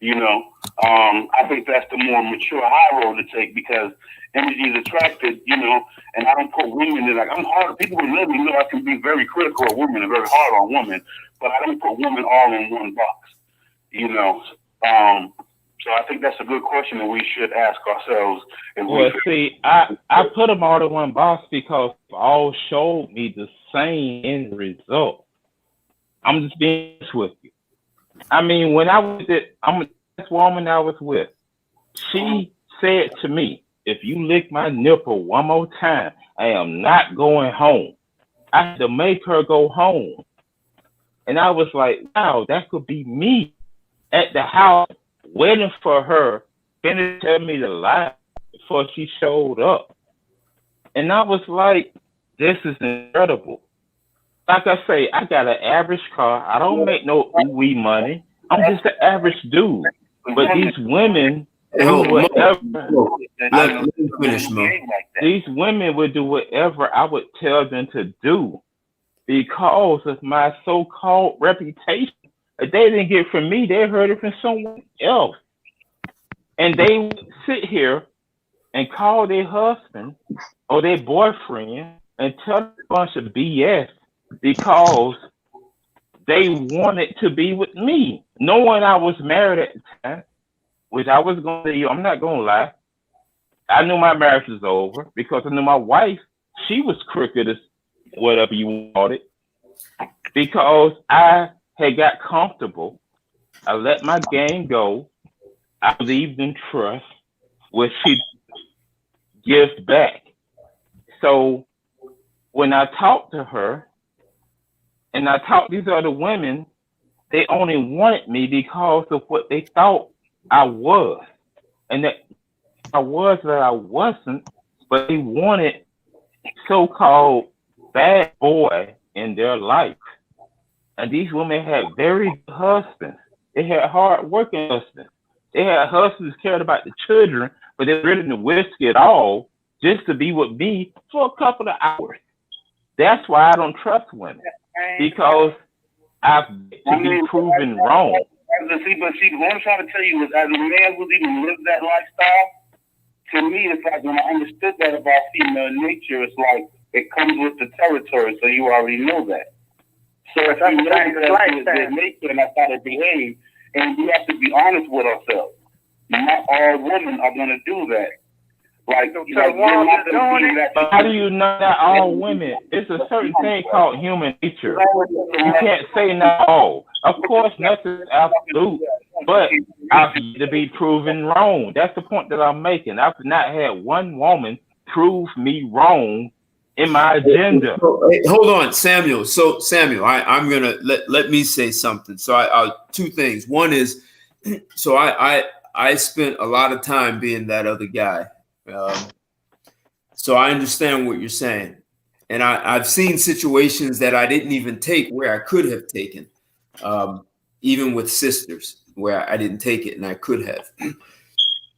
You know, I think that's the more mature high road to take because energy is attracted, you know, and I don't put women in like, I'm hard. People who know me know I can be very critical of women and very hard on women, but I don't put women all in one box, you know. So I think that's a good question that we should ask ourselves. Well, see, I put them all in one box because all showed me the same end result. I'm just being honest with you. I mean, when I was this woman I was with, she said to me, if you lick my nipple one more time, I am not going home. I had to make her go home. And I was like, wow, that could be me at the house waiting for her, finish telling me to lie before she showed up. And I was like, this is incredible. Like I say, I got an average car. I don't make no ooh-wee money. I'm just an average dude. But these women do whatever. Let me finish, Mo. These women would do whatever I would tell them to do because of my so-called reputation. If they didn't get it from me, they heard it from someone else. And they would sit here and call their husband or their boyfriend and tell them a bunch of BS because they wanted to be with me. Knowing I was married at the time, which I was going to tell you, I'm not going to lie. I knew my marriage was over because I knew my wife, she was crooked as whatever you wanted. Because I had got comfortable. I let my game go. I believed in trust, which she gives back. So when I talked to her and I talked to these other women, they only wanted me because of what they thought I was. And that I was that I wasn't, but they wanted so-called bad boy in their life. And these women had very good husbands. They had hard-working husbands. They had husbands who cared about the children, but they were ready to risk it all just to be with me for a couple of hours. That's why I don't trust women, because I've to be proven wrong. See, what I'm trying to tell you is, as a man who's even lived that lifestyle, to me, it's like when I understood that about female nature, it's like it comes with the territory, so you already know that. So if you know that their nature and that's how they behave, and we have to be honest with ourselves. Not all women are going to do that. Like you're not going to do that. But how do you know that all women? It's a certain thing called human nature. You can't say not all. Of course, nothing is absolute, but I've to be proven wrong. That's the point that I'm making. I've not had one woman prove me wrong in my agenda. Hey, hold on, Samuel. So Samuel, I'm gonna let me say something. So I two things. One is, so I spent a lot of time being that other guy. So I understand what you're saying, and I've seen situations that I didn't even take where I could have taken, even with sisters where I didn't take it and I could have.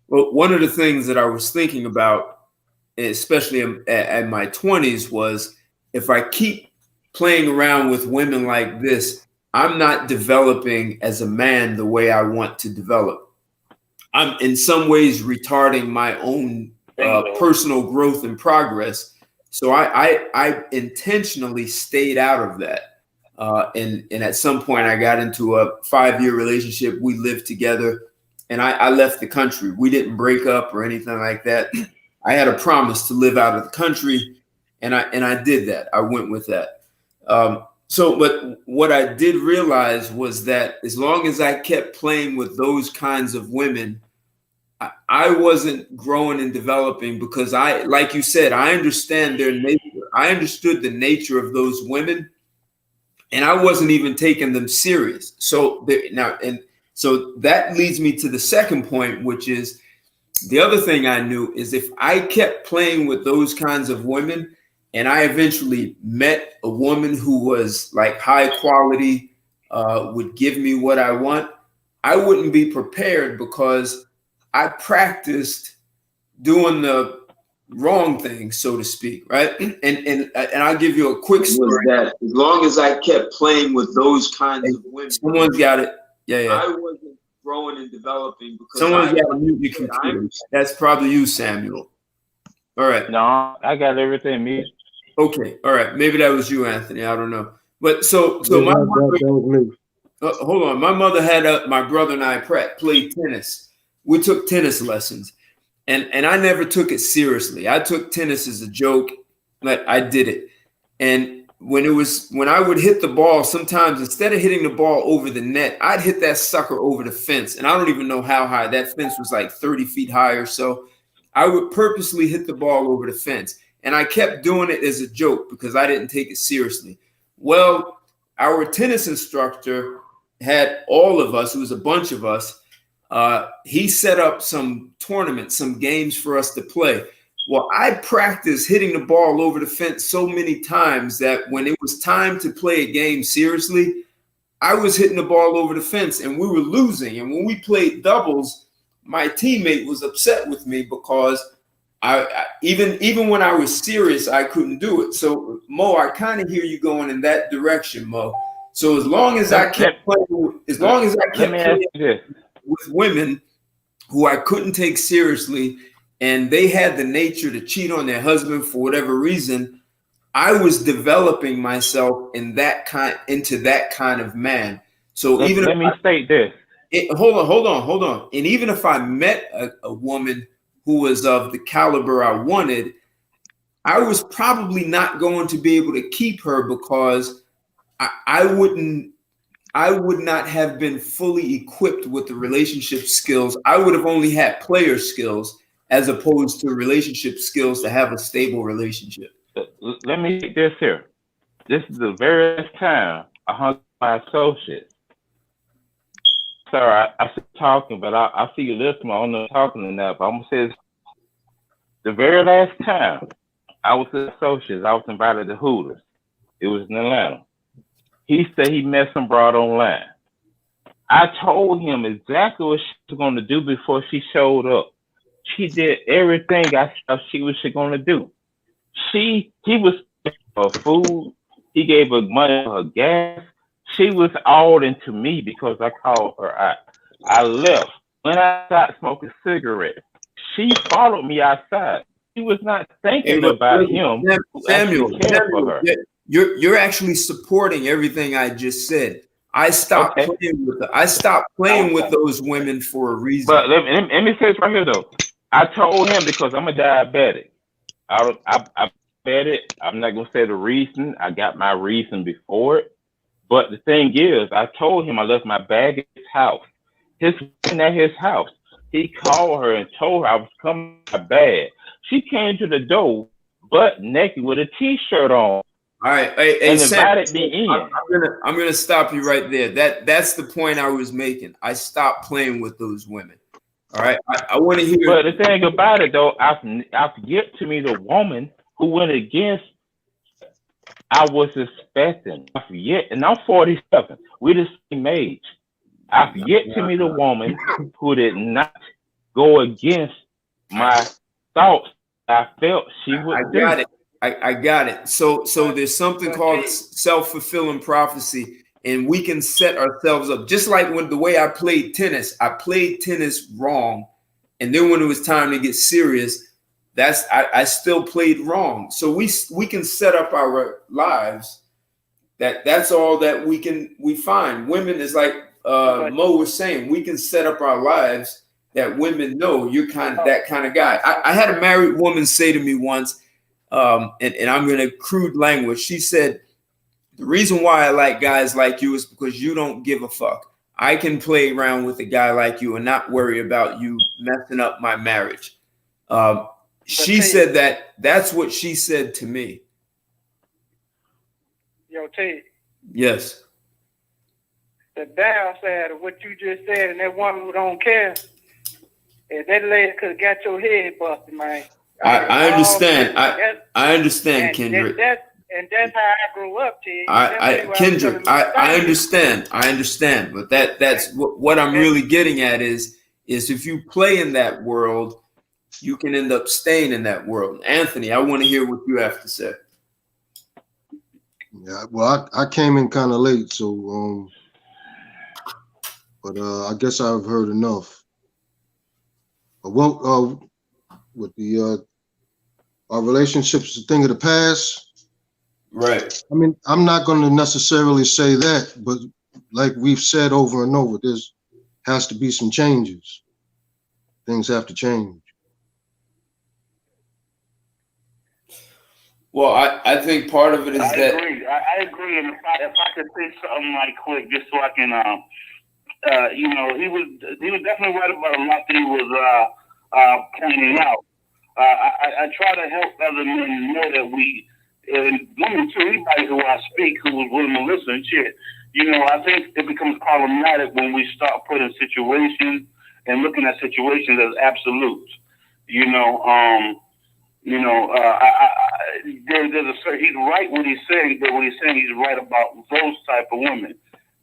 Well, one of the things that I was thinking about, especially at my 20s, was if I keep playing around with women like this, I'm not developing as a man the way I want to develop. I'm in some ways retarding my own personal growth and progress. So I intentionally stayed out of that. And at some point I got into a 5-year relationship. We lived together and I left the country. We didn't break up or anything like that. I had a promise to live out of the country, and I did that. I went with that. But what I did realize was that as long as I kept playing with those kinds of women, I wasn't growing and developing, because like you said, I understand their nature. I understood the nature of those women, and I wasn't even taking them serious. So that leads me to the second point, which is the other thing I knew is if I kept playing with those kinds of women and I eventually met a woman who was like high quality, would give me what I want, I wouldn't be prepared because I practiced doing the wrong thing, so to speak, right? And I'll give you a quick story. That as long as I kept playing with those kinds of women, someone's got it. Yeah. I wasn't growing and developing because someone's got to mute your computer. That's probably you, Samuel. All right. No, I got everything muted. Okay. All right. Maybe that was you, Anthony. I don't know. But so my mother, hold on. My mother had my brother and I played tennis. We took tennis lessons, and I never took it seriously. I took tennis as a joke, but I did it. And when I would hit the ball, sometimes instead of hitting the ball over the net, I'd hit that sucker over the fence. And I don't even know how high. That fence was like 30 feet high or so. I would purposely hit the ball over the fence. And I kept doing it as a joke because I didn't take it seriously. Well, our tennis instructor had all of us, it was a bunch of us, he set up some tournaments, some games for us to play. Well, I practiced hitting the ball over the fence so many times that when it was time to play a game seriously, I was hitting the ball over the fence and we were losing. And when we played doubles, my teammate was upset with me because even when I was serious, I couldn't do it. So Mo, I kind of hear you going in that direction, Mo. So as long as I kept playing, with women who I couldn't take seriously, and they had the nature to cheat on their husband for whatever reason, I was developing myself into that kind of man. So let me state this. Hold on. And even if I met a woman who was of the caliber I wanted, I was probably not going to be able to keep her because I would not have been fully equipped with the relationship skills. I would have only had player skills as opposed to relationship skills to have a stable relationship. Let me take this here. This is the very last time I hung with my associates. Sorry, I still talking, but I see you listening. I don't know talking enough. I'm gonna say this. The very last time I was with associates, I was invited to Hooters. It was in Atlanta. He said he met some broad online. I told him exactly what she was going to do before she showed up. She did everything I thought she was going to do. He was for food. He gave her money for her gas. She was all into me because I called her out. I left. When I started smoking cigarettes, she followed me outside. She was not thinking about him. Samuel, you're actually supporting everything I just said. I stopped playing with those women for a reason. But let me say this right here though. I told him because I'm a diabetic. I bet it. I'm not gonna say the reason. I got my reason before it. But the thing is, I told him I left my bag at his house. His friend at his house. He called her and told her I was coming with my bag. She came to the door butt naked with a t-shirt on. All right, and invited me in. I'm gonna stop you right there. That's the point I was making. I stopped playing with those women. All right, I want to hear. But the thing about it though, I forget to me the woman who went against. I was expecting. I forget, and I'm 47. We the same age. I forget to me the woman who did not go against my thoughts. I felt she would do. I got it. So there's something called self-fulfilling prophecy, and we can set ourselves up. Just like when the way I played tennis wrong, and then when it was time to get serious, I still played wrong. So we can set up our lives. That's all that we find. Women is like Mo was saying, we can set up our lives that women know you're that kind of guy. I had a married woman say to me once, and I'm going to crude language. She said, the reason why I like guys like you is because you don't give a fuck. I can play around with a guy like you and not worry about you messing up my marriage. She said that's what she said to me. Yo, Ted. Yes. The downside of what you just said, and that woman who don't care, is that lady could have got your head busted, man. I understand. I understand, Kendrick. And that's how I grew up, Ted. Kendrick, I understand. I understand. But that's what I'm really getting at is if you play in that world, you can end up staying in that world. Anthony, I want to hear what you have to say. Yeah, well, I came in kind of late, so but I guess I've heard enough. Well, with the our relationships a thing of the past, right? I mean, I'm not going to necessarily say that, but like we've said over and over, there's has to be some changes. Things have to change. Well, I think part of it is I agree. And if I could say something like quick, just so I can, he was definitely right about a lot that he was pointing out. I try to help other men know that we, and women too, anybody who I speak who was willing to listen, shit. I think it becomes problematic when we start putting situations and looking at situations as absolutes. He's right when he's saying, but when he's saying he's right about those type of women.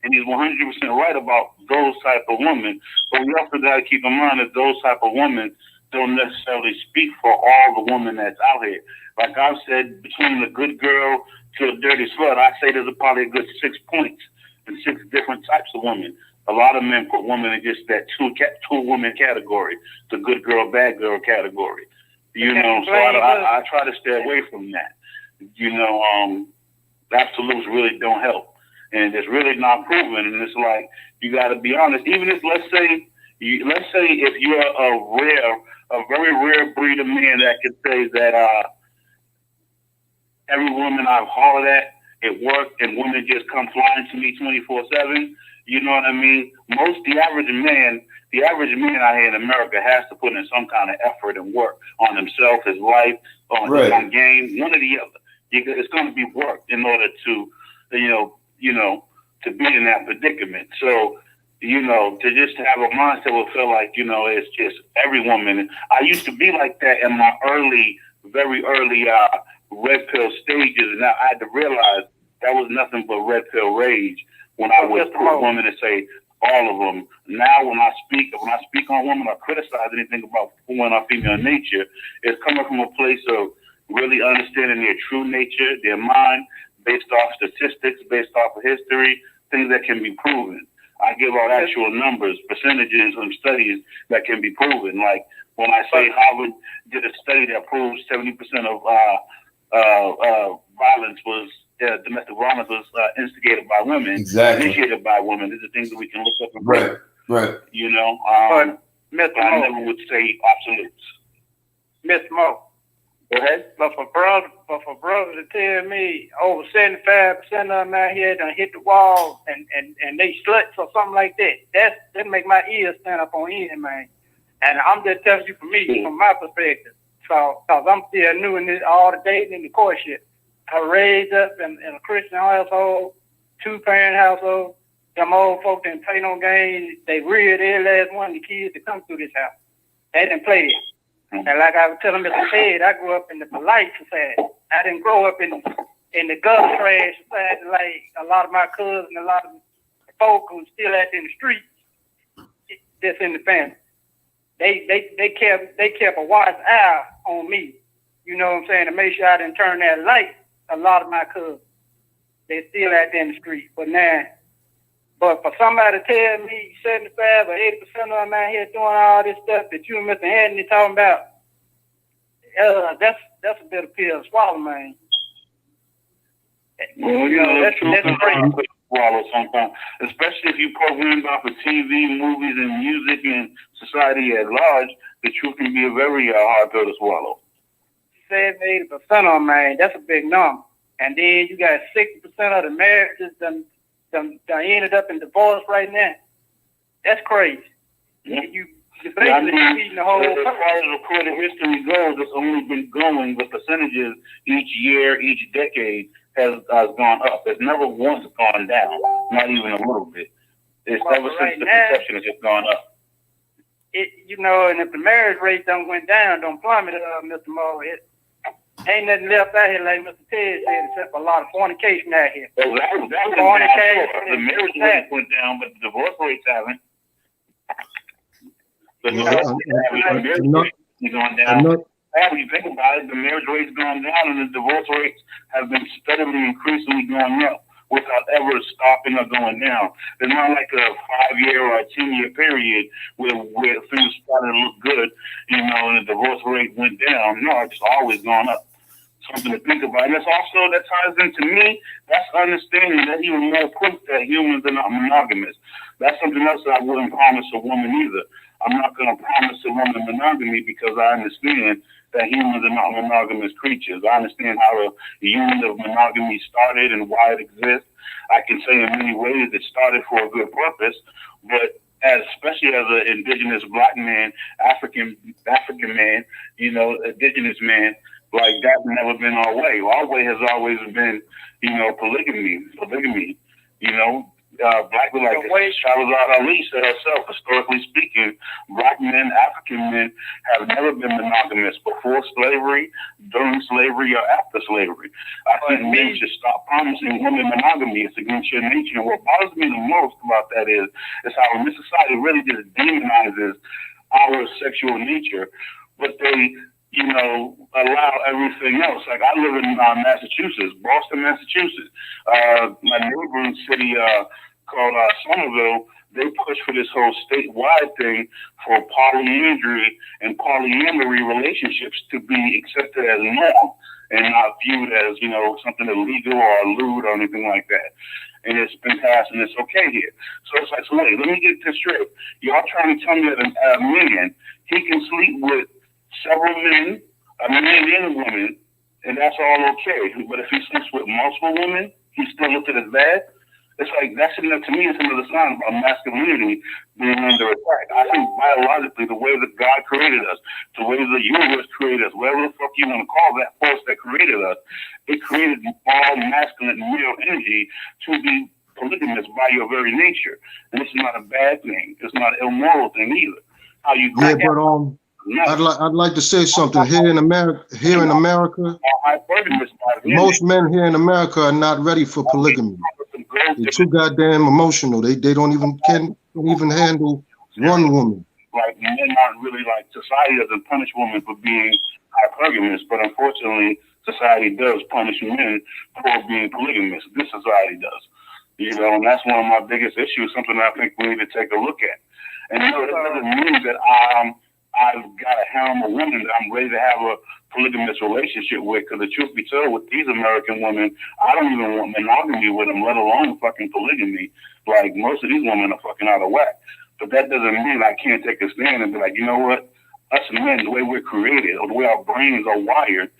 and he's 100% right about those type of women. But we also got to keep in mind that those type of women don't necessarily speak for all the women that's out here. Like I've said, between the good girl to a dirty slut, I say there's probably a good 6 points and 6 different types of women. A lot of men put women in just that two woman category, the good girl, bad girl category. You know, so I try to stay away from that. You know, absolutes really don't help, and it's really not proven. And it's like you got to be honest. Even if let's say if you're a very rare breed of man that can say that every woman I've hollered at, it worked, and women just come flying to me 24/7. You know what I mean? The average man out here in America has to put in some kind of effort and work on himself, his life, on his own game, one or the other. It's going to be work in order to, you know, to be in that predicament. So, you know, to just have a mindset will feel like, you know, it's just every woman. I used to be like that in my very early red pill stages, and I had to realize that was nothing but red pill rage when I would put women and say all of them. Now, when I speak on women or criticize anything about women or female nature, it's coming from a place of really understanding their true nature, their mind, based off statistics, based off of history, things that can be proven. I give out actual numbers, percentages, and studies that can be proven. Like when I say Harvard did a study that proves 70% of domestic violence was instigated by women, initiated by women. These are things that we can look up and prove. Right. You know, Mr. but I never would say absolutes. Mr. Mo. Go ahead. But for brothers to tell me over 75% of them out here done hit the wall and they sluts or something like that make my ears stand up on end, man. And I'm just telling you from my perspective. So, cause I'm still new in this, all the dating and the courtship. I raised up in a Christian household, 2-parent household. Them old folks didn't play no games. They reared every last one of the kids that come through this house. They didn't play it. And like I was telling Mr. Ted, I grew up in the polite society. I didn't grow up in the gutter trash society like a lot of my cousins and a lot of folk who still out in the streets, just in the family. They kept a watch eye on me. You know what I'm saying? To make sure I didn't turn that light. A lot of my cousins, they still out there in the street. But for somebody to tell me 75 or 80% of them out here doing all this stuff that you and Mr. Anthony talking about, that's a bitter pill to swallow, man. Well, you know, that's crazy. Swallow sometimes, especially if you programmed off of TV, movies, and music and society at large. The truth can be a very hard pill to swallow. 70-80% of them, man, that's a big number. And then you got 60% of the marriages done ended up in divorce right now. That's crazy. Yeah. You basically feeding the whole. As far as recorded history goes, it's only been going. The percentages each year, each decade has gone up. It's never once gone down, not even a little bit. It's ever since the conception has just gone up. And if the marriage rate don't down, don't plummet, Mr. Moore, ain't nothing left out here like Mr. Ted said, except a lot of fornication out here. Well, that was fornication. The marriage rate went down, but the divorce rates haven't. The marriage rate's gone down. When you think about it, the marriage rate's gone down, and the divorce rates have been steadily, increasingly going up without ever stopping or going down. There's not like a 5-year or a 10-year period where things started to look good, and the divorce rate went down. No, it's always gone up. Something to think about. And that's also, that ties into me, that's understanding that even more proof that humans are not monogamous. That's something else that I wouldn't promise a woman either. I'm not going to promise a woman monogamy because I understand that humans are not monogamous creatures. I understand how the unit of monogamy started and why it exists. I can say in many ways it started for a good purpose, but especially as an indigenous black man, African man, indigenous man, like that's never been our way. Our way has always been, polygamy. Black men, like Shahrazad Ali said herself, historically speaking, black men, African men have never been monogamous before slavery, during slavery, or after slavery. I think men should stop promising women monogamy. It's against your nature. And what bothers me the most about that is how this society really just demonizes our sexual nature, but they, allow everything else. Like I live in Massachusetts, Boston, Massachusetts. My neighboring city called Somerville, they push for this whole statewide thing for polyandry and polyamory relationships to be accepted as norm and not viewed as, something illegal or lewd or anything like that. And it's been passed and it's okay here. So it's like, so wait, let me get this straight. Y'all trying to tell me that a man, he can sleep with several men, a man and a woman, and that's all okay. But if he sleeps with multiple women, he's still looked at as bad. It's like, that's enough to me. It's another sign about masculinity being under attack. I think biologically, the way that God created us, the way the universe created us, whatever the fuck you want to call that force that created us, it created all masculine male energy to be polygamous by your very nature. And this is not a bad thing. It's not an immoral thing either. How you I'd like to say something here in America. Most men here in America are not ready for polygamy. They're too goddamn emotional. They can't even handle one woman. Like men aren't really like, society doesn't punish women for being hypergamous, but unfortunately society does punish men for being polygamous. This society does. And that's one of my biggest issues, something I think we need to take a look at. And that doesn't mean that I've got to helm a woman that I'm ready to have a polygamous relationship with, because the truth be told, with these American women, I don't even want monogamy with them, let alone fucking polygamy. Like, most of these women are fucking out of whack. But that doesn't mean I can't take a stand and be like, you know what? Us men, the way we're created, or the way our brains are wired,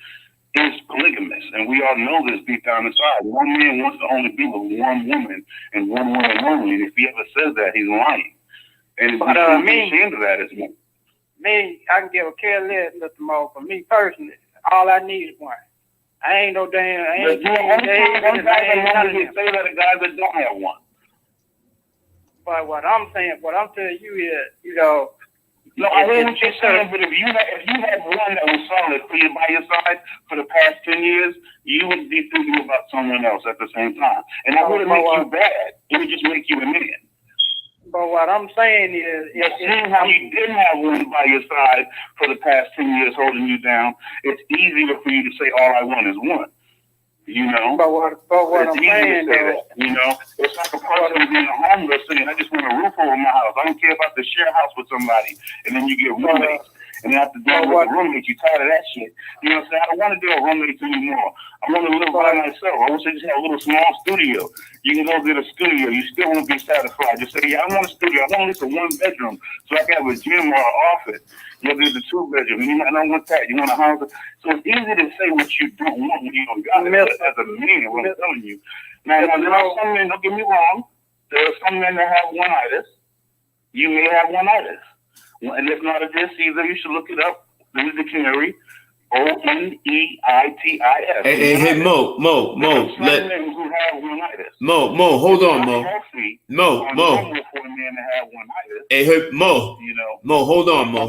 is polygamous. And we all know this deep down inside. One man wants to only be with one woman and one woman only. And if he ever says that, he's lying. And but me, ashamed of that is me, I can give a care less, Mr. Mo. For me personally, all I need is one. I ain't no damn. I ain't say that a guy that don't have one. But what I'm telling you is, No, I hear what you're saying, but if you had one that was solid for you by your side for the past 10 years, you would be thinking about someone else at the same time. And that wouldn't make you bad. It would just make you a man. But what I'm saying is, seeing how you didn't have one by your side for the past 10 years holding you down, it's easier for you to say all I want is one. But what I'm saying, it's like a person being homeless saying, I just want a roof over my house. I don't care if I have to share a house with somebody. And then you get roommates. And then after dealing with the roommates, you're tired of that shit. You know what I'm saying? I don't want to deal with roommates anymore. I want to live by myself. I wish I just had a little small studio. You can go get a studio. You still won't be satisfied. Just say, I want a studio. I want at least a one bedroom so I can have a gym or an office. There's a 2-bedroom. I don't want that. You want a house. So it's easy to say what you don't want when you don't got it. As a man, what I'm telling you. Now, there are some men, don't get me wrong. There are some men that have one-itis. You may have one-itis. And if not a this either, you should look it up in the dictionary. Oneitis. Hey, Mo. Hold on, Mo. Hey, Mo. Mo, hold on, Mo.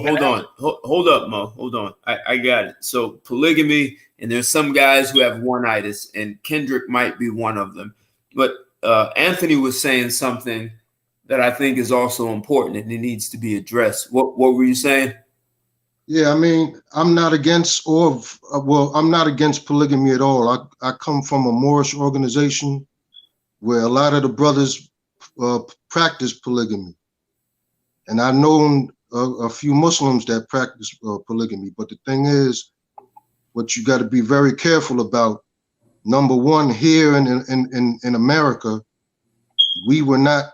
Hold up, Mo. Hold on. I got it. So polygamy, and there's some guys who have one-itis, and Kendrick might be one of them. But Anthony was saying something that I think is also important and it needs to be addressed. What were you saying? Yeah, I mean, I'm not against polygamy at all. I come from a Moorish organization where a lot of the brothers practice polygamy. And I've known a few Muslims that practice polygamy. But the thing is, what you got to be very careful about, number one, here in America, we were not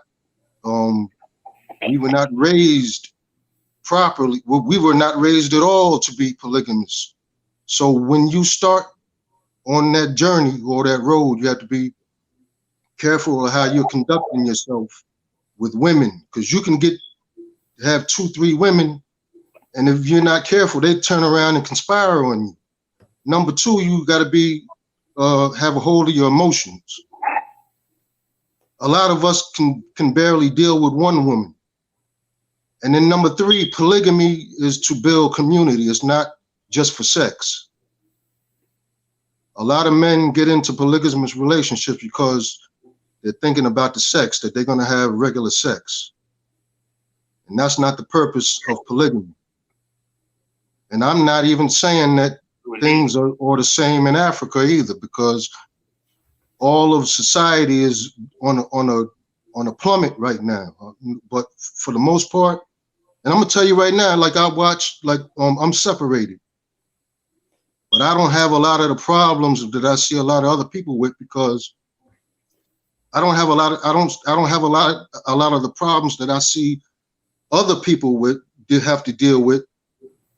raised properly. Well, we were not raised at all to be polygamous. So when you start on that journey or that road, you have to be careful of how you're conducting yourself with women, because you can have 2-3 women, and if you're not careful, they turn around and conspire on you. Number two, you got to have a hold of your emotions. a lot of us can barely deal with one woman. And then number 3, polygamy is to build community. It's not just for sex. A lot of men get into polygamous relationships because they're thinking about the sex, that they're going to have regular sex. And that's not the purpose of polygamy. And I'm not even saying that things are the same in Africa either, because all of society is on a plummet right now. But for the most part, and I'm gonna tell you right now, like I watch, like I'm separated, but I don't have a lot of the problems that I see a lot of other people with, because I don't have a lot of the problems that I see other people have to deal with,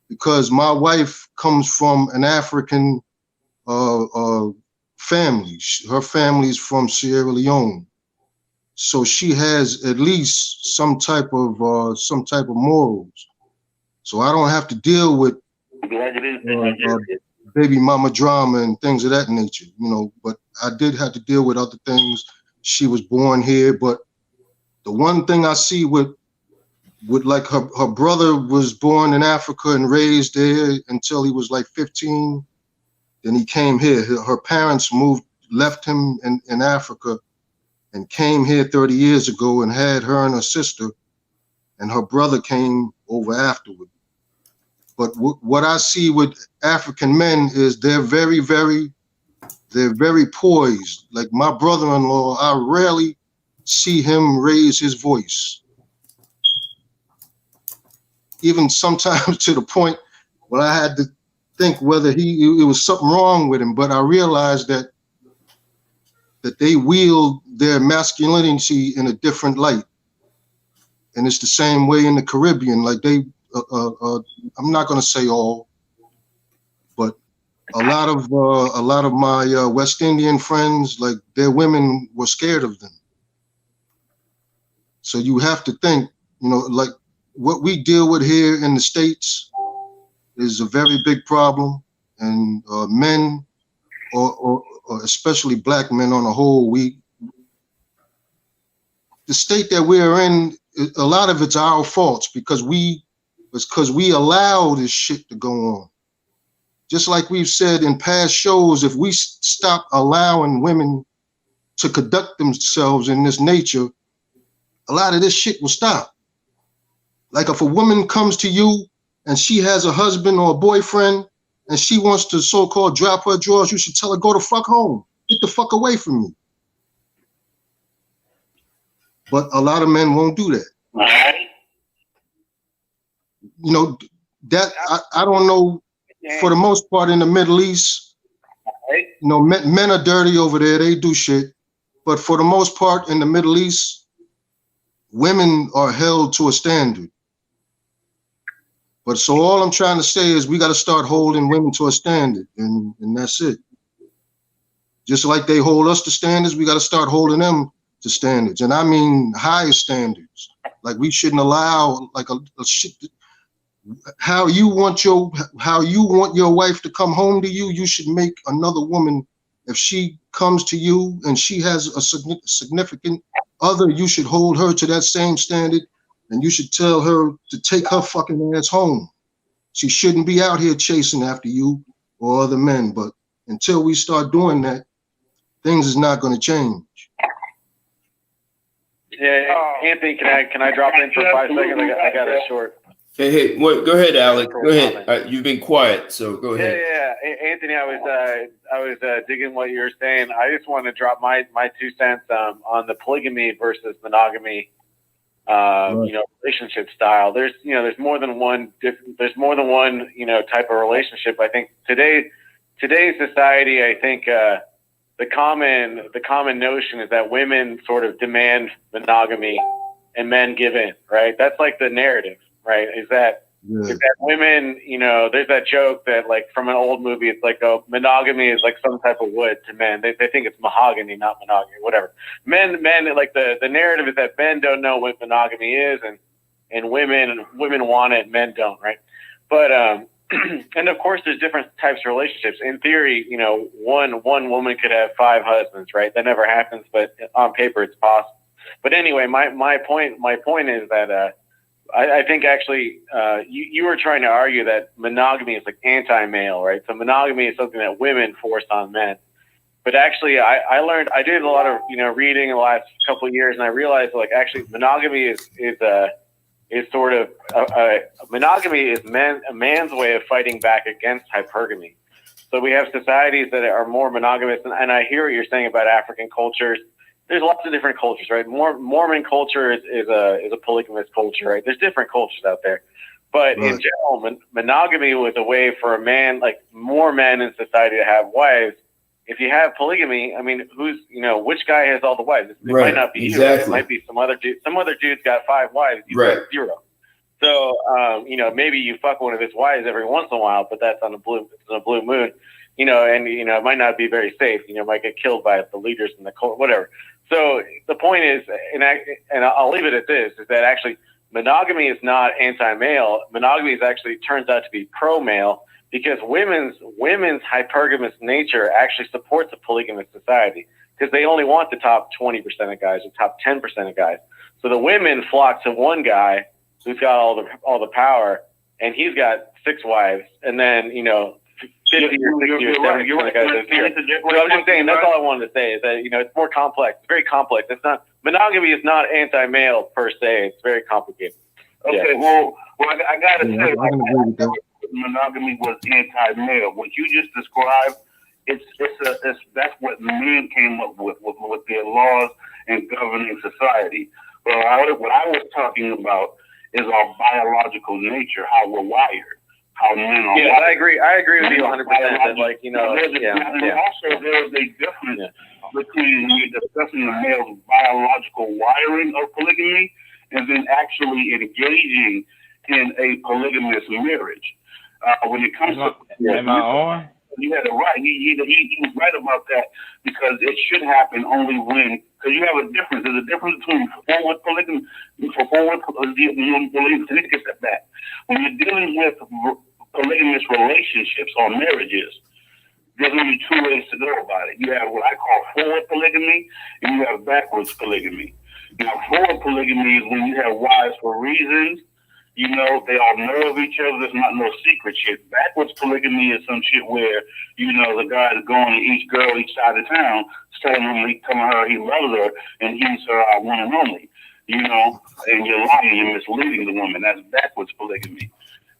because my wife comes from an African family. Her family's from Sierra Leone, so she has at least some type of morals. So I don't have to deal with baby mama drama and things of that nature, you know. But I did have to deal with other things. She was born here, but the one thing I see with like her brother was born in Africa and raised there until he was like 15. Then he came here. Her parents left him in Africa and came here 30 years ago and had her and her sister, and her brother came over afterward. But what I see with African men is they're very poised. Like my brother-in-law, I rarely see him raise his voice. Even sometimes to the point where I had to think whether it was something wrong with him. But I realized that they wield their masculinity in a different light. And it's the same way in the Caribbean. Like I'm not going to say all, but a lot of my West Indian friends, like their women were scared of them. So you have to think, you know, like what we deal with here in the States is a very big problem, and men, or especially black men on the whole, the state that we're in, a lot of it's our faults, because we allow this shit to go on. Just like we've said in past shows, if we stop allowing women to conduct themselves in this nature, a lot of this shit will stop. Like if a woman comes to you and she has a husband or a boyfriend and she wants to so-called drop her drawers, you should tell her, go the fuck home. Get the fuck away from me. But a lot of men won't do that. You know, that I don't know, for the most part in the Middle East, you know, men are dirty over there, they do shit. But for the most part in the Middle East, women are held to a standard. But so all I'm trying to say is we got to start holding women to a standard, and that's it. Just like they hold us to standards, we got to start holding them to standards. And I mean higher standards. Like we shouldn't allow like a shit. How you want your wife to come home to you, you should make another woman, if she comes to you and she has a significant other, you should hold her to that same standard, and you should tell her to take her fucking ass home. She shouldn't be out here chasing after you or other men. But until we start doing that, things is not going to change. Yeah, Anthony, can I drop in for 5 seconds? I got it short. Hey, go ahead, Alex. Go ahead. You've been quiet, so go ahead. Yeah. Anthony, I was digging what you were saying. I just want to drop my 2 cents on the polygamy versus monogamy, you know, relationship style. There's more than one you know, type of relationship. I think today's society, I think the common notion is that women sort of demand monogamy and men give in, right? That's like the narrative. Right? Is that women, you know, there's that joke that like from an old movie, it's like, oh, monogamy is like some type of wood to men. They think it's mahogany, not monogamy, whatever. Men, like the narrative is that men don't know what monogamy is, and women want it, men don't, right? But and of course, there's different types of relationships. In theory, you know, one woman could have 5 husbands, right? That never happens, but on paper, it's possible. But anyway, my point is that I think actually you were trying to argue that monogamy is like anti-male, right? So monogamy is something that women force on men. But actually, I learned, I did a lot of, you know, reading in the last couple of years, and I realized like actually monogamy is sort of monogamy is a man's way of fighting back against hypergamy. So we have societies that are more monogamous, and I hear what you're saying about African cultures. There's lots of different cultures, right? Mormon culture is a polygamous culture, right? There's different cultures out there, but in general, monogamy was a way for a man, like more men in society, to have wives. If you have polygamy, I mean, which guy has all the wives? It might not be you. Right? It might be some other dude. Some other dude's got 5 wives. You got 0. So, maybe you fuck one of his wives every once in a while, but that's on a blue moon, and, it might not be very safe. Might get killed by the leaders in the cult, whatever. So the point is, and I'll leave it at this, is that actually monogamy is not anti-male. Monogamy is actually turns out to be pro-male, because women's hypergamous nature actually supports a polygamous society, because they only want the top 20% of guys or top 10% of guys. So the women flock to one guy who's got all the power, and he's got 6 wives, and then 50 or 60 or 70 of the guys are here. So I'm just saying, that's all I wanted to say, is that it's more complex. It's very complex. It's not, monogamy is not anti-male per se. It's very complicated. Okay, well, I gotta say, monogamy was anti-male. What you just described, that's what men came up with their laws and governing society. But what I was talking about is our biological nature, how we're wired, how men are wired. I agree with you 100%. That, Also, there's a difference between when you're discussing the male's biological wiring of polygamy and then actually engaging in a polygamous marriage. When it comes to, am I on? You had it right. He was right about that, because it should happen only when, because you have a difference. There's a difference between forward polygamy, when you're dealing with polygamous relationships or marriages, there's only 2 ways to go about it. You have what I call forward polygamy, and you have backwards polygamy. Now, forward polygamy is when you have wives for reasons. They all know of each other. There's not no secret shit. Backwards polygamy is some shit where, the guy is going to each girl, each side of town, telling her he loves her, and he's her one and only, and you're lying, you're misleading the woman. That's backwards polygamy.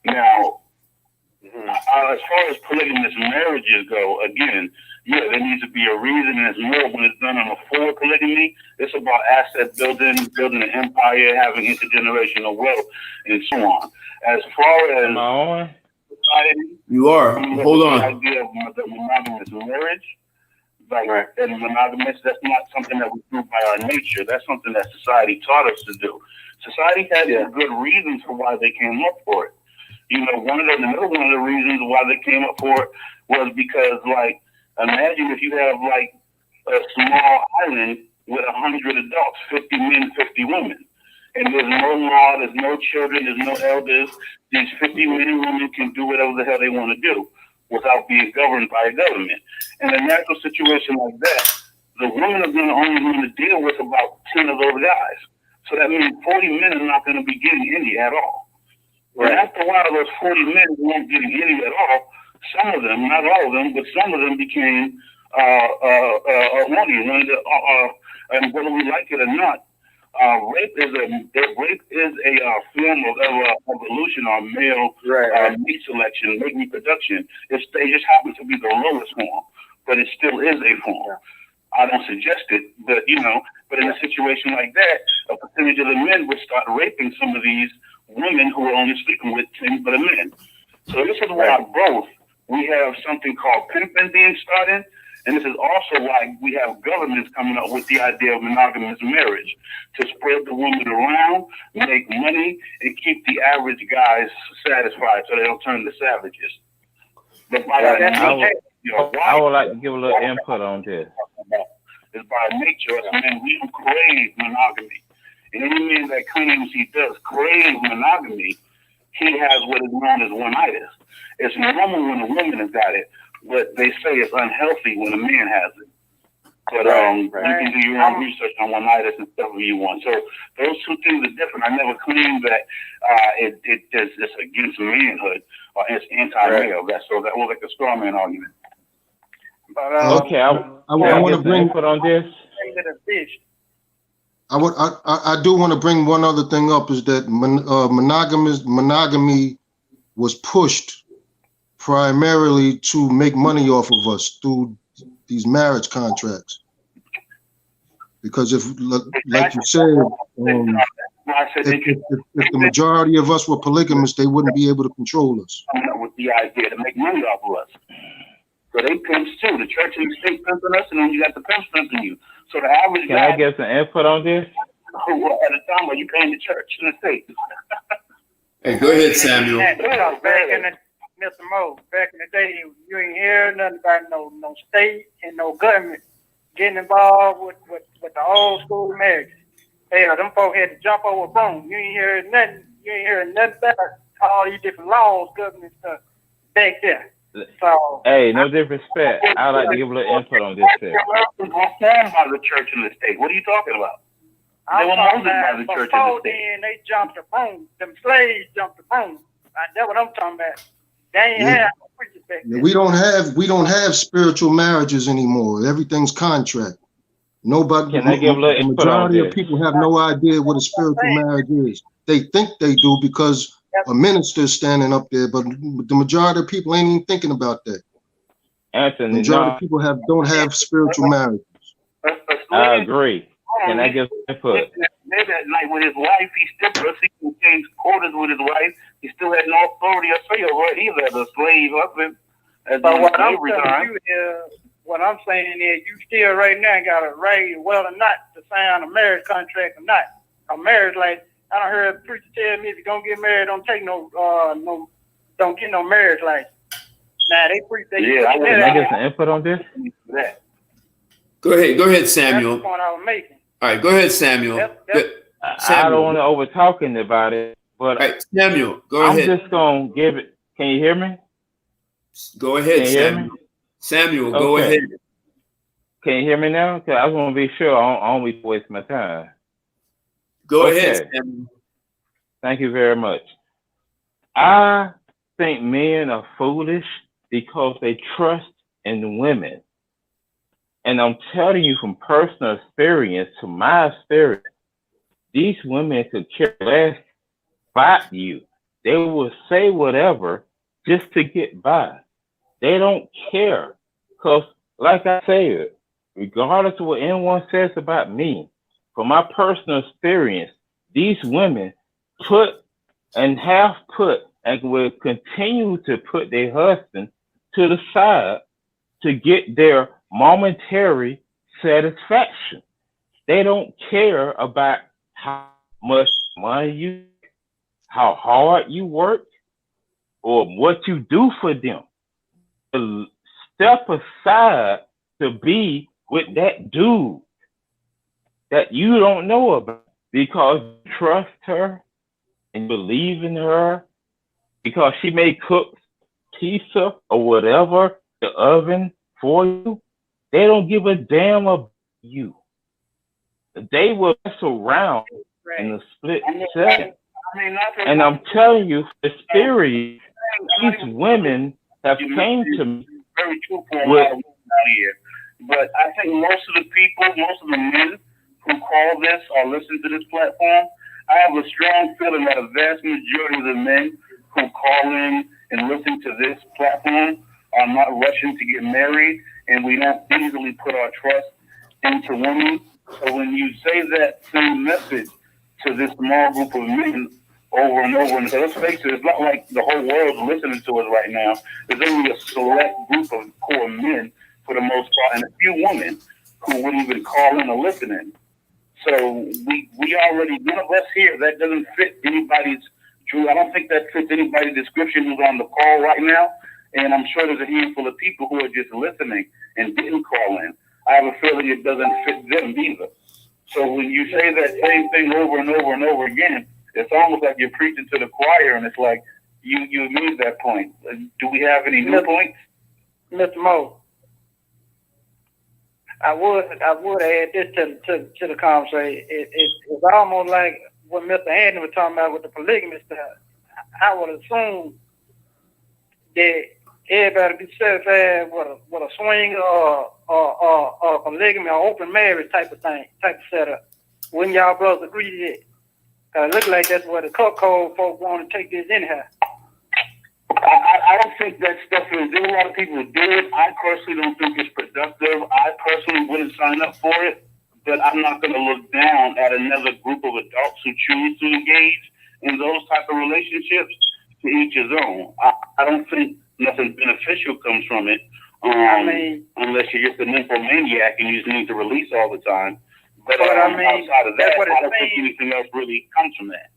Now, as far as polygamous marriages go, again, there needs to be a reason, and it's more when it's done on a forward polygamy. It's about asset building an empire, having intergenerational wealth, and so on. As far as society, you are. Hold on. The idea of monogamous marriage, and monogamous, that's not something that we do by our nature. That's something that society taught us to do. Society had good reasons for why they came up for it. Another one of the reasons why they came up for it was because, imagine if you have a small island with 100 adults, 50 men, 50 women, and there's no law, there's no children, there's no elders. These 50 men and women can do whatever the hell they want to do without being governed by a government. In a natural situation like that, the women are only going to deal with about 10 of those guys. So that means 40 men are not going to be getting any at all. And after a while, those 40 men weren't getting any at all. Some of them, not all of them, but some of them became horny. And whether we like it or not, rape is a form of evolution or male mate selection, mate reproduction. They just happen to be the lowest form, but it still is a form. I don't suggest it, but but in a situation like that, a percentage of the men would start raping some of these women who are only sleeping with 10 of the men. So this is why both we have something called pimping being started, and this is also why we have governments coming up with the idea of monogamous marriage, to spread the woman around, make money, and keep the average guys satisfied so they don't turn to savages. But by I would like to give a little input on this. It's by nature, and we crave monogamy. And any man that claims he does crave monogamy, he has what is known as one-itis. It's normal when a woman has got it, but they say it's unhealthy when a man has it. But you can do your own research on one-nighters and stuff if you want. So those two things are different. I never claimed that it's against manhood or it's anti-male. That was like a straw man argument. But Okay, I want to bring input on this. I do want to bring one other thing up, is that monogamy was pushed primarily to make money off of us through these marriage contracts. Because if, like you said, if the majority of us were polygamous, they wouldn't be able to control us. With the idea to make money off of us. So they pimps too. The church and the state pimping us, and then you got the pimps pimping you. So the average Can guy, I get some input on this? at a time where you paying the church and the state. Hey, go ahead, Samuel. Mr. Mo, back in the day, you ain't hear nothing about no state and no government getting involved with the old school marriage. Hell, them folks had to jump over a broom. You ain't hearing nothing. You ain't hearing nothing about all these different laws, government stuff back there. So, hey, no disrespect. I'd like to give a little input on this here. They were formed by the church and the state. What are you talking about? They were molded by the church and the state. Then they jumped the broom. Them slaves jumped the broom. That's what I'm talking about. They ain't have no preachers back there. We don't have spiritual marriages anymore. Everything's contract. Nobody. Can I give a little the input on majority this? of people have no idea what a spiritual marriage is. They think they do because a minister's standing up there, but the majority of people ain't even thinking about that. Anthony, The majority of people don't have spiritual marriages. I agree. Can I give input? Maybe at night with his wife, he can change quarters with his wife. He still had no authority or say over it either as a slave husband. But what I'm telling you is, what I'm saying is, you still right now got a right, well or not, to sign a marriage contract or not. A marriage, like I done heard a preacher tell me, if you're gonna get married, don't get no marriage license. Now they preach. Can I get some input on this? Go ahead, Samuel. That's the point I was making. All right, go ahead, Samuel. Yep. I don't want to over talking about it, but all right, Samuel, go I'm ahead. just gonna give it. Can you hear me? Go ahead, Samuel. Samuel, go ahead. Can you hear me now? Cause I want to be sure I don't be wasting my time. Go ahead, Samuel. Thank you very much. I think men are foolish because they trust in women. And I'm telling you from personal experience, to my experience, these women could care less about you. They will say whatever just to get by. They don't care. Because, like I said, regardless of what anyone says about me, from my personal experience, these women put and have put and will continue to put their husband to the side to get their momentary satisfaction. They don't care about how much money you, how hard you work, or what you do for them. To step aside to be with that dude that you don't know about because you trust her and believe in her because she may cook pizza or whatever the oven for you. They don't give a damn about you. They will mess around in a split second. And I'm telling you, the spirit, these women have came to me. Very truthful out here. But I think most of the people, most of the men who call this or listen to this platform, I have a strong feeling that a vast majority of the men who call in and listen to this platform are not rushing to get married, and we don't easily put our trust into women. So when you say that same message to this small group of men over and over, and so let's face it, it's not like the whole world's listening to us right now. There's only a select group of core men, for the most part, and a few women who would even call in or listen in. So we already, none of us here, that doesn't fit anybody's true. I don't think that fits anybody's description who's on the call right now. And I'm sure there's a handful of people who are just listening and didn't call in. I have a feeling it doesn't fit them either. So when you say that same thing over and over and over again, it's almost like you're preaching to the choir, and it's like you made that point. Do we have any new points? Mr. Mo, I would add this to the conversation. It's almost like what Mr. Andy was talking about with the polygamy stuff. I would assume that everybody be satisfied with a swing or polygamy or open marriage type of setup. Wouldn't y'all brothers agree to that? It looks like that's where the cuckold folk want to take this anyhow. I don't think that stuff is. There are a lot of people who do it. I personally don't think it's productive. I personally wouldn't sign up for it, but I'm not going to look down at another group of adults who choose to engage in those type of relationships. To each his own. I don't think nothing beneficial comes from it, unless you're just a nymphomaniac and you just need to release all the time. But outside of that, I don't think anything else really comes from that.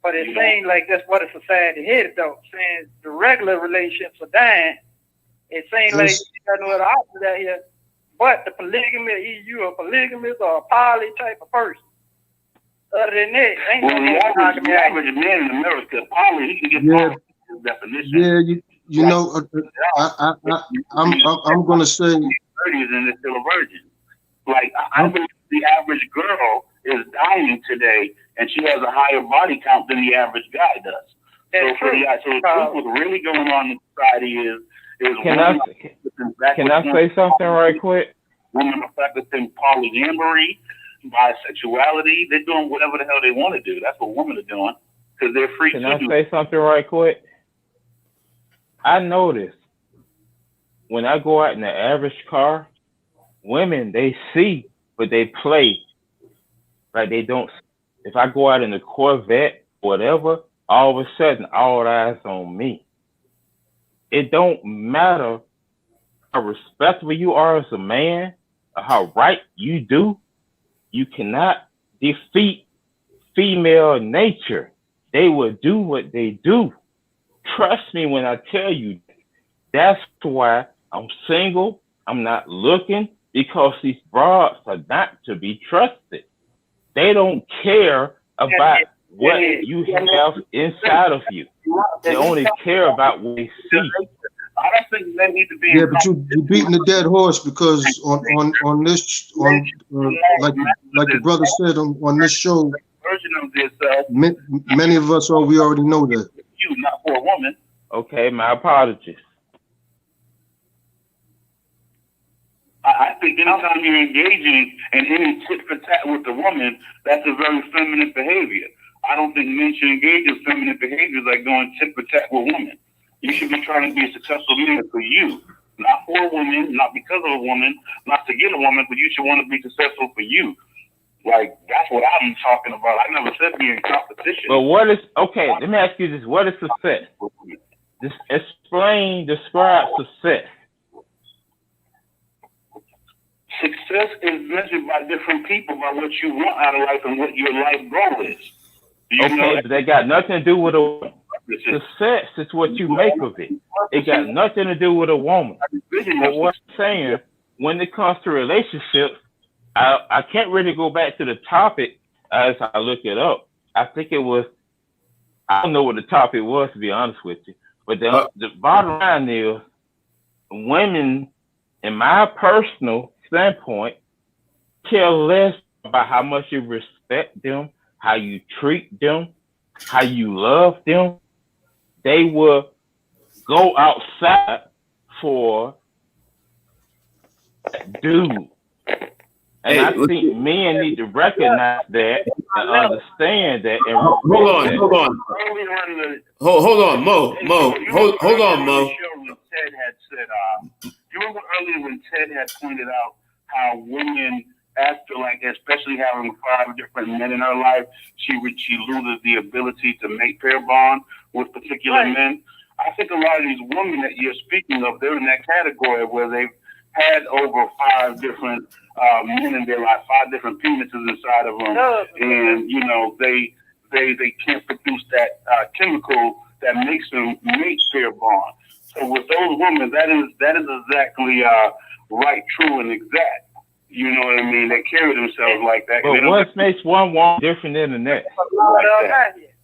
But it seems like that's what the society headed though. Saying the regular relationships are dying. It seems like you got no other options out here. But the polygamy, you a polygamist or a poly type of person. Other than that, ain't the average man in America, poly, he can get poly definition. Yeah, you know, I'm gonna say 30s and is still a virgin. Like I believe the average girl is dying today, and she has a higher body count than the average guy does. So the truth what's really going on in society is Can I say something right quick? Women are practicing polyamory, bisexuality. They're doing whatever the hell they want to do. That's what women are doing because they're free to do. Can I say something right quick? I notice when I go out in the average car, women, they see, but they play like they don't. If I go out in the Corvette, whatever, all of a sudden, all eyes on me. It don't matter how respectable you are as a man or how right you do. You cannot defeat female nature. They will do what they do. Trust me when I tell you. That's why I'm single. I'm not looking, because these broads are not to be trusted. They don't care about what you have inside of you. They only care about what they see. I don't think they need to be. Yeah, but you're beating the dead horse because on this like the brother said on this show, version of this, many of us we already know that. You, not for a woman. Okay, my apologies. I think anytime you're engaging in any tit for tat with a woman, that's a very feminine behavior. I don't think men should engage in feminine behaviors like going tit for tat with women. You should be trying to be a successful man for you, not for a woman, not because of a woman, not to get a woman, but you should want to be successful for you. Like, that's what I'm talking about. I never said be in competition. But okay, let me ask you this. What is success? Describe success. Success is measured by different people, by what you want out of life and what your life goal is. But they got nothing to do with a woman. Success is what you make of it. It got nothing to do with a woman. But what I'm saying, when it comes to relationships, I can't really go back to the topic as I look it up. I think it was, I don't know what the topic was, to be honest with you. But the bottom line is, women, in my personal standpoint, care less about how much you respect them, how you treat them, how you love them. They will go outside for dude. And I think men need to recognize that and understand that. And hold on, Mo. Hold on, Mo. Ted had said, you remember earlier when Ted had pointed out how women, after like especially having 5 different men in her life, she loses the ability to make pair bond with particular men. I think a lot of these women that you're speaking of, they're in that category where they've had over 5 different men in their life, 5 different penises inside of them, and you know they can't produce that chemical that makes them make pair bond. So with those women, that is exactly right, true, and exact. You know what I mean? They carry themselves like that. But what makes one woman different than the next?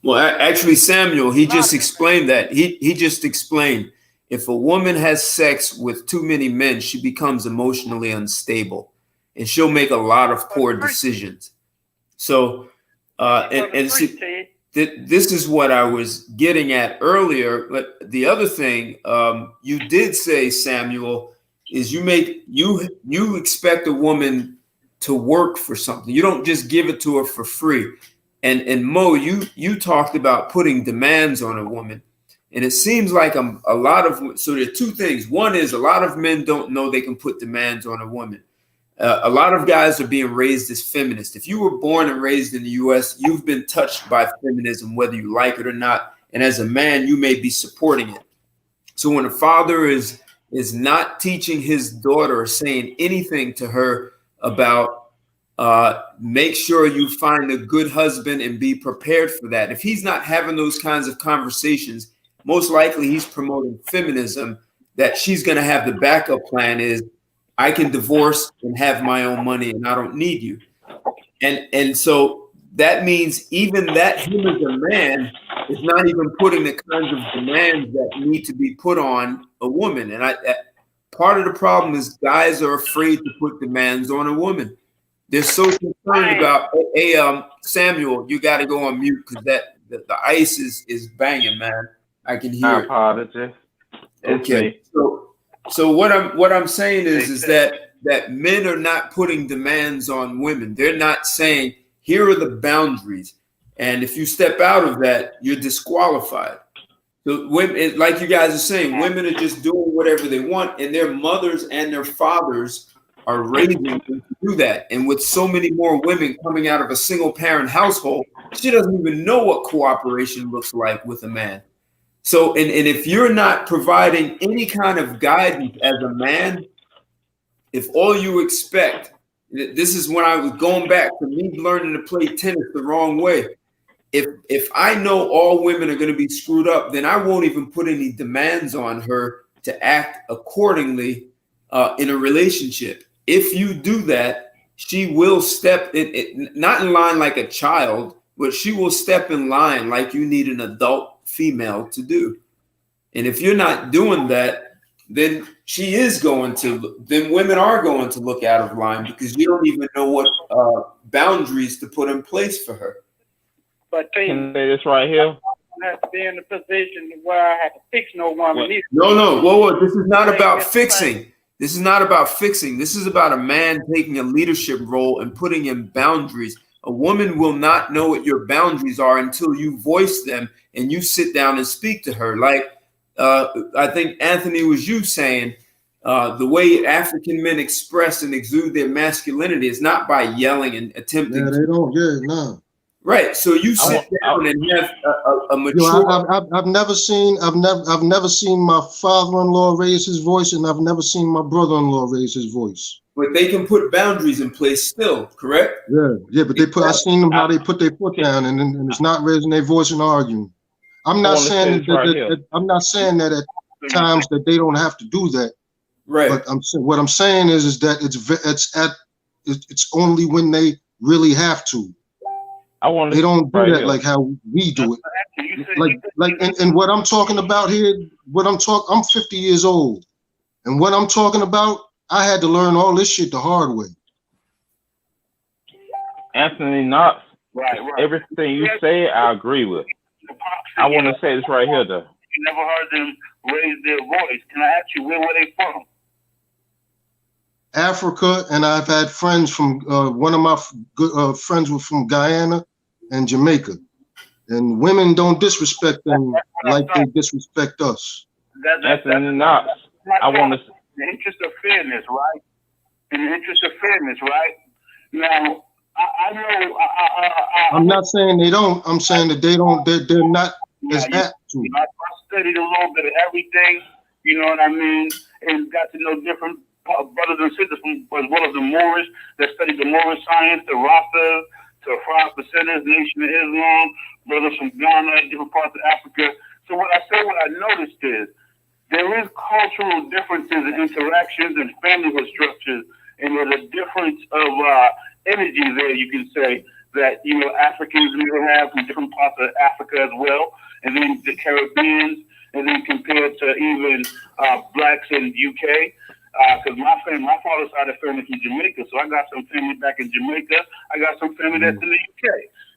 Well, actually, Samuel, he just explained that. He just explained if a woman has sex with too many men, she becomes emotionally unstable, and she'll make a lot of poor decisions. So, this is what I was getting at earlier. But the other thing you did say, Samuel, is you expect a woman to work for something. You don't just give it to her for free. And Mo, you talked about putting demands on a woman, and it seems like a lot of, so there are two things. One is a lot of men don't know they can put demands on a woman. A lot of guys are being raised as feminists. If you were born and raised in the U.S., you've been touched by feminism, whether you like it or not. And as a man, you may be supporting it. So when a father is not teaching his daughter or saying anything to her about make sure you find a good husband and be prepared for that. If he's not having those kinds of conversations, most likely he's promoting feminism, that she's going to have the backup plan is, I can divorce and have my own money and I don't need you. And so that means even that him as a man is not even putting the kinds of demands that need to be put on a woman. And part of the problem is guys are afraid to put demands on a woman. They're so concerned about, hey, Samuel, you got to go on mute because the ice is banging, man. I can hear it. Apologies. Okay. So what I'm saying is that men are not putting demands on women. They're not saying, here are the boundaries, and if you step out of that, you're disqualified. So women, like you guys are saying, women are just doing whatever they want, and their mothers and their fathers are raising them to do that. And with so many more women coming out of a single parent household, she doesn't even know what cooperation looks like with a man. So, and if you're not providing any kind of guidance as a man, if all you expect, this is when I was going back to me learning to play tennis the wrong way. If I know all women are going to be screwed up, then I won't even put any demands on her to act accordingly in a relationship. If you do that, she will step in, not in line like a child, but she will step in line like you need an adult female to do. And if you're not doing that, then women are going to look out of line because you don't even know what boundaries to put in place for her. But Can I say this right here? I have to be in a position where I have to fix no woman either. No, whoa, this is not about fixing. This is not about fixing. This is about a man taking a leadership role and putting in boundaries. A woman will not know what your boundaries are until you voice them and you sit down and speak to her. Like I think Anthony was you saying, the way African men express and exude their masculinity is not by yelling and attempting. Yeah, they don't. Yeah, no. Right. So you sit down and have a mature. I've never seen my father-in-law raise his voice, and I've never seen my brother-in-law raise his voice. But they can put boundaries in place still, correct? Yeah. But I seen them how they put their foot down, and it's not raising their voice and arguing. I'm not saying that at times that they don't have to do that. Right. But what I'm saying is that it's only when they really have to. They don't do that like how we do it. And what I'm talking about here, I'm 50 years old. And what I'm talking about, I had to learn all this shit the hard way. Anthony Knox, Right. everything you say, I agree with. I want to say this right here, though. You never heard them raise their voice. Can I ask you, where were they from? Africa, and I've had friends from one of my good friends were from Guyana and Jamaica, and women don't disrespect them like they disrespect us. That's not. I want to. In the interest of fairness, right? In the interest of fairness, right? Now, I know. I'm not saying they don't. I'm saying that they don't. They're not as apt to. I studied a little bit of everything. You know what I mean? And got to know different brothers and sisters from as well as the Moorish that studied the Moorish science, the Rasta, to 5%ers, Nation of Islam, brothers from Ghana, different parts of Africa. So what I noticed is there is cultural differences in interactions and familyhood structures, and there's a difference of energy there, you can say, that, you know, Africans may have from different parts of Africa as well, and then the Caribbeans, and then compared to even blacks in the UK. Because my father's side of the family from Jamaica, so I got some family back in Jamaica. I got some family that's in the UK.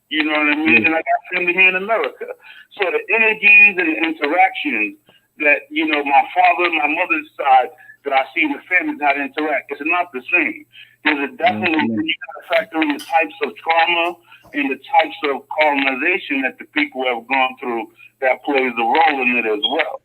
You know what I mean? And I got family here in America. So the energies and the interactions that, you know, my father and my mother's side that I see in the families how to interact, it's not the same. There's a definitely, you got to factor in the types of trauma and the types of colonization that the people have gone through that plays a role in it as well.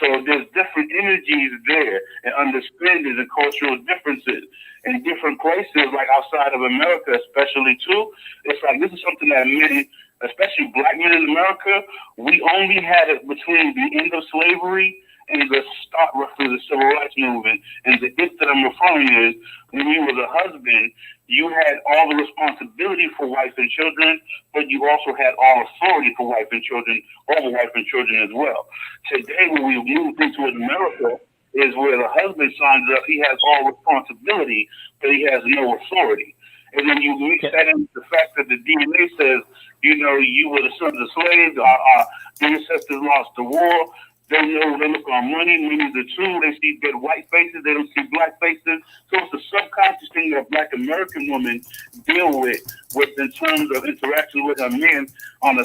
So there's different energies there and understanding the cultural differences in different places, like outside of America, especially too. It's like this is something that men, especially black men in America, we only had it between the end of slavery and the start roughly the civil rights movement. And the it that I'm referring is when you was a husband, you had all the responsibility for wife and children, but you also had all authority for wife and children, over wife and children as well. Today, when we moved into America, is where the husband signs up, he has all responsibility, but he has no authority. And then you mix that into the fact that the DNA says, you know, you were the sons of slaves, our ancestors lost the war. They know they look on money is the truth. They see dead white faces. They don't see black faces. So it's a subconscious thing that Black American women deal with in terms of interaction with her men on a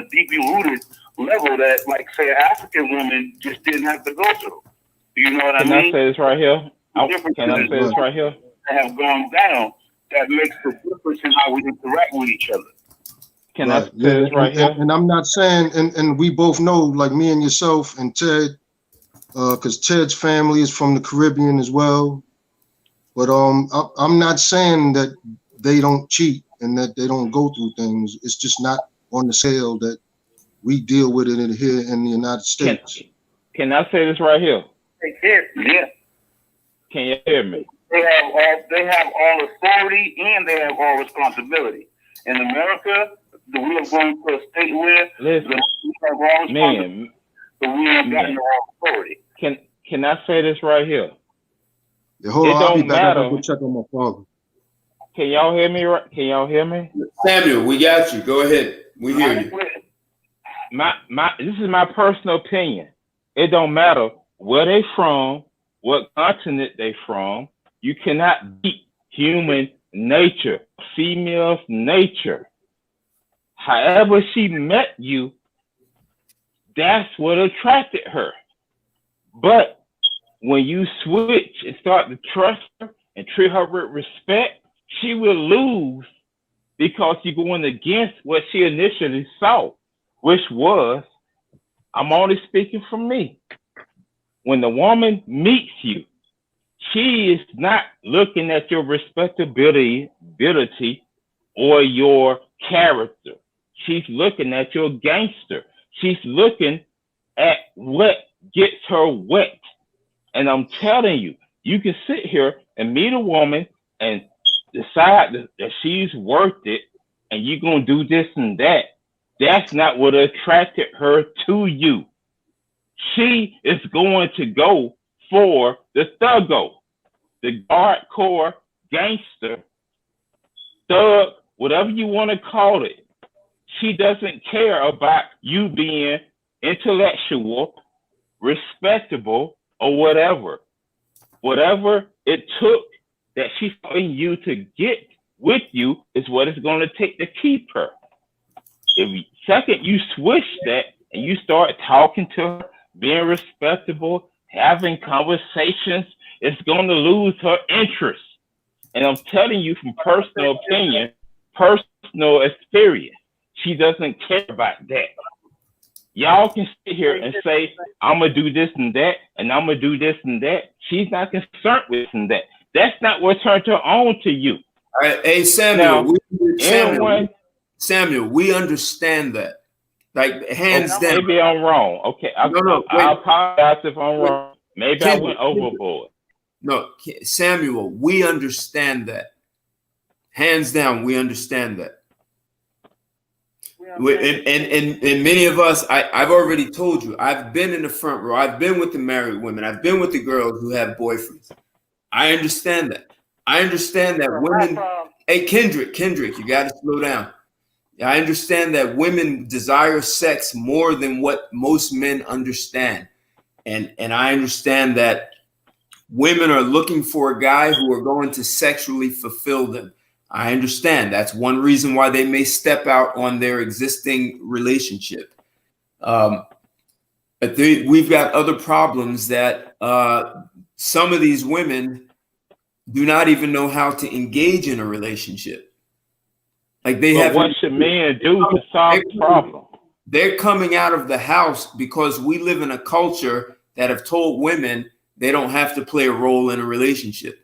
deeply rooted level that, like, say, African women just didn't have to go through. You know what I mean? Can I say this right here? Can I say this right here? That have gone down that makes the difference in how we interact with each other. Can I say this right here? And I'm not saying, and we both know, like me and yourself and Ted, because Ted's family is from the Caribbean as well. But I'm not saying that they don't cheat and that they don't go through things. It's just not on the scale that we deal with it here in the United States. Can I say this right here? Yeah. Can you hear me? They have all authority and they have all responsibility. In America, we are going to a state where we have all responsibility, but we ain't got no authority. Can I say this right here? Yeah, hold on, I'll be back. I'm gonna go check on my father. Can y'all hear me? Can y'all hear me? Samuel, we got you. Go ahead. We hear you. This is my personal opinion. It don't matter where they from, what continent they from. You cannot beat human nature, female's nature. However she met you, that's what attracted her. But when you switch and start to trust her and treat her with respect, she will lose because you're going against what she initially saw, which was, I'm only speaking for me. When the woman meets you, she is not looking at your respectability or your character. She's looking at your gangster. She's looking at what gets her wet. And I'm telling you, you can sit here and meet a woman and decide that she's worth it and you're going to do this and that. That's not what attracted her to you. She is going to go for the thuggo, the hardcore gangster, thug, whatever you want to call it. She doesn't care about you being intellectual, respectable, or whatever. Whatever it took that she saw in you to get with you is what it's going to take to keep her. If second you switch that and you start talking to her, being respectable, having conversations, it's going to lose her interest. And I'm telling you from personal opinion, personal experience, she doesn't care about that. Y'all can sit here and say, I'm going to do this and that, and I'm going to do this and that. She's not concerned with this and that. That's not what turned her on to you. All right. Hey, Samuel, Samuel, we understand that. Like, hands down. Maybe I'm wrong. Okay. I apologize if I'm wrong. Maybe I went overboard. No, Samuel, we understand that. Hands down, we understand that. And many of us, I've already told you, I've been in the front row. I've been with the married women. I've been with the girls who have boyfriends. I understand that. I understand that women. Hey, Kendrick, you got to slow down. I understand that women desire sex more than what most men understand. And I understand that women are looking for a guy who are going to sexually fulfill them. I understand that's one reason why they may step out on their existing relationship. But we've got other problems that some of these women do not even know how to engage in a relationship. Like they have. What should men do to solve the problem? They're coming out of the house because we live in a culture that have told women they don't have to play a role in a relationship.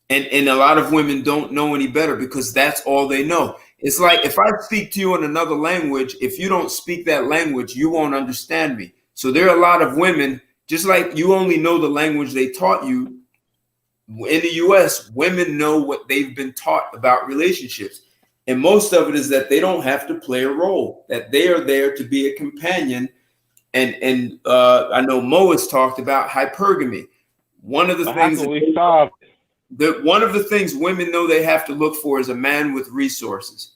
And a lot of women don't know any better because that's all they know. It's like if I speak to you in another language, if you don't speak that language, you won't understand me. So there are a lot of women, just like you only know the language they taught you. In the US, women know what they've been taught about relationships. And most of it is that they don't have to play a role, that they are there to be a companion. And I know Mo has talked about hypergamy. One of the things one of the things women know they have to look for is a man with resources.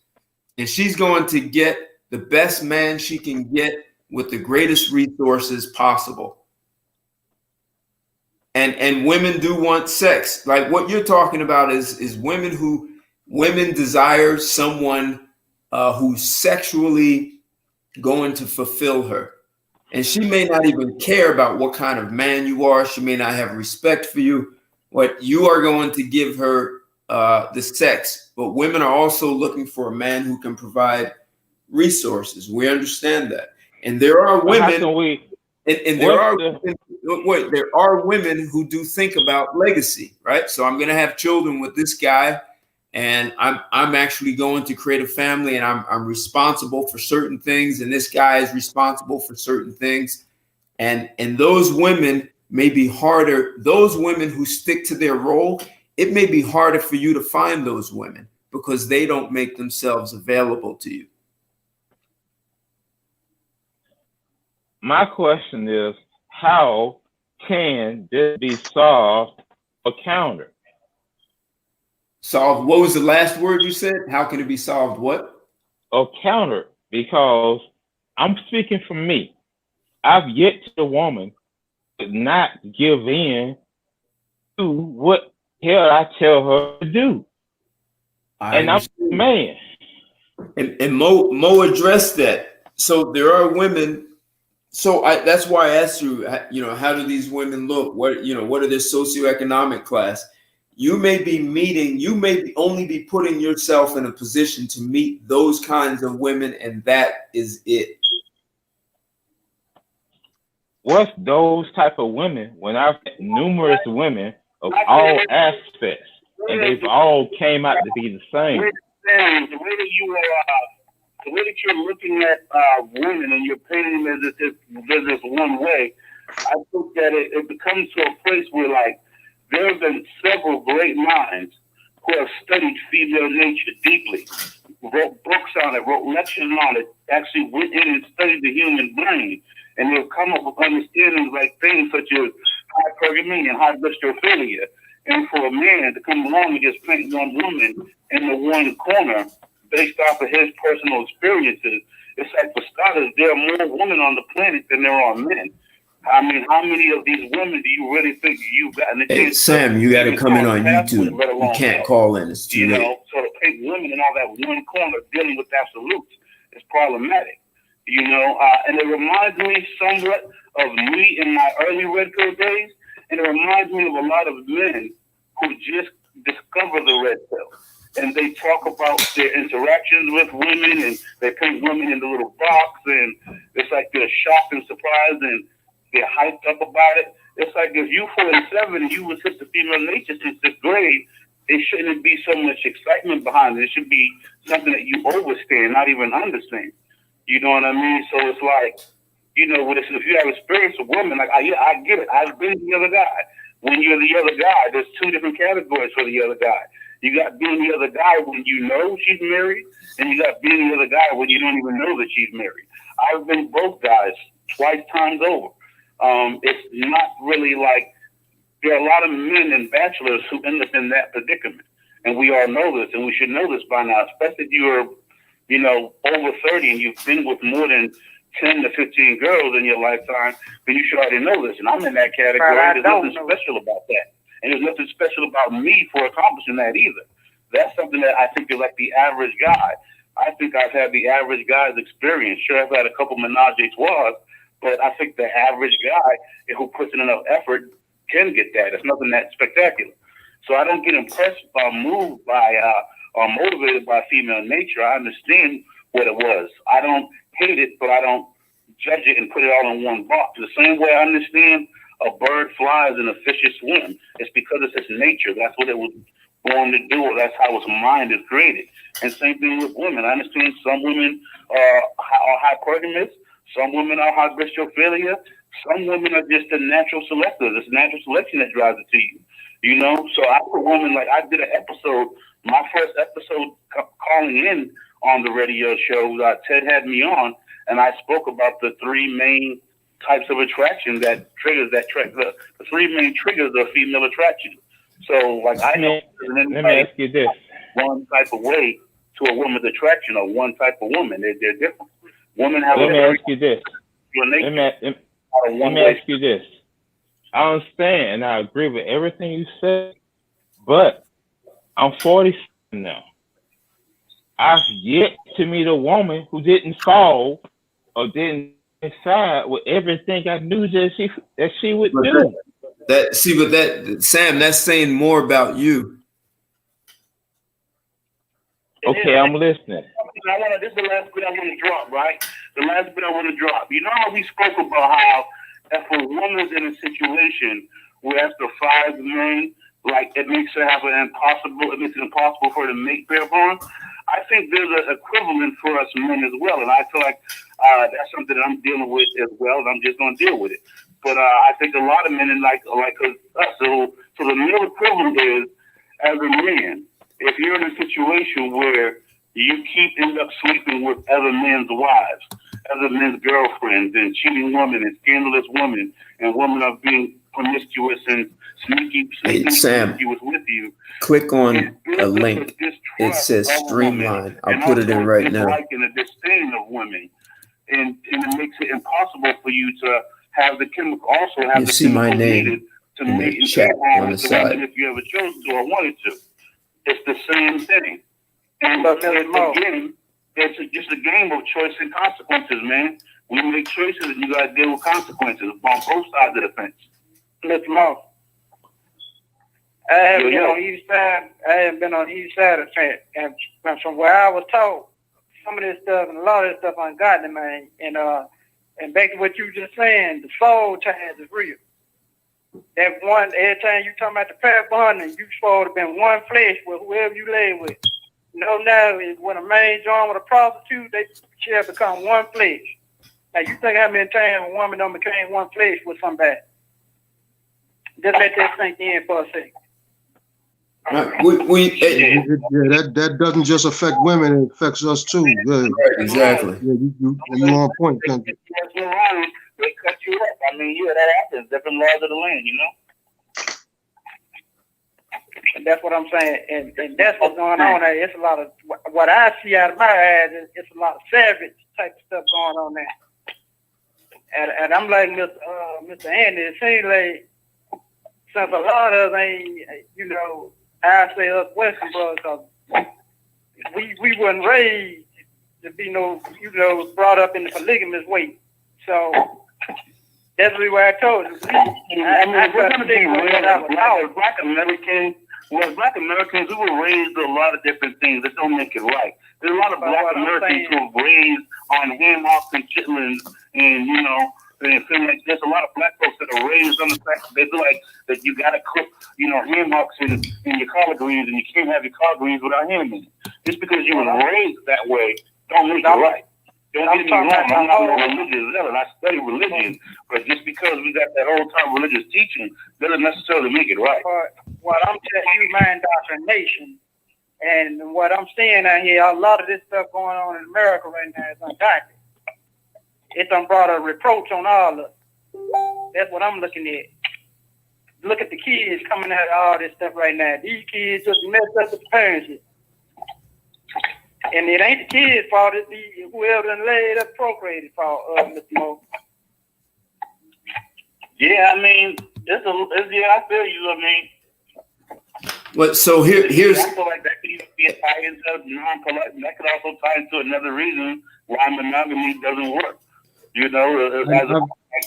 And she's going to get the best man she can get with the greatest resources possible. And women do want sex. Like what you're talking about is women desire someone who's sexually going to fulfill her. And she may not even care about what kind of man you are. She may not have respect for you. What you are going to give her the sex. But women are also looking for a man who can provide resources. We understand that. And there are women, there are women who do think about legacy, right? So I'm going to have children with this guy, and I'm actually going to create a family, and I'm responsible for certain things, and this guy is responsible for certain things. And those women may be harder. Those women who stick to their role, it may be harder for you to find those women because they don't make themselves available to you. My question is, how can this be solved or countered? Solved? What was the last word you said? How can it be solved? What? Or countered? Because I'm speaking for me. I've yet to the woman to not give in to what hell I tell her to do. And I'm a man. And Mo addressed that. So there are women. So that's why I asked you, how do these women look? What are their socioeconomic class? You may only be putting yourself in a position to meet those kinds of women, and that is it. What's those type of women when I've met numerous women of all aspects, and they've all came out to be the same? The way that you're looking at women and you're painting them as if there's this one way, I think that it becomes to a place where, like, there have been several great minds who have studied female nature deeply, wrote books on it, wrote lectures on it, actually went in and studied the human brain, and they've come up with understandings like things such as hypergamy and hybristophilia. And for a man to come along and just paint one woman in the one corner based off of his personal experiences, it's like, for starters, there are more women on the planet than there are men. I mean, how many of these women do you really think you've gotten a chance? Hey, Sam, you got to come in on YouTube. You can't call in. It's too late. So to paint women in all that one corner dealing with absolutes is problematic. And it reminds me somewhat of me in my early red pill days, and it reminds me of a lot of men who just discover the red pill. And they talk about their interactions with women, and they paint women in the little box, and it's like they're shocked and surprised, and they're hyped up about it. It's like if you 47 and you was hit the female nature since 6th grade, it shouldn't be so much excitement behind it. It should be something that you overstand, not even understand. You know what I mean? So it's like, if you have experience with women, like, I get it. I've been the other guy. When you're the other guy, there's two different categories for the other guy. You got being the other guy when you know she's married, and you got being the other guy when you don't even know that she's married. I've been both guys twice times over. It's not really like there are a lot of men and bachelors who end up in that predicament. And we all know this, and we should know this by now, especially if you're, over 30 and you've been with more than 10 to 15 girls in your lifetime, then you should already know this. And I'm in that category. There's nothing special about that. And there's nothing special about me for accomplishing that either. That's something that I think is like the average guy. I think I've had the average guy's experience. Sure, I've had a couple menage a trois, but I think the average guy who puts in enough effort can get that. It's nothing that spectacular. So I don't get impressed by, moved by, or motivated by female nature. I understand what it was. I don't hate it, but I don't judge it and put it all in one box. The same way I understand a bird flies and a fish swim. It's because it's its nature. That's what it was born to do. That's how its mind is created. And same thing with women. I understand some women are hypergamous. Some women are hybristophilia. Some women are just a natural selectors. It's natural selection that drives it to you. So I put women, like I did an episode, my first episode calling in on the radio show, Ted had me on, and I spoke about the three main types of attraction that triggers the three main triggers of female attraction. So, like, I know let me ask you this: one type of way to a woman's attraction, or one type of woman. They're different. Women have. Let me ask you this. Let me ask you this. I understand and I agree with everything you said, but I'm 47 now. I've yet to meet a woman who didn't fall or didn't decide with everything I knew that she would do. Sam, that's saying more about you. Okay, I'm listening. This is the last bit I want to drop, right? The last bit I want to drop. You know how we spoke about how if a woman's in a situation where after 5 men, like it makes it impossible for her to make pair bond. I think there's an equivalent for us men as well, and I feel like that's something that I'm dealing with as well, and I'm just going to deal with it. But I think a lot of men, like us, so the male equivalent is, as a man, if you're in a situation where you end up sleeping with other men's wives, other men's girlfriends, and cheating women and scandalous women, and women are being promiscuous and sneaky promiscuous with you. Click on a link. It says Streamline. I'll put it in right now. And a disdain of women, and it makes it impossible for you to have the chemical. Also have you the see my name needed to in mate the chat on the side. If you ever chose to or wanted to, it's the same thing. And again, it's just a game of choice and consequences, man. We make choices and you got to deal with consequences on both sides of the fence. Mr. Moss, I haven't been on either side. I haven't been on either side of the fence. And from where I was told, some of this stuff and a lot of this stuff ungodly, man. And back to what you were just saying, the soul ties is real. That one, every time you talking about the pair bonding, you supposed to been one flesh with whoever you lay with. Now when a man join with a prostitute, they shall become one flesh. Now you think how many times a woman done became one flesh with somebody? Just let that sink in for a second. That doesn't just affect women; it affects us too. Yeah. Right, exactly. Yeah, you on point. Thank you. They cut you up. I mean, that happens. Different laws of the land, And that's what I'm saying. And that's what's going on there. It's a lot of what I see out of my eyes. It's a lot of savage type of stuff going on there. And I'm like Mr. Andy. It seems like since a lot of us ain't, I say us Western brothers, because we weren't raised to be brought up in the polygamous way. So that's the way I told you. We're going to be raised Black Americans. Well, Black Americans, we were raised a lot of different things that don't make it right. There's a lot of Black Americans who were raised on ham hocks and chitlins, and they feel like there's a lot of Black folks that are raised on the fact that they feel like that you gotta cook, ham hocks and your collard greens, and you can't have your collard greens without ham in it. Just because you were raised that way, don't make it right. Don't get me wrong, I'm not a religious zealot. I study religion, but just because we got that old time religious teaching doesn't necessarily make it right. What I'm telling you, my indoctrination, and what I'm seeing out here, a lot of this stuff going on in America right now is undocumented. It done brought a reproach on all of us. That's what I'm looking at. look at the kids coming out of all this stuff right now. These kids just messed up with the parents. And it ain't the kids' fault, it's whoever done laid up procreated fault, Mr. Mo. Yeah, I mean, yeah, I feel you. I mean, But so here's I feel like that could even be a tie into non-polygamy. That could also tie into another reason why monogamy doesn't work. You know, as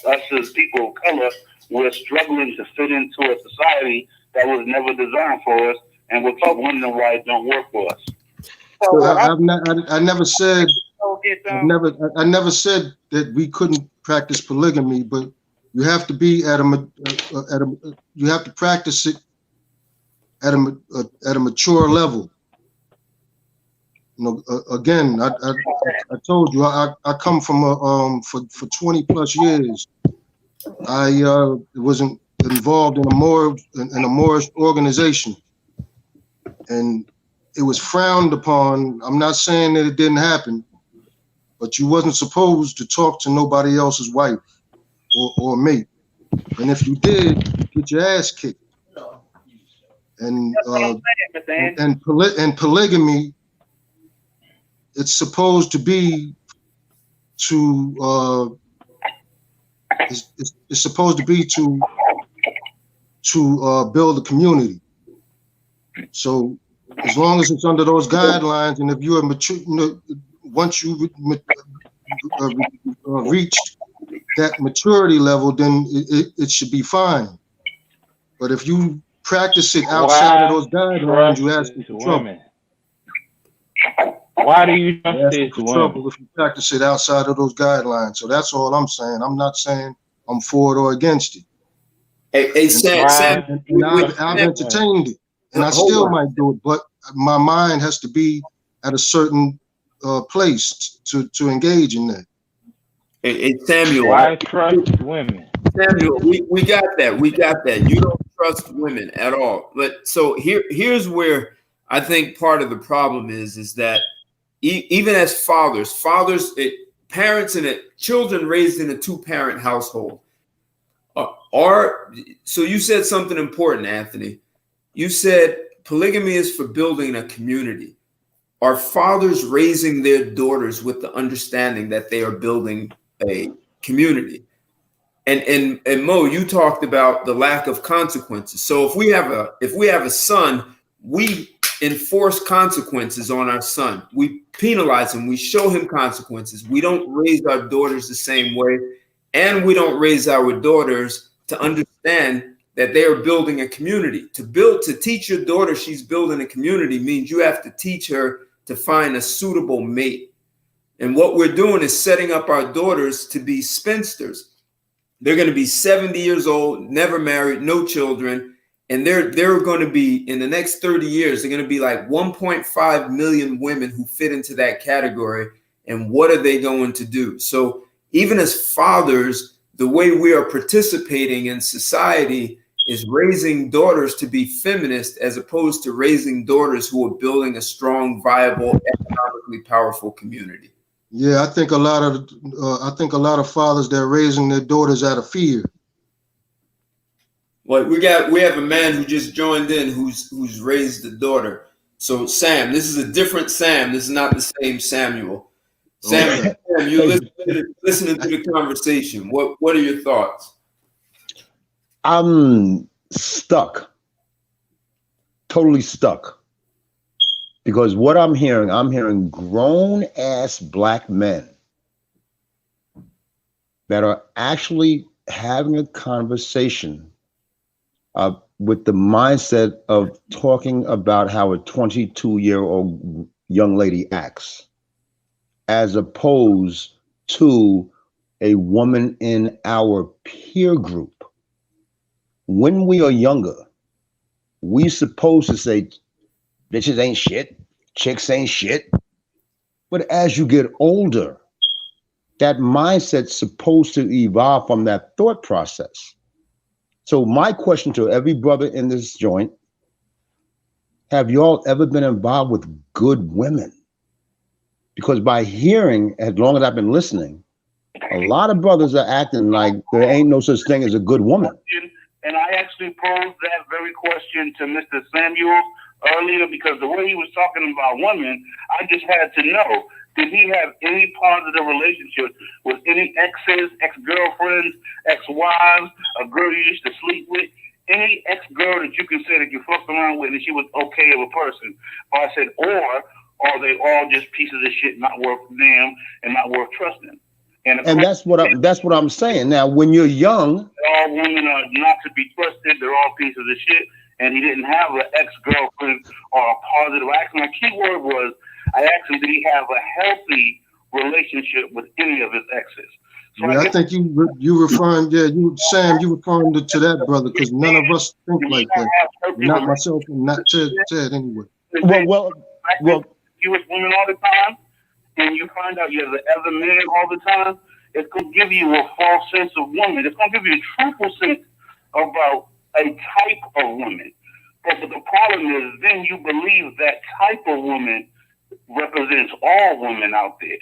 us as people of color, we're struggling to fit into a society that was never designed for us, and we're wondering why it don't work for us. So I never said I never said that we couldn't practice polygamy, but you have to be you have to practice it at a mature level. You know, again, I told you I come from for 20 plus years. I wasn't involved in a Moorish organization, and it was frowned upon. I'm not saying that it didn't happen, but you wasn't supposed to talk to nobody else's wife or mate, and if you did, get your ass kicked. And polygamy, it's supposed to be it's supposed to be to build a community. So as long as it's under those guidelines, and if you're mature, you know, once you reached that maturity level, then it should be fine. But if you practice it outside of those guidelines, you ask for trouble. Why do you trust these women? If you practice it outside of those guidelines. So that's all I'm saying. I'm not saying I'm for it or against it. Hey, Sam, and I've entertained it, and I still might do it, but my mind has to be at a certain place to engage in that. Hey, Samuel. Why trust women? Samuel, we got that. We got that. You don't trust women at all. But so here's where I think part of the problem is that even as fathers, parents and children raised in a two-parent household so you said something important, Anthony. You said polygamy is for building a community. Are fathers raising their daughters with the understanding that they are building a community? And Mo, you talked about the lack of consequences. So if we have a son, we enforce consequences on our son. We penalize him. We show him consequences. We don't raise our daughters the same way, and we don't raise our daughters to understand that they are building a community. To teach your daughter she's building a community means you have to teach her to find a suitable mate. And what we're doing is setting up our daughters to be spinsters. They're going to be 70 years old, never married, no children. And they're going to be, in the next 30 years, they're going to be like 1.5 million women who fit into that category. And what are they going to do? So even as fathers, the way we are participating in society is raising daughters to be feminist as opposed to raising daughters who are building a strong, viable, economically powerful community. Yeah, I think a lot of fathers, they're raising their daughters out of fear. Well, we have a man who just joined in who's raised a daughter. So Sam, this is a different Sam. This is not the same Samuel. Sam, you're listening to the conversation. What are your thoughts? I'm stuck, totally stuck. Because what I'm hearing grown ass black men that are actually having a conversation with the mindset of talking about how a 22-year-old young lady acts, as opposed to a woman in our peer group. When we are younger, we supposed to say, bitches ain't shit, chicks ain't shit. But as you get older, that mindset's supposed to evolve from that thought process. So my question to every brother in this joint, have y'all ever been involved with good women? Because by hearing, as long as I've been listening, a lot of brothers are acting like there ain't no such thing as a good woman. And I actually posed that very question to Mr. Samuel earlier because the way he was talking about women, I just had to know, did he have any positive relationships with any exes, ex-girlfriends, ex-wives, a girl you used to sleep with, any ex-girl that you can say that you fucked around with and she was okay of a person? Or I said, or are they all just pieces of shit not worth a damn and not worth trusting? And that's what I'm saying. Now, when you're young, all women are not to be trusted. They're all pieces of shit. And he didn't have an ex-girlfriend or a positive. My key word was, I asked him, did he have a healthy relationship with any of his exes? So yeah, I think you referring, Sam, you referring to that brother, because none of us think like that. Not myself and not Ted anyway. Well, you with women all the time, and you find out you're the other man all the time, it's going to give you a false sense of woman. It's going to give you a truthful sense about a type of woman. But the problem is then you believe that type of woman represents all women out there.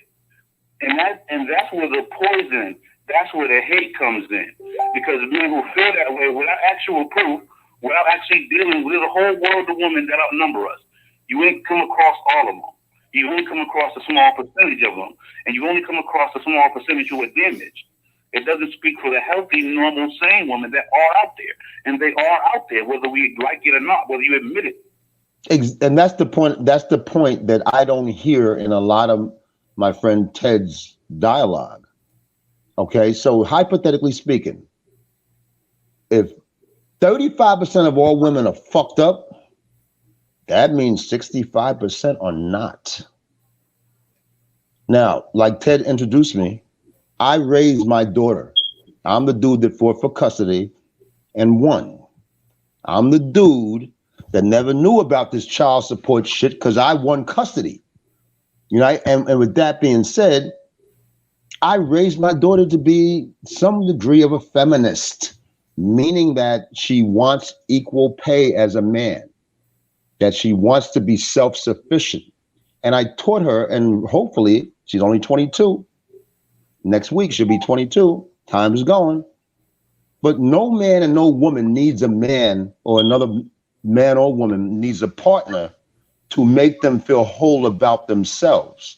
And that's where the poison, that's where the hate comes in. Because men who feel that way without actual proof, without actually dealing with a whole world of women that outnumber us, you ain't come across all of them. You only come across a small percentage of them, and you only come across a small percentage who are damaged. It doesn't speak for the healthy, normal, sane women that are out there. And they are out there, whether we like it or not, whether you admit it. And that's the point. That's the point that I don't hear in a lot of my friend Ted's dialogue. Okay, so hypothetically speaking, if 35% of all women are fucked up, that means 65% are not. Now, like Ted introduced me, I raised my daughter. I'm the dude that fought for custody and won. I'm the dude that never knew about this child support shit because I won custody. You know, and with that being said, I raised my daughter to be some degree of a feminist, meaning that she wants equal pay as a man, that she wants to be self-sufficient. And I taught her, and hopefully she's only 22. Next week she'll be 22. Time is going. But no man and no woman needs a man, or another man or woman needs a partner to make them feel whole about themselves.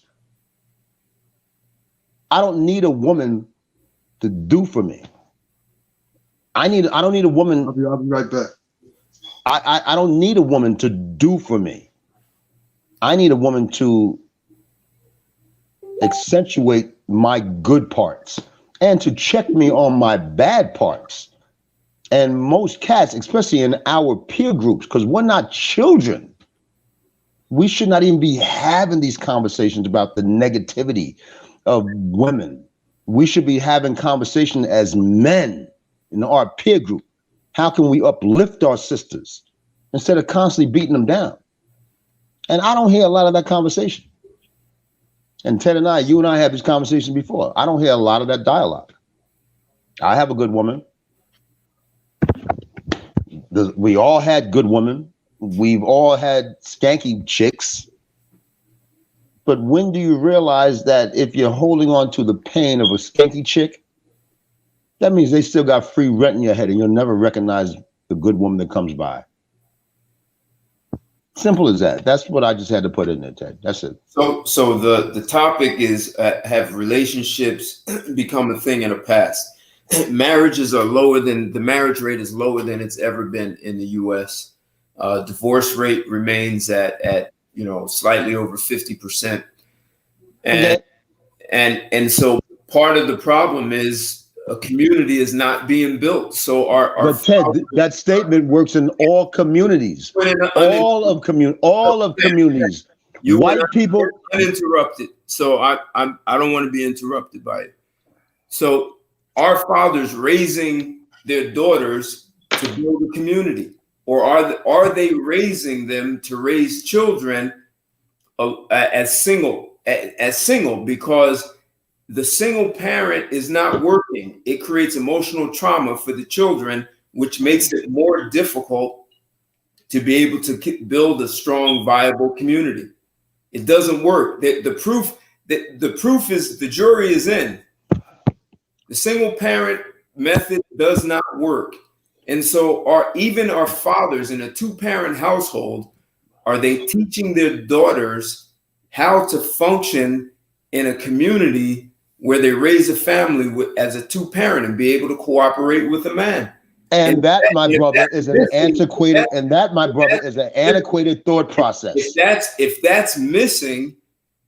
I don't need a woman to do for me. I don't need a woman. I'll be right back. I don't need a woman to do for me. I need a woman to accentuate my good parts and to check me on my bad parts. And most cats, especially in our peer groups, because we're not children, we should not even be having these conversations about the negativity of women. We should be having conversation as men in our peer group. How can we uplift our sisters instead of constantly beating them down? And I don't hear a lot of that conversation. And Ted and I, you and I had this conversation before. I don't hear a lot of that dialogue. I have a good woman. We all had good women. We've all had skanky chicks. But when do you realize that if you're holding on to the pain of a skanky chick, that means they still got free rent in your head and you'll never recognize the good woman that comes by. Simple as that. That's what I just had to put in there, Ted. That's it. So the topic is have relationships become a thing in the past? Marriages are lower than the marriage rate is lower than it's ever been in the U.S. Divorce rate remains at slightly over 50%, and so part of the problem is a community is not being built. So but Ted, that statement works in all communities, all of communities. White people uninterrupted. So I don't want to be interrupted by it. So are fathers raising their daughters to build a community, or are they raising them to raise children as single because the single parent is not working? It creates emotional trauma for the children, which makes it more difficult to be able to build a strong, viable community. It doesn't work. The proof is the jury is in. The single parent method does not work. And so even our fathers in a two-parent household, are they teaching their daughters how to function in a community where they raise a family as a two-parent and be able to cooperate with a man? And that, my brother, is an antiquated, thought process. If that's missing,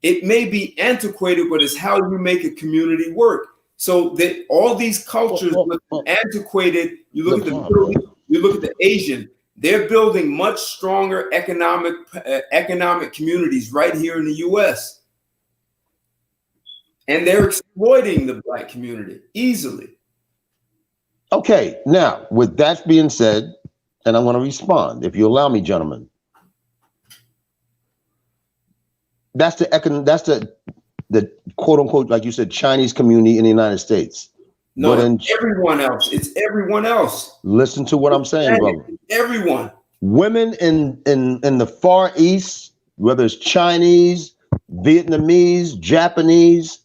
it may be antiquated, but it's how you make a community work. So that all these cultures look antiquated. You look at the Middle East, you look at the Asian. They're building much stronger economic communities right here in the U.S. And they're exploiting the Black community easily. Okay, now with that being said, and I'm going to respond, if you allow me, gentlemen. That's the quote unquote, like you said, Chinese community in the United States. No, everyone else. It's everyone else. Listen to what I'm saying, brother. Everyone. Women in the Far East, whether it's Chinese, Vietnamese, Japanese,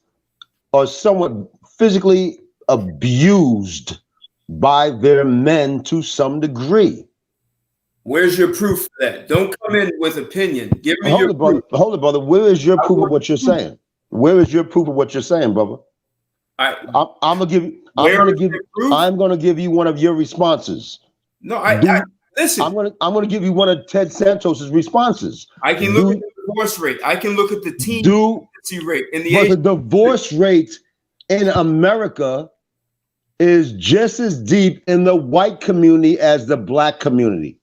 are somewhat physically abused by their men to some degree. Where's your proof for that? Don't come in with opinion. Give me your proof. Hold it, brother. Where is your proof of what you're saying? Where is your proof of what you're saying, brother? I'm gonna give you one of your responses. No, listen. I'm gonna give you one of Ted Santos's responses. I can look at the divorce rate. I can look at the teen rate in the but the divorce rate in America is just as deep in the white community as the Black community,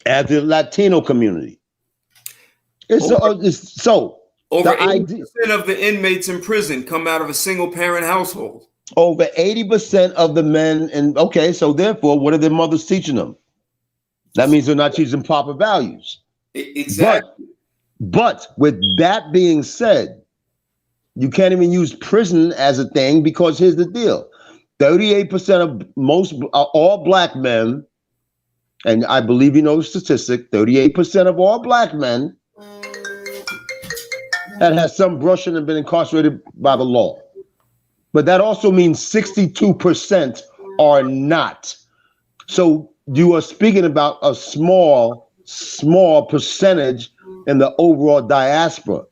as the Latino community. Over 80% of the inmates in prison come out of a single parent household. Over 80% of the men, and okay, so therefore, what are their mothers teaching them? That means they're not teaching proper values. Exactly. But with that being said, you can't even use prison as a thing, because here's the deal. 38% of all Black men, and I believe you know the statistic, 38% of all Black men that has some brushing and been incarcerated by the law. But that also means 62% are not. So you are speaking about a small percentage in the overall diaspora.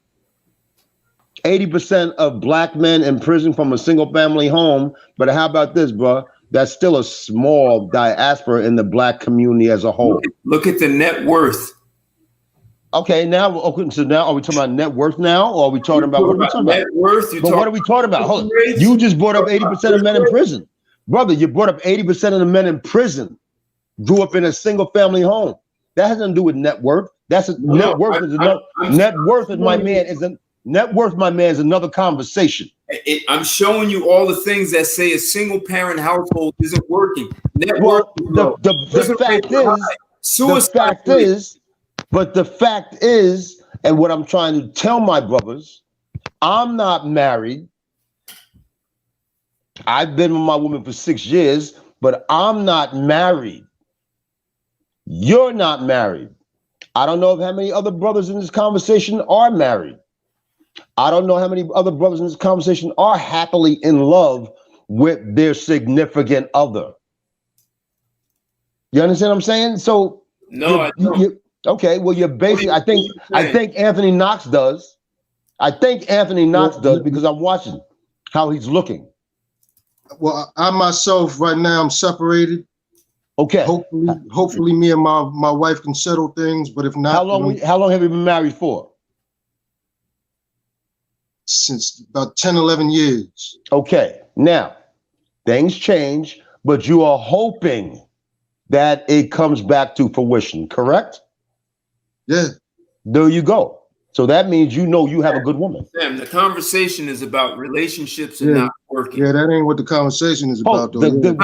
80% of Black men in prison from a single family home. But how about this, bro? That's still a small diaspora in the Black community as a whole. Look at the net worth. Okay, so now are we talking about net worth now, or are we talking about what are we talking about? Net worth. But what are we talking about? Hold on. You just brought up 80% of men in prison. Brother, you brought up 80% of the men in prison grew up in a single family home. That has nothing to do with net worth. Net worth, my man, is another conversation. I'm showing you all the things that say a single parent household isn't working. Net worth. The fact is, and what I'm trying to tell my brothers, I'm not married. I've been with my woman for 6 years, but I'm not married. You're not married. I don't know how many other brothers in this conversation are married. I don't know how many other brothers in this conversation are happily in love with their significant other. You understand what I'm saying? So no, I don't. Okay, well, you're basically, I think Anthony Knox does. I think Anthony Knox does, because I'm watching how he's looking. Well, I myself right now, I'm separated. Okay. Hopefully me and my wife can settle things, but if not, how long have you been married for? Since about 10, 11 years. Okay. Now, things change, but you are hoping that it comes back to fruition, correct? Yeah. There you go. So that means you know you have a good woman. Sam, the conversation is about relationships and not working. Yeah, that ain't what the conversation is about. The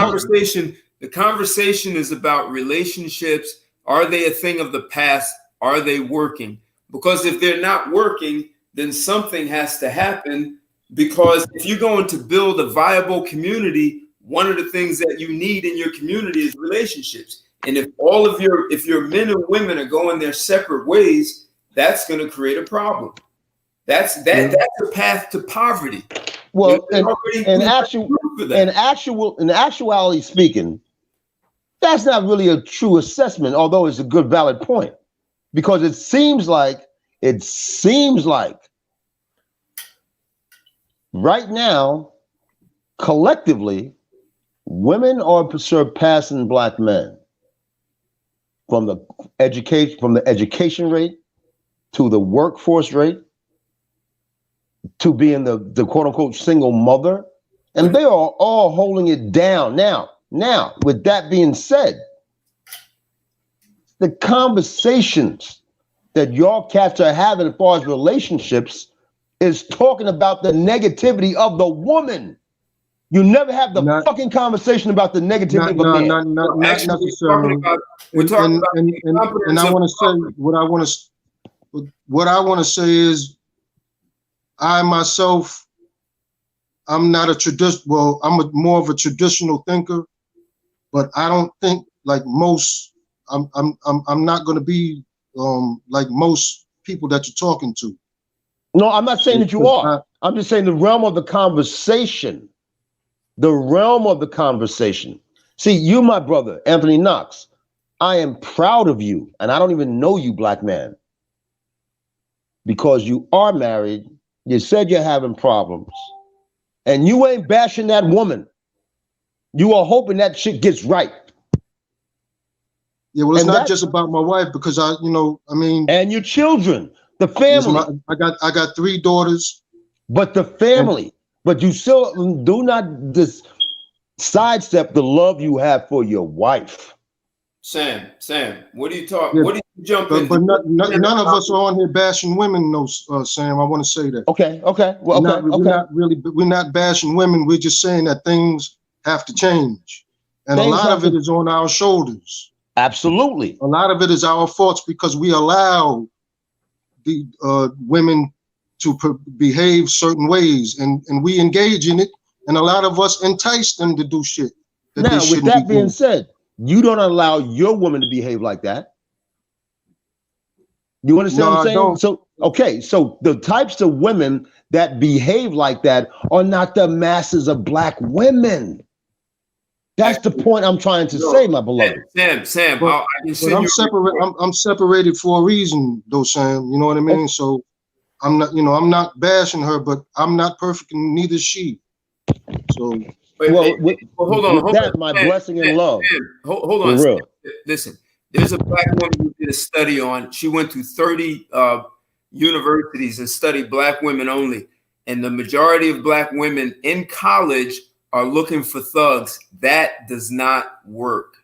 conversation is about relationships. Are they a thing of the past? Are they working? Because if they're not working, then something has to happen. Because if you're going to build a viable community, one of the things that you need in your community is relationships. And if if your men and women are going their separate ways, that's going to create a problem. That's a path to poverty. Well, in actuality speaking, That's not really a true assessment, although it's a good valid point, because it seems like right now, collectively, women are surpassing black men from the education rate to the workforce rate to being the quote unquote single mother, and they are all holding it down now. Now, with that being said, the conversations that y'all cats are having as far as relationships is talking about the negativity of the woman. You never have the fucking conversation about the negativity of a man. Not necessarily. We're talking about and I want to say what I want to say is, I myself, I'm not a I'm more of a traditional thinker, but I don't think like most. I'm not going to be like most people that you're talking to. No, I'm not saying that you are. I'm just saying the realm of the conversation. The realm of the conversation. See, you, my brother, Anthony Knox, I am proud of you, and I don't even know you, black man, because you are married. You said you're having problems, and you ain't bashing that woman. You are hoping that shit gets right. Yeah, well, it's not just about my wife, because and your children, the family. I got 3 daughters. But the family. But you still do not sidestep the love you have for your wife. Sam, what are you talking? Yeah, what are you jumping? But none of us are on here bashing women, no, Sam. I want to say that. Okay. Well, we're not bashing women. We're just saying that things have to change, and a lot of it is on our shoulders. Absolutely. A lot of it is our faults because we allow the women to behave certain ways, and we engage in it, and a lot of us entice them to do shit that they shouldn't be doing. Now, with that being said, you don't allow your woman to behave like that. You understand what I'm saying? Don't. So the types of women that behave like that are not the masses of black women. That's the point I'm trying to say, my beloved. Sam, but I'm separated for a reason, though, Sam. You know what I mean? So I'm not bashing her, but I'm not perfect, and neither is she. So, hold on. My blessing and love. Hold on. Real. Listen, there's a black woman who did a study on. She went to 30 universities and studied black women only, and the majority of black women in college are looking for thugs. That does not work.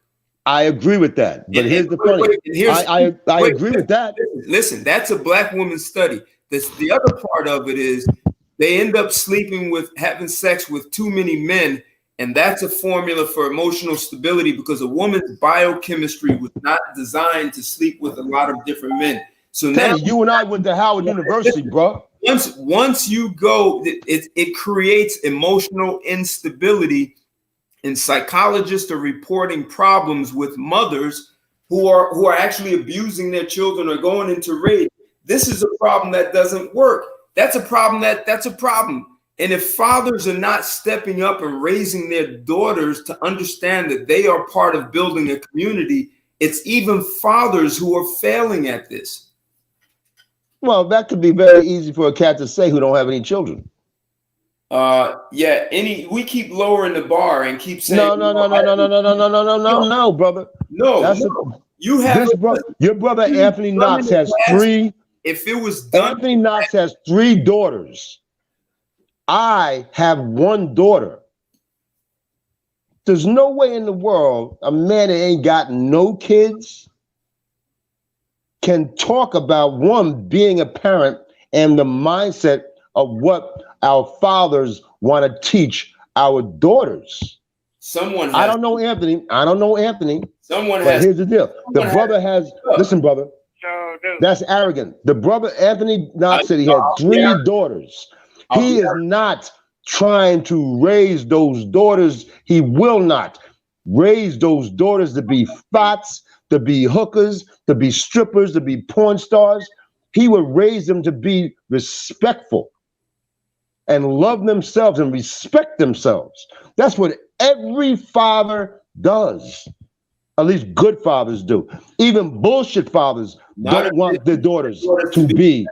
I agree with that, but here's the funny. I agree with that. Listen, that's a black woman study. The other part of it is they end up having sex with too many men, and that's a formula for emotional stability because a woman's biochemistry was not designed to sleep with a lot of different men. So now you and I went to Howard University, bro. Once you go, it creates emotional instability, and psychologists are reporting problems with mothers who are actually abusing their children or going into rape. This is a problem that doesn't work. That's a problem. That's a problem. And if fathers are not stepping up and raising their daughters to understand that they are part of building a community, it's even fathers who are failing at this. Well, that could be very easy for a cat to say who don't have any children. We keep lowering the bar and keep saying no, brother. No. You have your brother Anthony Knox has 3. If it was done, Anthony Knox has 3 daughters. I have 1 daughter. There's no way in the world a man that ain't got no kids can talk about one being a parent and the mindset of what our fathers want to teach our daughters. I don't know Anthony. But here's the deal. Listen, brother. That's arrogant. The brother Anthony Knox said he had 3 daughters. He is not trying to raise those daughters. He will not raise those daughters to be thoughts, to be hookers, to be strippers, to be porn stars. He would raise them to be respectful and love themselves and respect themselves. That's what every father does. At least good fathers do. Even bullshit fathers don't want their daughters to be.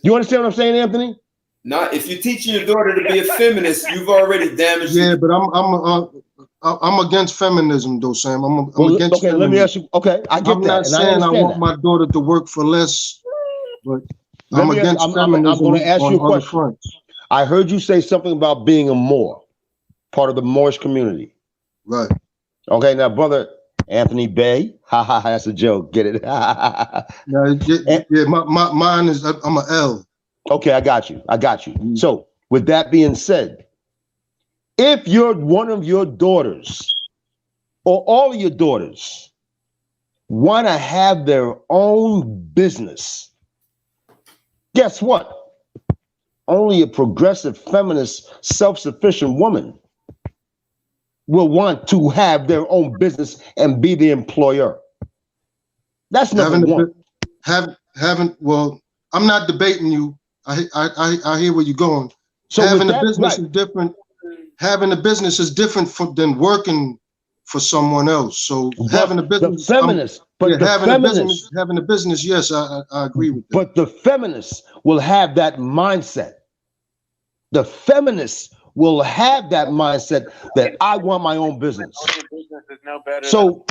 You understand what I'm saying, Anthony? Not if you're teaching your daughter to be a feminist, you've already damaged. Yeah, but I'm against feminism, though, Sam. I'm against. Okay, feminism. let me ask you. Okay, I get I'm that. not And saying I want that. my daughter to work for less, but I'm against feminism. I'm going to ask you a question. Fronts. I heard you say something about being a Moor, part of the Moorish community. Right. Okay, now, brother Anthony Bay, that's a joke. Get it? Mine is I'm an L. Okay, I got you. So, with that being said, if you're one of your daughters or all of your daughters want to have their own business, guess what? Only a progressive, feminist, self-sufficient woman will want to have their own business and be the employer. That's number one. Well, I'm not debating you. I hear where you're going. So having a business is different. Having a business is different than working for someone else. So having a business, having a business, yes, I agree with that. But the feminists will have that mindset. The feminists will have that mindset that I want my own business. So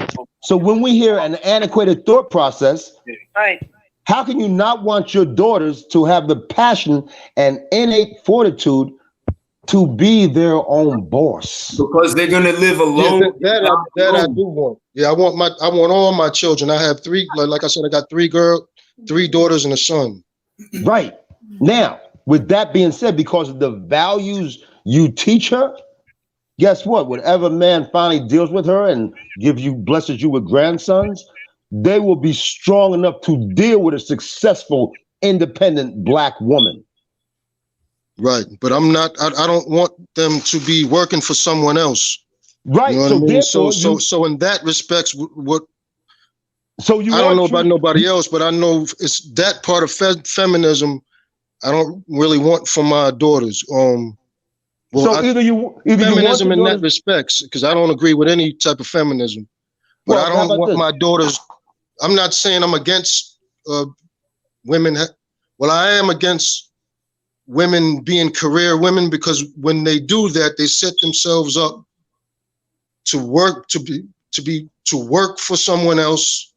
when we hear an antiquated thought process, how can you not want your daughters to have the passion and innate fortitude to be their own boss? Because they're gonna live alone. Yeah, that I do want. Yeah, I want all my children. I have three. Like I said, I got three daughters and a son. Right. Now, with that being said, because of the values you teach her, guess what? Whatever man finally deals with her and blesses you with grandsons, they will be strong enough to deal with a successful, independent Black woman. Right, but I'm not. I don't want them to be working for someone else. Right. You know what I mean? So in that respects, what? So you? I don't know about nobody else, but I know it's that part of feminism. I don't really want for my daughters. Feminism in that respects, because I don't agree with any type of feminism. But I don't want my daughters. I'm not saying I'm against women. Well, I am against women being career women, because when they do that, they set themselves up to work to work for someone else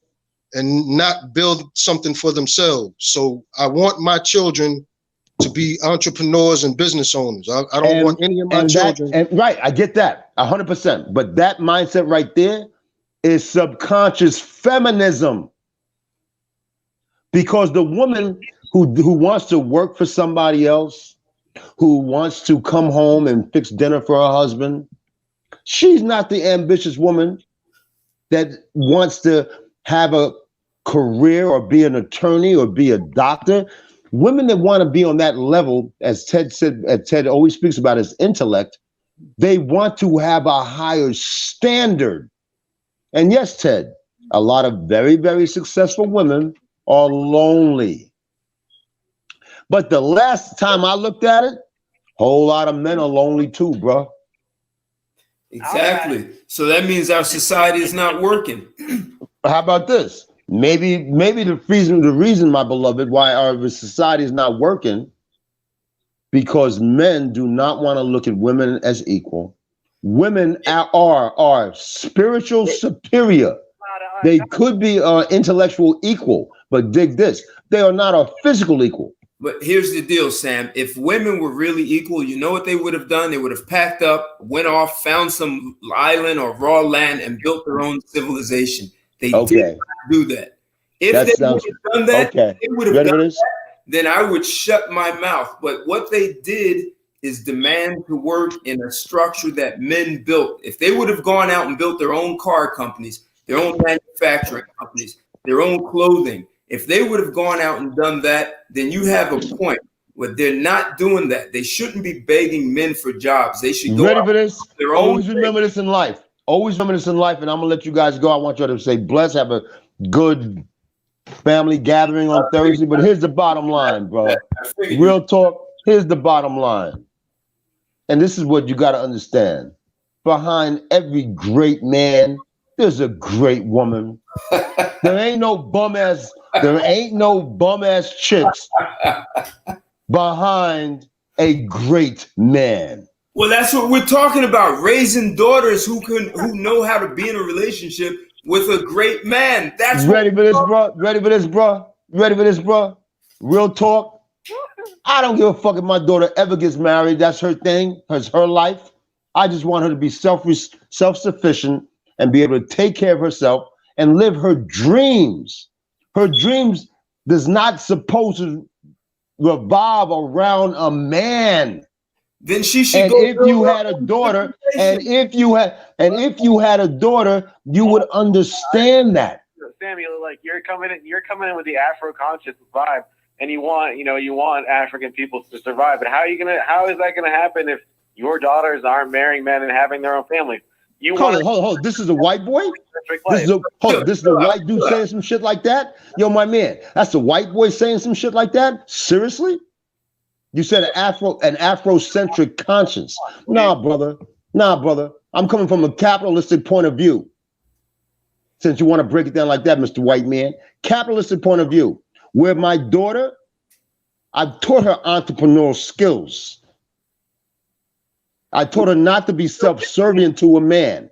and not build something for themselves. So I want my children to be entrepreneurs and business owners. I don't want any of my children. Right, I get that 100%. But that mindset right there is subconscious feminism. Because the woman who wants to work for somebody else, who wants to come home and fix dinner for her husband, she's not the ambitious woman that wants to have a career or be an attorney or be a doctor. Women that want to be on that level, as Ted said, Ted always speaks about his intellect, they want to have a higher standard. And yes, Ted, a lot of very, very successful women are lonely. But the last time I looked at it, a whole lot of men are lonely too, bro. Exactly. So that means our society is not working. How about this? Maybe the reason, my beloved, why our society is not working, because men do not want to look at women as equal. Women are spiritual superior. They could be intellectual equal, but dig this, they are not a physical equal. But here's the deal, Sam. If women were really equal, you know what they would have done? They would have packed up, went off, found some island or raw land, and built their own civilization. They did not do that. If they would have done that, then I would shut my mouth. But what they did is demand to work in a structure that men built. If they would have gone out and built their own car companies, their own manufacturing companies, their own clothing, if they would have gone out and done that, then you have a point. But they're not doing that. They shouldn't be begging men for jobs. They should go ready for this. Always remember this in life. Always remember this in life. And I'm gonna let you guys go. I want you to say bless, have a good family gathering on Thursday. But here's the bottom line, bro. Real talk. Here's the bottom line. And this is what you got to understand. Behind every great man, There's a great woman. There ain't no bum ass chicks behind a great man. Well, that's what we're talking about. Raising daughters who know how to be in a relationship with a great man. That's Ready for this, bro? Ready for this, bro? Ready for this, bro? Real talk. I don't give a fuck if my daughter ever gets married. That's her thing. It's her life. I just want her to be self-sufficient and be able to take care of herself and live her dreams. Her dreams does not supposed to revolve around a man. Then she should And go. if you had a daughter, you would understand that. Samuel, like you're coming in with the Afro-conscious vibe, and you want African people to survive. But how is that gonna happen if your daughters aren't marrying men and having their own families? Hold on. This is a white boy? This is a white dude saying some shit like that? Yo, my man, that's a white boy saying some shit like that? Seriously? You said an Afrocentric conscience. Nah, brother. I'm coming from a capitalistic point of view. Since you want to break it down like that, Mr. White Man. Capitalistic point of view. Where my daughter, I've taught her entrepreneurial skills. I taught her not to be subservient to a man.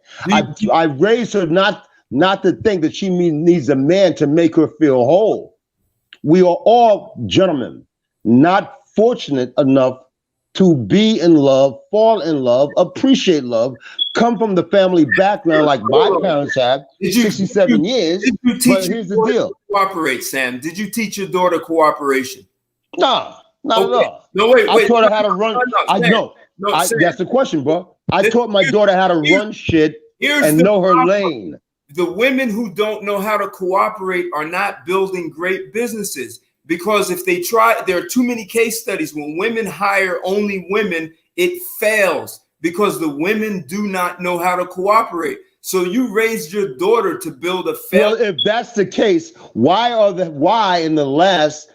I raised her not to think that she needs a man to make her feel whole. We are all gentlemen, not fortunate enough to be in love, fall in love, appreciate love, come from the family background like my parents have, 67 years. But here's the deal. Cooperate, Sam. Did you teach your daughter cooperation? No, not at all. No, wait. I taught her how to run. That's the question, bro. I taught my daughter how to run shit and know her lane. The women who don't know how to cooperate are not building great businesses. Because if they try, there are too many case studies. When women hire only women, it fails because the women do not know how to cooperate. So you raised your daughter to build a family. Well, if that's the case, why in the last,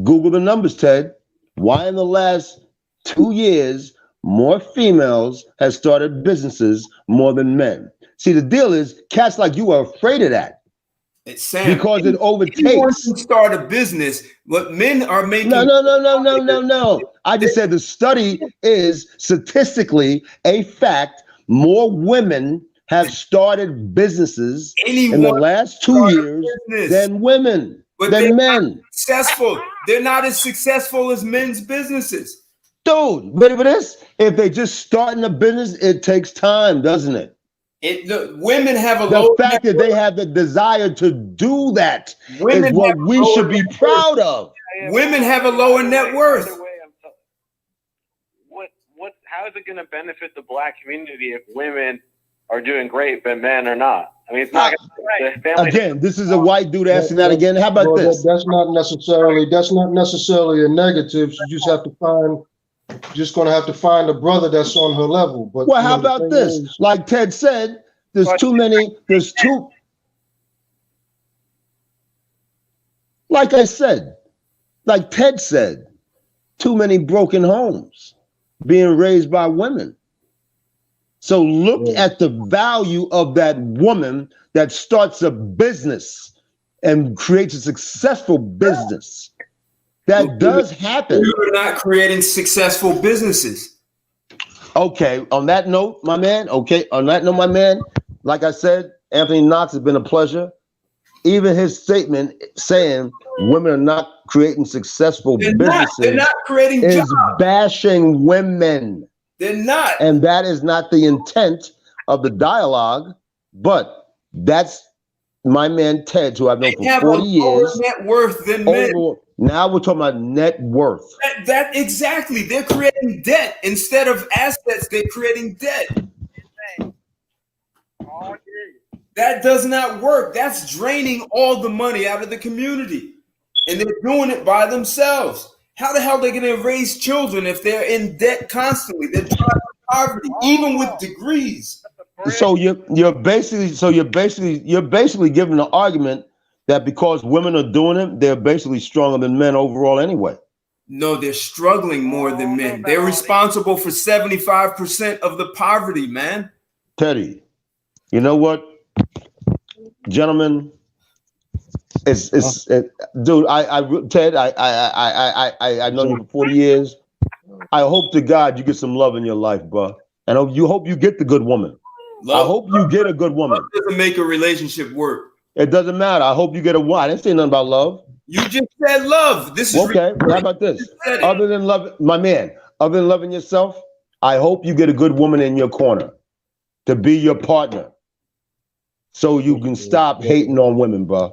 Google the numbers, Ted, why in the last 2 years, more females have started businesses more than men? See, the deal is cats like you are afraid of that. Sam, because it overtakes. Anyone can start a business, but men are making. No. I just said the study is statistically a fact. More women have started businesses in the last 2 years than women, than men. Successful. They're not as successful as men's businesses. Dude, ready for this? If they just starting a business, it takes time, doesn't it? Women have a the fact that they have the desire to do that is what we should be proud of. Women have a lower net worth. How is it going to benefit the black community if women are doing great but men are not? I mean, it's not again. This is a white dude asking that again. How about this? That's not necessarily a negative. You just have to find. Just going to have to find a brother that's on her level. But well, how about this? Like Ted said, like I said, like Ted said, too many broken homes being raised by women. So look at the value of that woman that starts a business and creates a successful business. That does happen. You're not creating successful businesses. Okay. On that note, my man. Like I said, Anthony Knox has been a pleasure. Even his statement saying women are not creating successful businesses. They're not creating is jobs. Bashing women. They're not. And that is not the intent of the dialogue. But that's my man Ted, who I've known for 40 years. Net worth than men. Now we're talking about net worth. That exactly. They're creating debt instead of assets. They're creating debt. That does not work. That's draining all the money out of the community, and they're doing it by themselves. How the hell are they going to raise children if they're in debt constantly? They're driving poverty, even with degrees. So you're basically giving the argument that because women are doing it, they're basically stronger than men overall anyway. No, they're struggling more than men. They're responsible for 75% of the poverty, man. Teddy, you know what? Gentlemen, dude. Ted, I know you for 40 years. I hope to God you get some love in your life, bro. And hope you get the good woman. I hope you get a good woman. Love doesn't make a relationship work. It doesn't matter. I hope you get a woman. I didn't say nothing about love. You just said love. This is okay. How about this? Other than love, my man. Other than loving yourself, I hope you get a good woman in your corner to be your partner, so you can stop hating on women, bro.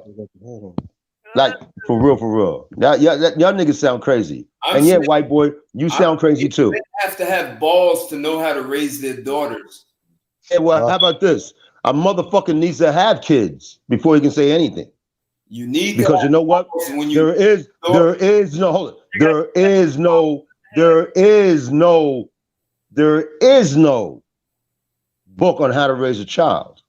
Like for real. Y'all niggas sound crazy. And yeah, white boy, you sound crazy too. They have to have balls to know how to raise their daughters. Yeah, well, how about this? A motherfucker needs to have kids before he can say anything. You need because you know what? There is no book on how to raise a child.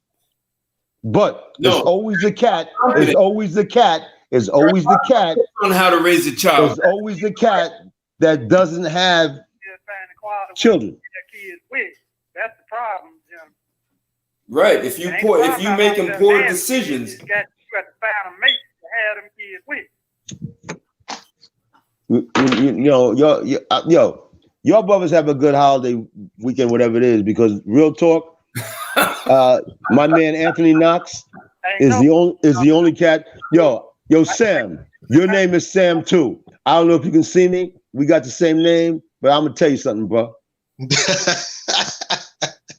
But there's always the cat. There's always the cat. There's always the cat on how to raise a child. There's always the cat that doesn't have children. That's the problem, Jim. Right. If you make them poor decisions. You got to find a mate to have them kids with. Your brothers have a good holiday weekend, whatever it is, because real talk, my man Anthony Knox is the only cat. Yo, Sam, your name is Sam too. I don't know if you can see me. We got the same name, but I'm gonna tell you something, bro.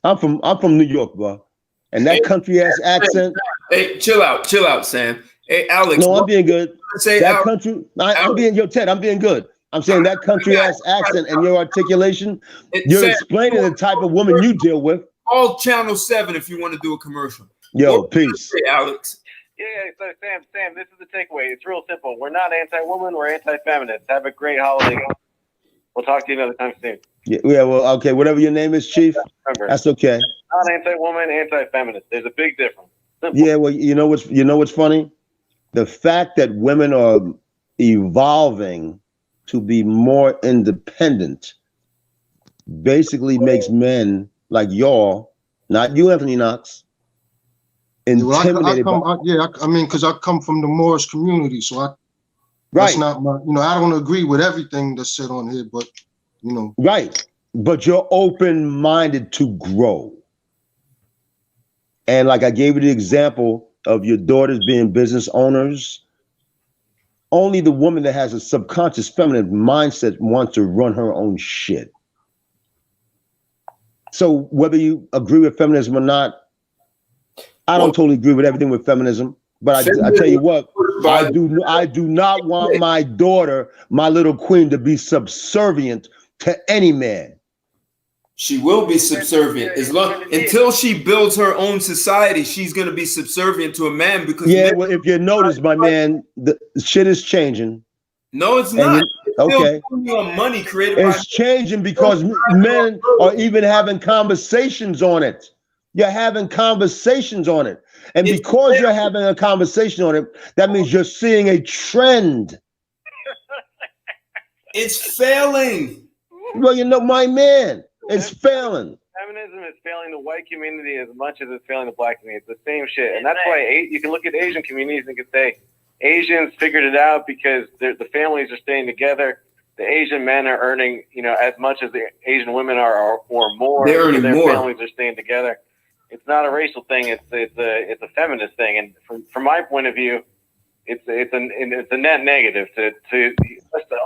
I'm from New York, bro, and that country ass accent. Hey, chill out, Sam. Hey, Alex. No, I'm being good. Say that country. I'm being Ted. I'm being good. I'm saying that country ass accent and your articulation. You're explaining the type of woman you deal with. Call Channel 7 if you want to do a commercial. Yo, peace. Hey, Alex. Yeah, so Sam, this is the takeaway. It's real simple. We're not anti-woman. We're anti-feminist. Have a great holiday. We'll talk to you another time soon. Yeah, well, okay. Whatever your name is, Chief. Remember, that's okay. Not anti-woman, anti-feminist. There's a big difference. Simple. Yeah, well, you know what's funny? The fact that women are evolving to be more independent basically makes men like y'all, not you, Anthony Knox, intimidated. Because I come from the Moorish community, so that's not my, I don't agree with everything that's said on here, but right. But you're open-minded to grow. And like I gave you the example of your daughters being business owners, only the woman that has a subconscious feminine mindset wants to run her own shit. So whether you agree with feminism or not, I don't totally agree with everything with feminism, but I tell you what, I do not want my daughter, my little queen, to be subservient to any man. She will be subservient until she builds her own society. She's going to be subservient to a man because well, if you notice, my man, the shit is changing. No, it's not. Okay, money created. It's changing because men are even having conversations on it. You're having conversations on it, and because you're having a conversation on it, that means you're seeing a trend. It's failing. Well, my man. It's failing. Feminism is failing the white community as much as it's failing the black community. It's the same shit. And that's why you can look at Asian communities and can say Asians figured it out because the families are staying together. The Asian men are earning, as much as the Asian women are or more. They're earning their more. Families are staying together. It's not a racial thing. It's a feminist thing. And from my point of view, it's a net negative to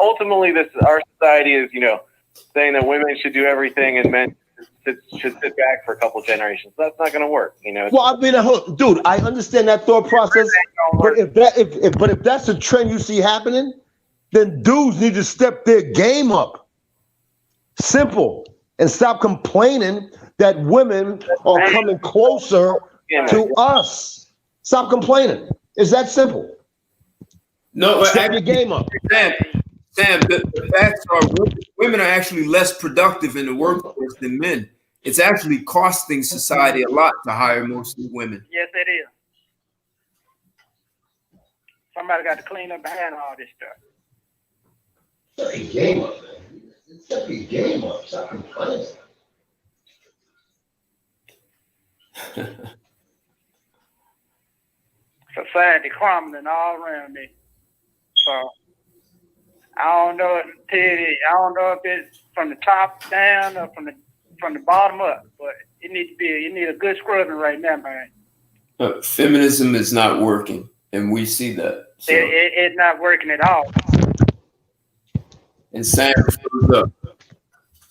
ultimately our society is, saying that women should do everything and men should sit back for a couple of generations. That's not going to work, Well, I mean, dude, I understand that thought process, but if that's a trend you see happening, then dudes need to step their game up. Simple, and stop complaining that women are coming closer to us. Stop complaining. It's that simple. No, step your game up. Sam, the facts are women are actually less productive in the workforce than men. It's actually costing society a lot to hire mostly women. Yes, it is. Somebody got to clean up behind all this stuff. Step your game up, man. Step your game up. Stop complaining. society crumbling all around me. So I don't know if it's from the top down or from the bottom up, but you need a good scrubbing right now, man. Feminism is not working, and we see that. So. It's not working at all. And Sam shows up.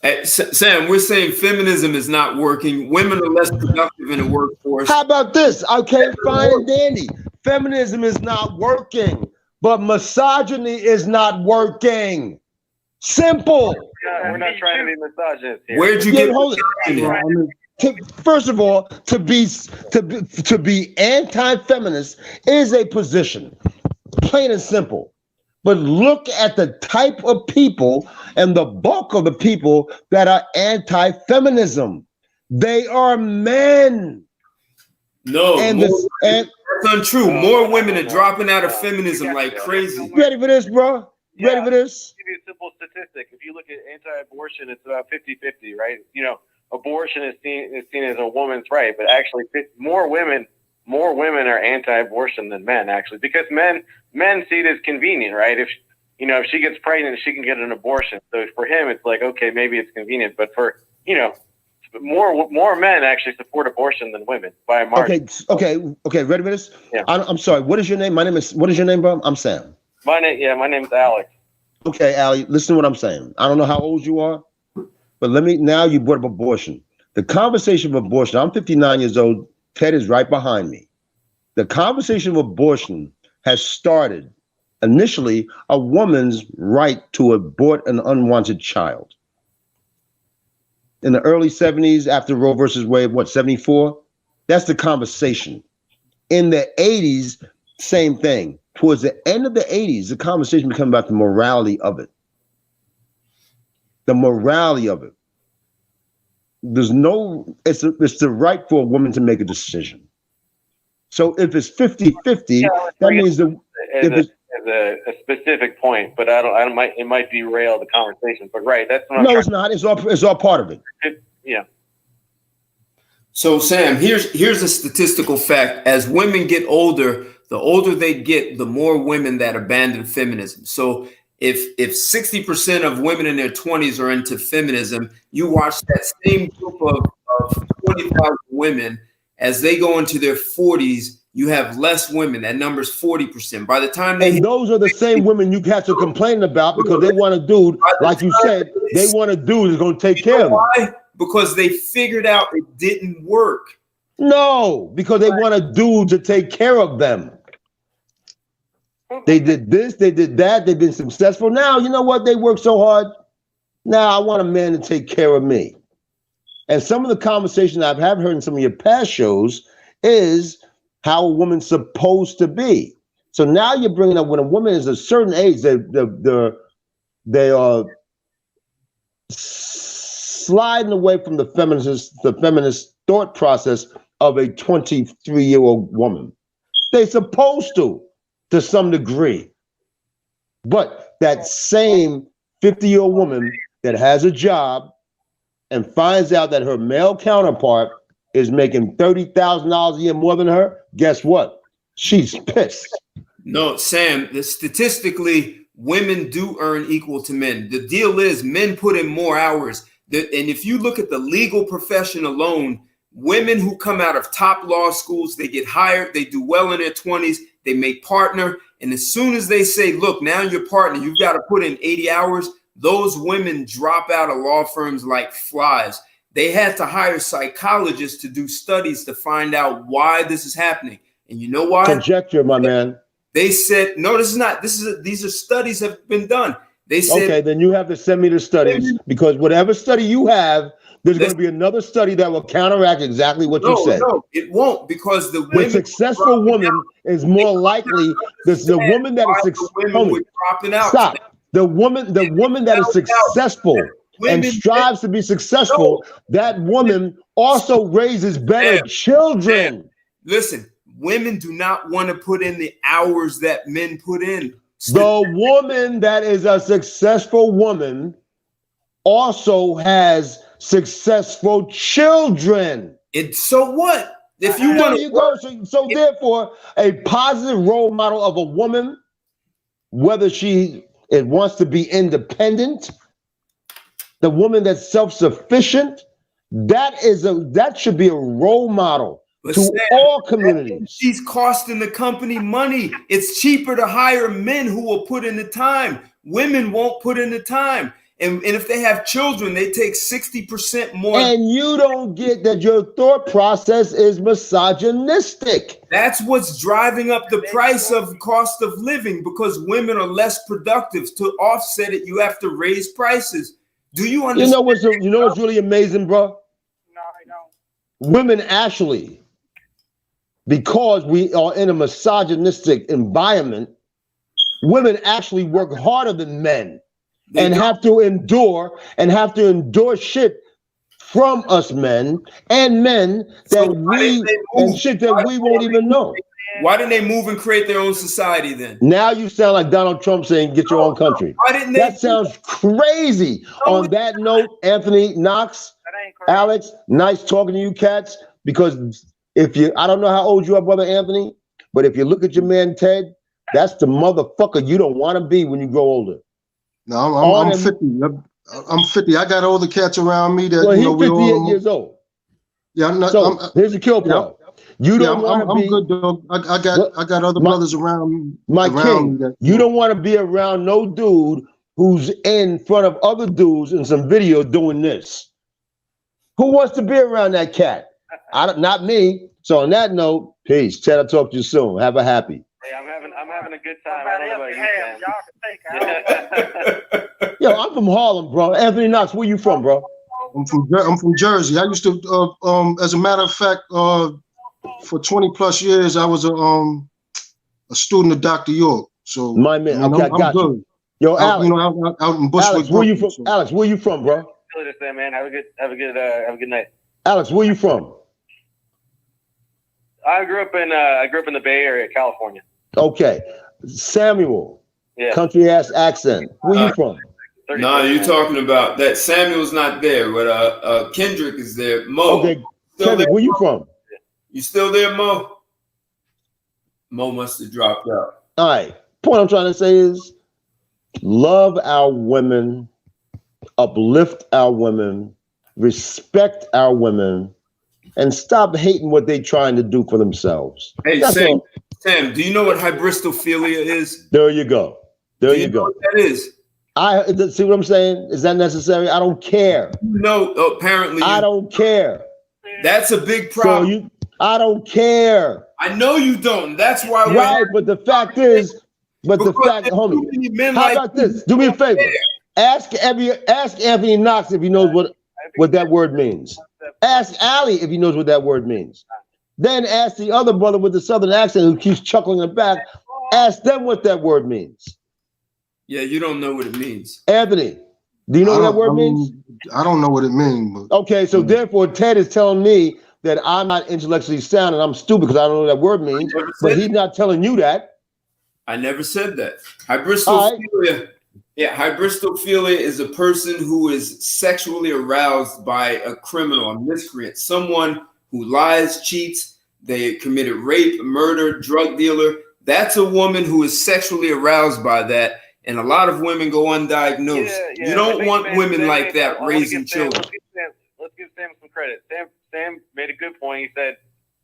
Hey, Sam, we're saying feminism is not working. Women are less productive in the workforce. How about this? Okay, fine and dandy. Feminism is not working, but misogyny is not working. Simple. We're not trying to be misogynist here. Where'd you get misogyny? First of all, to be anti-feminist is a position, plain and simple. But look at the type of people and the bulk of the people that are anti-feminism. They are men. No, that's untrue. More women are dropping out of feminism like crazy. Ready for this, bro? Ready for this? I'll give you a simple statistic. If you look at anti-abortion, it's about 50-50, right? You know, abortion is seen as a woman's right, but actually more women are anti-abortion than men, actually, because men see it as convenient, right? If she gets pregnant, she can get an abortion. So for him, it's like, okay, maybe it's convenient, but for more men actually support abortion than women by a margin. Okay. Ready for this? Yeah. I'm sorry. What is your name? What is your name, bro? I'm Sam. My name's Alex. Okay, Allie, listen to what I'm saying. I don't know how old you are, but now you brought up abortion. The conversation of abortion, I'm 59 years old. Ted is right behind me. The conversation of abortion has started initially a woman's right to abort an unwanted child. In the early 70s, after Roe versus Wade, 74? That's the conversation. In the 80s, same thing. Towards the end of the 80s, the conversation became about the morality of it. The morality of it. It's the right for a woman to make a decision. So if it's 50-50, that means that as a specific point, but it might derail the conversation. But right, that's what it's not. It's all part of it. Yeah. So Sam, here's a statistical fact. As women get older, the older they get, the more women that abandon feminism. So if 60% of women in their 20s are into feminism, you watch that same group of 25 women, as they go into their 40s, you have less women. That number's 40%. By the time those are the same women you have to complain about because they want a dude, like you said, they want a dude who's going to take care of them. Why? Because they figured out it didn't work. No, because they want a dude to take care of them. They did this, they did that, they've been successful. Now, you know what? They work so hard. Now I want a man to take care of me. And some of the conversations I've heard in some of your past shows is how a woman's supposed to be. So now you're bringing up when a woman is a certain age, they are sliding away from the feminist thought process of a 23-year-old woman. They're supposed to some degree. But that same 50-year-old woman that has a job and finds out that her male counterpart is making $30,000 a year more than her, guess what? She's pissed. No, Sam, statistically, women do earn equal to men. The deal is men put in more hours. And if you look at the legal profession alone, women who come out of top law schools, they get hired, they do well in their 20s, they make partner. And as soon as they say, look, now you're partner, you've got to put in 80 hours, those women drop out of law firms like flies. They had to hire psychologists to do studies to find out why this is happening. And you know why? Conjecture, my man. They said, no, this is not. These are studies have been done. They said, okay, then you have to send me the studies because whatever study you have, there's going to be another study that will counteract exactly what you said. No, it won't, because the successful woman is more likely. The woman that is successful. Stop. The woman that is successful and strives to be successful, that woman also raises better children. Listen, women do not want to put in the hours that men put in. The woman that is a successful woman also has successful children. So what? If you There want you go. So therefore, a positive role model of a woman, whether it wants to be independent, the woman that's self-sufficient, that should be a role model to all communities. she's costing the company money. It's cheaper to hire men who will put in the time. Women won't put in the time. And if they have children, they take 60% more. And you don't get that your thought process is misogynistic. That's what's driving up the price of cost of living, because women are less productive. To offset it, you have to raise prices. Do you understand? You know what's really amazing, bro? No, I don't. Women actually, because we are in a misogynistic environment, women actually work harder than men and have to endure shit from us men that shit that we won't even know. Why didn't they move and create their own society then? Now you sound like Donald Trump saying, get your own country. Why didn't they? That sounds crazy. On that note, Anthony Knox, Alex, nice talking to you cats, because I don't know how old you are, brother Anthony, but if you look at your man Ted, that's the motherfucker you don't want to be when you grow older. No, I'm 50. I'm 50. I got older cats around me that, he's 58 years old. Yeah, here's the kill part. You don't want to be. I'm good, dog. I got other brothers around me. You don't want to be around no dude who's in front of other dudes in some video doing this. Who wants to be around that cat? Not me. So on that note, peace. Ted, I'll talk to you soon. Have a happy. Hey, I'm having a good time. I don't know about you, man. Yo, I'm from Harlem, bro. Anthony Knox, where you from, bro? I'm from Jersey. I used to, as a matter of fact, for 20 plus years, I was a student of Dr. York. So my man, okay, I got you. Yo, Alex, out in Bushwick. Alex, where you from? So. Alex, where you from, bro? Man, have a good night. Alex, where you from? I grew up in the Bay Area, California. Okay, Samuel. Yeah. Country ass accent. Where you from? No, you're talking about that. Samuel's not there, but Kendrick is there. Mo. Okay, Kendrick, where you from? You still there, Mo? Mo must have dropped out. All right. Point I'm trying to say is, love our women, uplift our women, respect our women, and stop hating what they're trying to do for themselves. Hey, Sam, do you know what hybristophilia is? There you go. There you go. Know what that is? See what I'm saying? Is that necessary? I don't care. No, apparently. I don't care. That's a big problem. I don't care. I know you don't. That's why. Right, but the fact is, homie, how about this? Do me a favor. Ask Anthony Knox if he knows what that word means. Ask Ali if he knows what that word means. Then ask the other brother with the southern accent who keeps chuckling in the back. Ask them what that word means. Yeah, you don't know what it means. Anthony, do you know what that word means? I don't know what it means. But, okay, so therefore Ted is telling me that I'm not intellectually sound and I'm stupid because I don't know what that word means. But he's not telling you that. I never said that. Hybristophilia. Yeah, hybristophilia is a person who is sexually aroused by a criminal, a miscreant, someone who lies, cheats, they committed rape, murder, drug dealer. That's a woman who is sexually aroused by that. And a lot of women go undiagnosed. You don't want women like that raising children. Let's give Sam some credit. Sam made a good point. He said,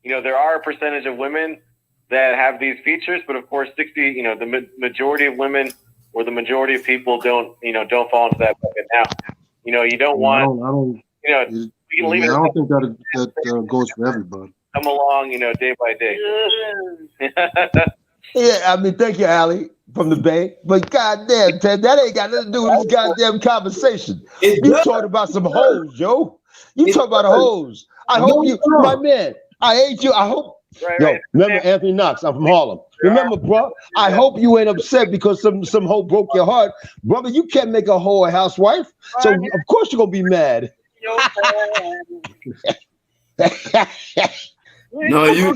there are a percentage of women that have these features, but of course, the majority of women or the majority of people don't fall into that bucket. Now, you don't want, we can leave it. I don't think that goes for everybody. Come along, day by day. Yeah, I mean, thank you, Ali, from the Bay. But goddamn, Ted, that ain't got nothing to do with this goddamn conversation. You talking about some hoes, yo. You talking about hoes. I hope you, my man, I hate you. I hope. Remember Anthony Knox, I'm from Harlem. Remember, bro, I hope you ain't upset because some hoe broke your heart. Brother, you can't make a hoe a housewife. So, of course, you're going to be mad. No, you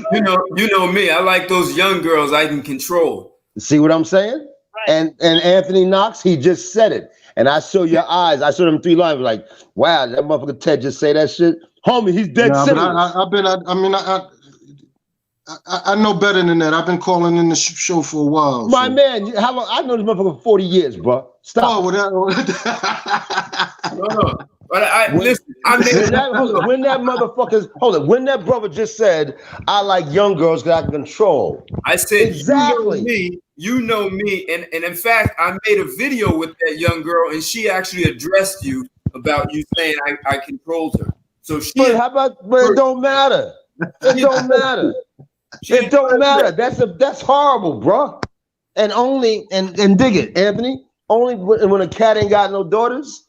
know me. I like those young girls I can control. See what I'm saying? And Anthony Knox, he just said it. And I saw your eyes. I saw them 3 lines. Like, wow, that motherfucker Ted just say that shit. Homie, he's dead serious. I know better than that. I've been calling in the show for a while. My so. man, how long? I know this motherfucker for 40 years, bro. Stop. Oh, well, No. But listen. When that brother just said, "I like young girls because I can control." I said, Exactly. you know me, and in fact, I made a video with that young girl, and she actually addressed you about you saying I controlled her. So But how about? But it don't matter. It don't matter. It don't matter. That's horrible, bro. And dig it, Anthony. Only when a cat ain't got no daughters,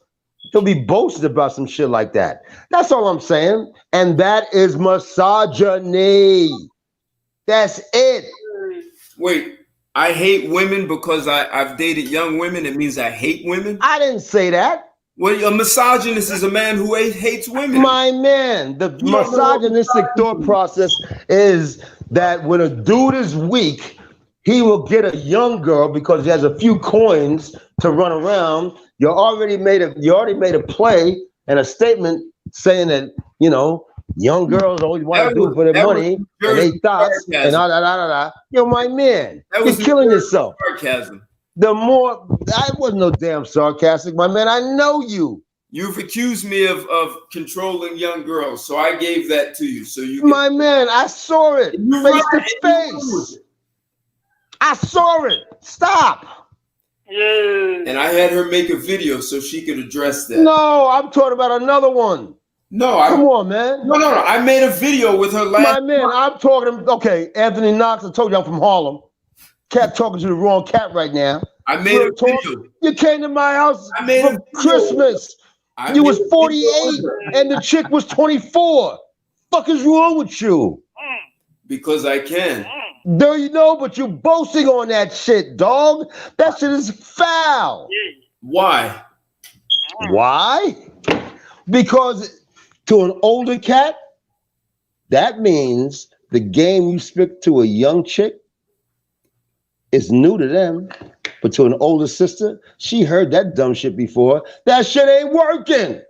he'll be boasted about some shit like that. That's all I'm saying. And that is misogyny. That's it. Wait, I hate women because I've dated young women. It means I hate women. I didn't say that. Well, a misogynist is a man who hates women. My man, the misogynistic thought process is that when a dude is weak, he will get a young girl because he has a few coins to run around. You already made a play and a statement saying that, young girls always want to do it for their money and they thoughts and Yo, my man, you're killing yourself. Sarcasm. I wasn't no damn sarcastic, my man. I know you. You've accused me of controlling young girls, so I gave that to you. So my man, I saw it face to face. I saw it. Stop. Yeah. And I had her make a video so she could address that. No, I'm talking about another one. No, come on, man. No. I made a video with her last. My man, I'm talking. Okay, Anthony Knox. I told you I'm from Harlem. Cat talking to the wrong cat right now. I made a video. You came to my house for Christmas. You was 48 and the chick was 24. Fuck is wrong with you? Because I can. There you know, but you boasting on that shit, dog. That shit is foul. Why? Why? Because to an older cat, that means the game you speak to a young chick is new to them. But to an older sister, she heard that dumb shit before. That shit ain't working.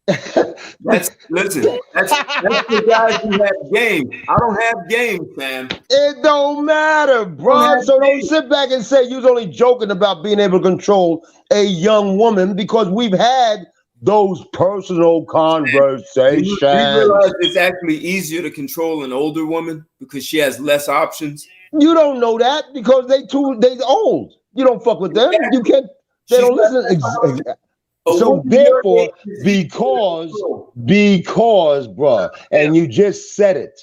That's the guys who have game. I don't have game, fam. It don't matter, bro. So don't sit back and say you was only joking about being able to control a young woman because we've had those personal conversations. You realize it's actually easier to control an older woman because she has less options. You don't know that because they old. You don't fuck with them. You can't. They don't listen. So therefore, because, bruh, and you just said it,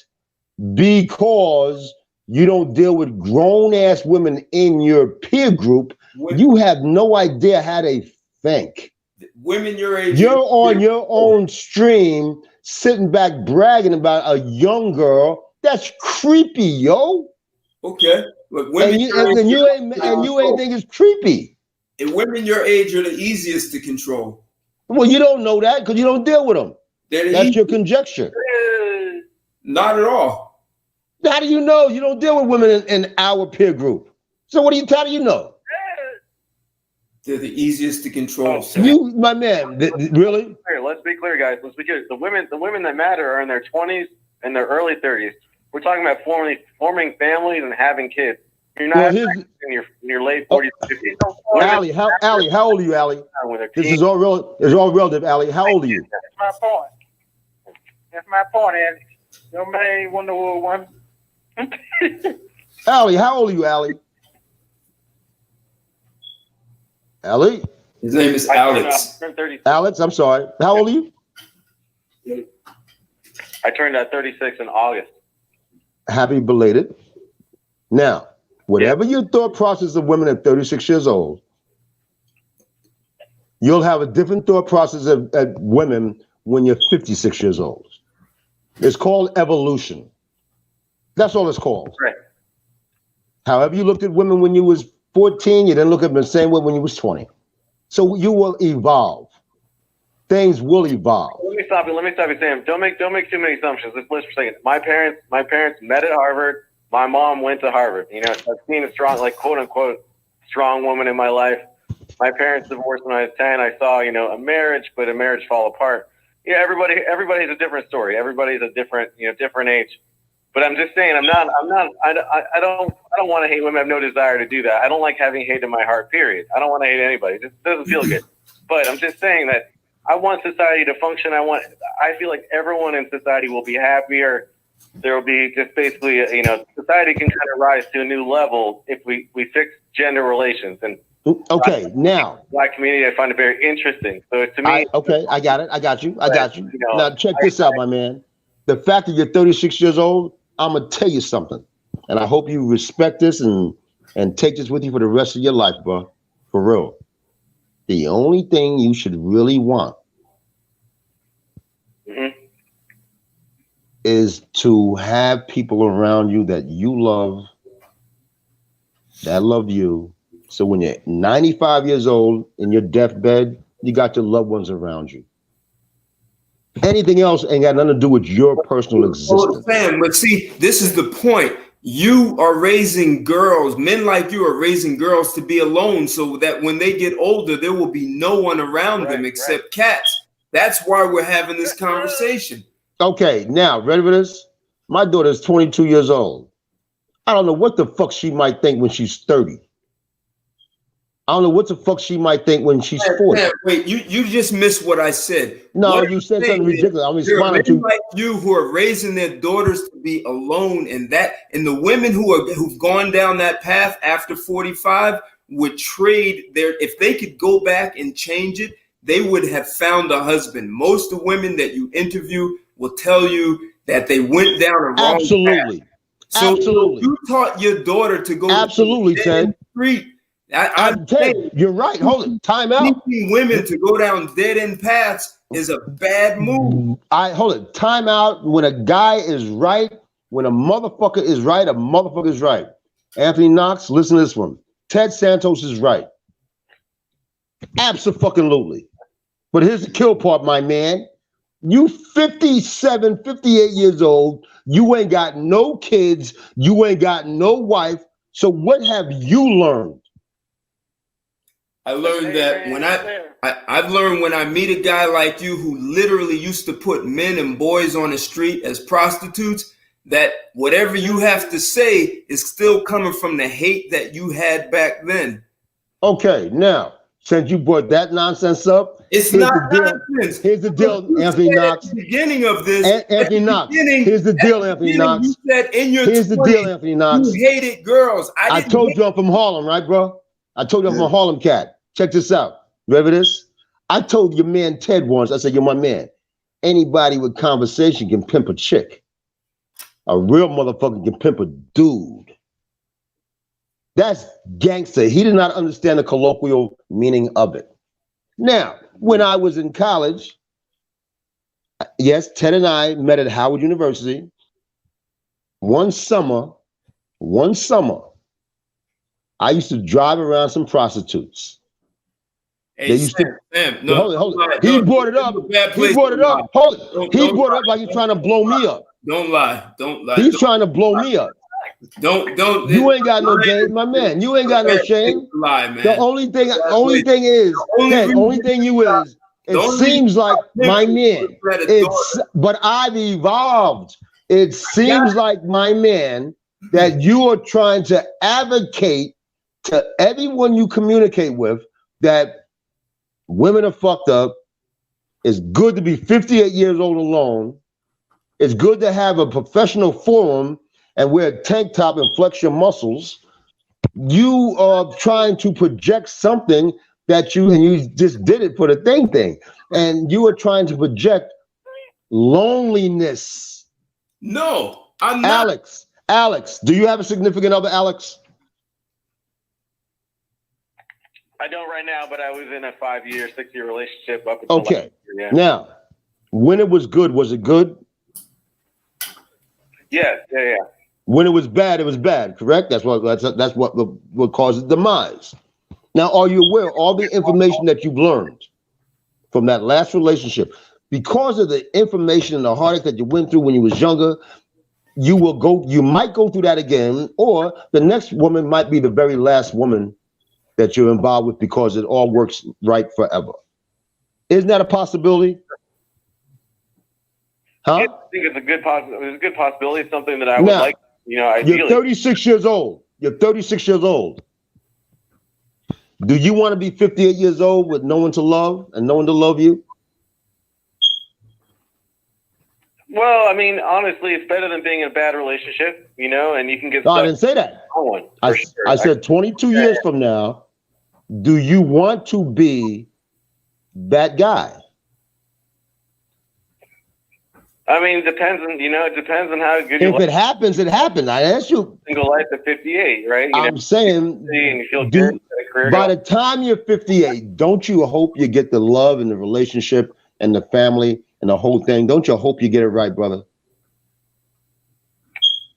because you don't deal with grown ass women in your peer group, you have no idea how they think. Women your age. You're on your own stream, sitting back bragging about a young girl. That's creepy, yo. Okay. Look, women and you ain't think it's creepy. And women your age are the easiest to control. Well, you don't know that because you don't deal with them. That's your conjecture. Not at all. How do you know? You don't deal with women in our peer group. So how do you know? They're the easiest to control. You, my man, really? Let's be clear, guys. Let's be clear. The women that matter are in their 20s and their early 30s. We're talking about forming families and having kids. You're not in your late 40s, 50s. Allie, how old are you, Allie? This is all real. It's all relative, Allie. How old are you? That's my point. That's my point, Alex. Your man Wonder Woman. Allie, how old are you, Allie? Allie? His name is Alex. Alex, I'm sorry. How old are you? I turned 36 in August. Happy belated. Now, whatever your thought process of women at 36 years old, you'll have a different thought process of women when you're 56 years old. It's called evolution. That's all it's called. Right. However you looked at women when you was 14, you didn't look at them the same way when you was 20. So you will evolve. Things will evolve. Let me stop you, Sam. Don't make too many assumptions. Let's for a second. My parents met at Harvard. My mom went to Harvard. I've seen a strong, like quote unquote, strong woman in my life. My parents divorced when I was 10. I saw, a marriage, but a marriage fall apart. Everybody has a different story. Everybody's a different, different age. But I'm just saying, I don't want to hate women. I have no desire to do that. I don't like having hate in my heart, period. I don't want to hate anybody. It just doesn't feel good. But I'm just saying that I want society to function. I feel like everyone in society will be happier. There will be just basically, society can kind of rise to a new level if we fix gender relations. And okay, now Black community, I find it very interesting. So to me, I got it. I got you. Now check this out, my man. The fact that you're 36 years old, I'm gonna tell you something, and I hope you respect this and take this with you for the rest of your life, bro. For real. The only thing you should really want is to have people around you that you love, that love you. So when you're 95 years old in your deathbed, you got your loved ones around you. Anything else ain't got nothing to do with your personal existence. But see, this is the point. You are raising girls, men like you are raising girls to be alone so that when they get older, there will be no one around them except cats. That's why we're having this conversation. Okay, now, ready for this? My daughter is 22 years old. I don't know what the fuck she might think when she's 30. I don't know what the fuck she might think when she's 40. Wait, you just missed what I said. No, what you said something ridiculous. I'm there are responding to men like you who are raising their daughters to be alone, and the women who've gone down that path after 45 would trade if they could go back and change it, they would have found a husband. Most of the women that you interview will tell you that they went down a wrong path. So you taught your daughter to go absolutely, Ted. Street. I'm Ted, you're right. Hold it. Time out. Teaching women to go down dead-end paths is a bad move. Hold it. Time out. When a guy is right, when a motherfucker is right, a motherfucker is right. Anthony Knox, listen to this one. Ted Santos is right. Absolutely. But here's the kill part, my man. You 57, 58 years old. You ain't got no kids. You ain't got no wife. So what have you learned? I learned that I've learned when I meet a guy like you who literally used to put men and boys on the street as prostitutes, that whatever you have to say is still coming from the hate that you had back then. Okay, now, since you brought that nonsense up, it's not nonsense. Here's the deal, Anthony Knox. At the beginning of this, Anthony Knox. Here's the deal, Anthony Knox. You said in your here's 20s, the deal, Anthony Knox. You hated girls. I told you I'm from Harlem, right, bro? I told you I'm a Harlem cat. Check this out. Ready for this? I told your man Ted once, I said, you're my man. Anybody with conversation can pimp a chick. A real motherfucker can pimp a dude. That's gangster. He did not understand the colloquial meaning of it. Now, when I was in college, yes, Ted and I met at Howard University. One summer, I used to drive around some prostitutes. Hey, they used Sam, no, hold it. He brought it up. He brought it up. Hold it. He brought it up like he's trying to blow me up. Don't lie. He's trying to blow me up. Don't. You ain't got no shame, my man. You ain't got no shame. Lie, man. The only thing is, it seems like my man. But I've evolved. It seems like my man that you are trying to advocate to everyone you communicate with that women are fucked up. It's good to be 58 years old alone. It's good to have a professional forum and wear a tank top and flex your muscles. You are trying to project something that you just did it for the thing. And you are trying to project loneliness. No, I'm not. Alex, do you have a significant other, Alex? I don't right now, but I was in a 5-year, 6-year relationship up until okay. last year, yeah. Now, when it was good, was it good? Yeah. When it was bad, correct? That's what causes demise. Now, are you aware of all the information that you've learned from that last relationship? Because of the information and the heartache that you went through when you was younger, you might go through that again, or the next woman might be the very last woman that you're involved with because it all works right forever. Isn't that a possibility? Huh? I think it's a good possibility. It's something that I would Now, like, ideally. You're 36 years old. You're 36 years old. Do you want to be 58 years old with no one to love and no one to love you? Well, I mean, honestly, it's better than being in a bad relationship, and you can get No, stuck I didn't say that. on one. I said 22 years from now, do you want to be that guy? I mean, it depends on how good If it happens, it happened. I asked you. single life at 58, right? I'm saying, and you feel good, a career by going. the time you're 58, don't you hope you get the love and the relationship and the family and the whole thing? Don't you hope you get it right, brother?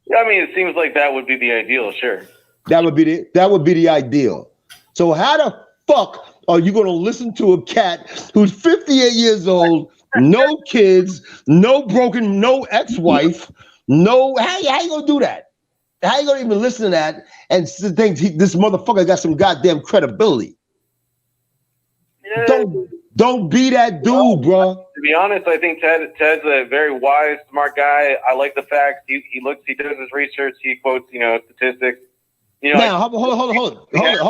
Yeah, I mean, it seems like that would be the ideal, sure. That would be the ideal. So how the fuck are you going to listen to a cat who's 58 years old, no kids, no ex-wife, how you going to do that? How you going to even listen to that and think this motherfucker got some goddamn credibility? Yeah. Don't be that dude, bro. To be honest, I think Ted's a very wise, smart guy. I like the fact he does his research, he quotes, statistics. Now, hold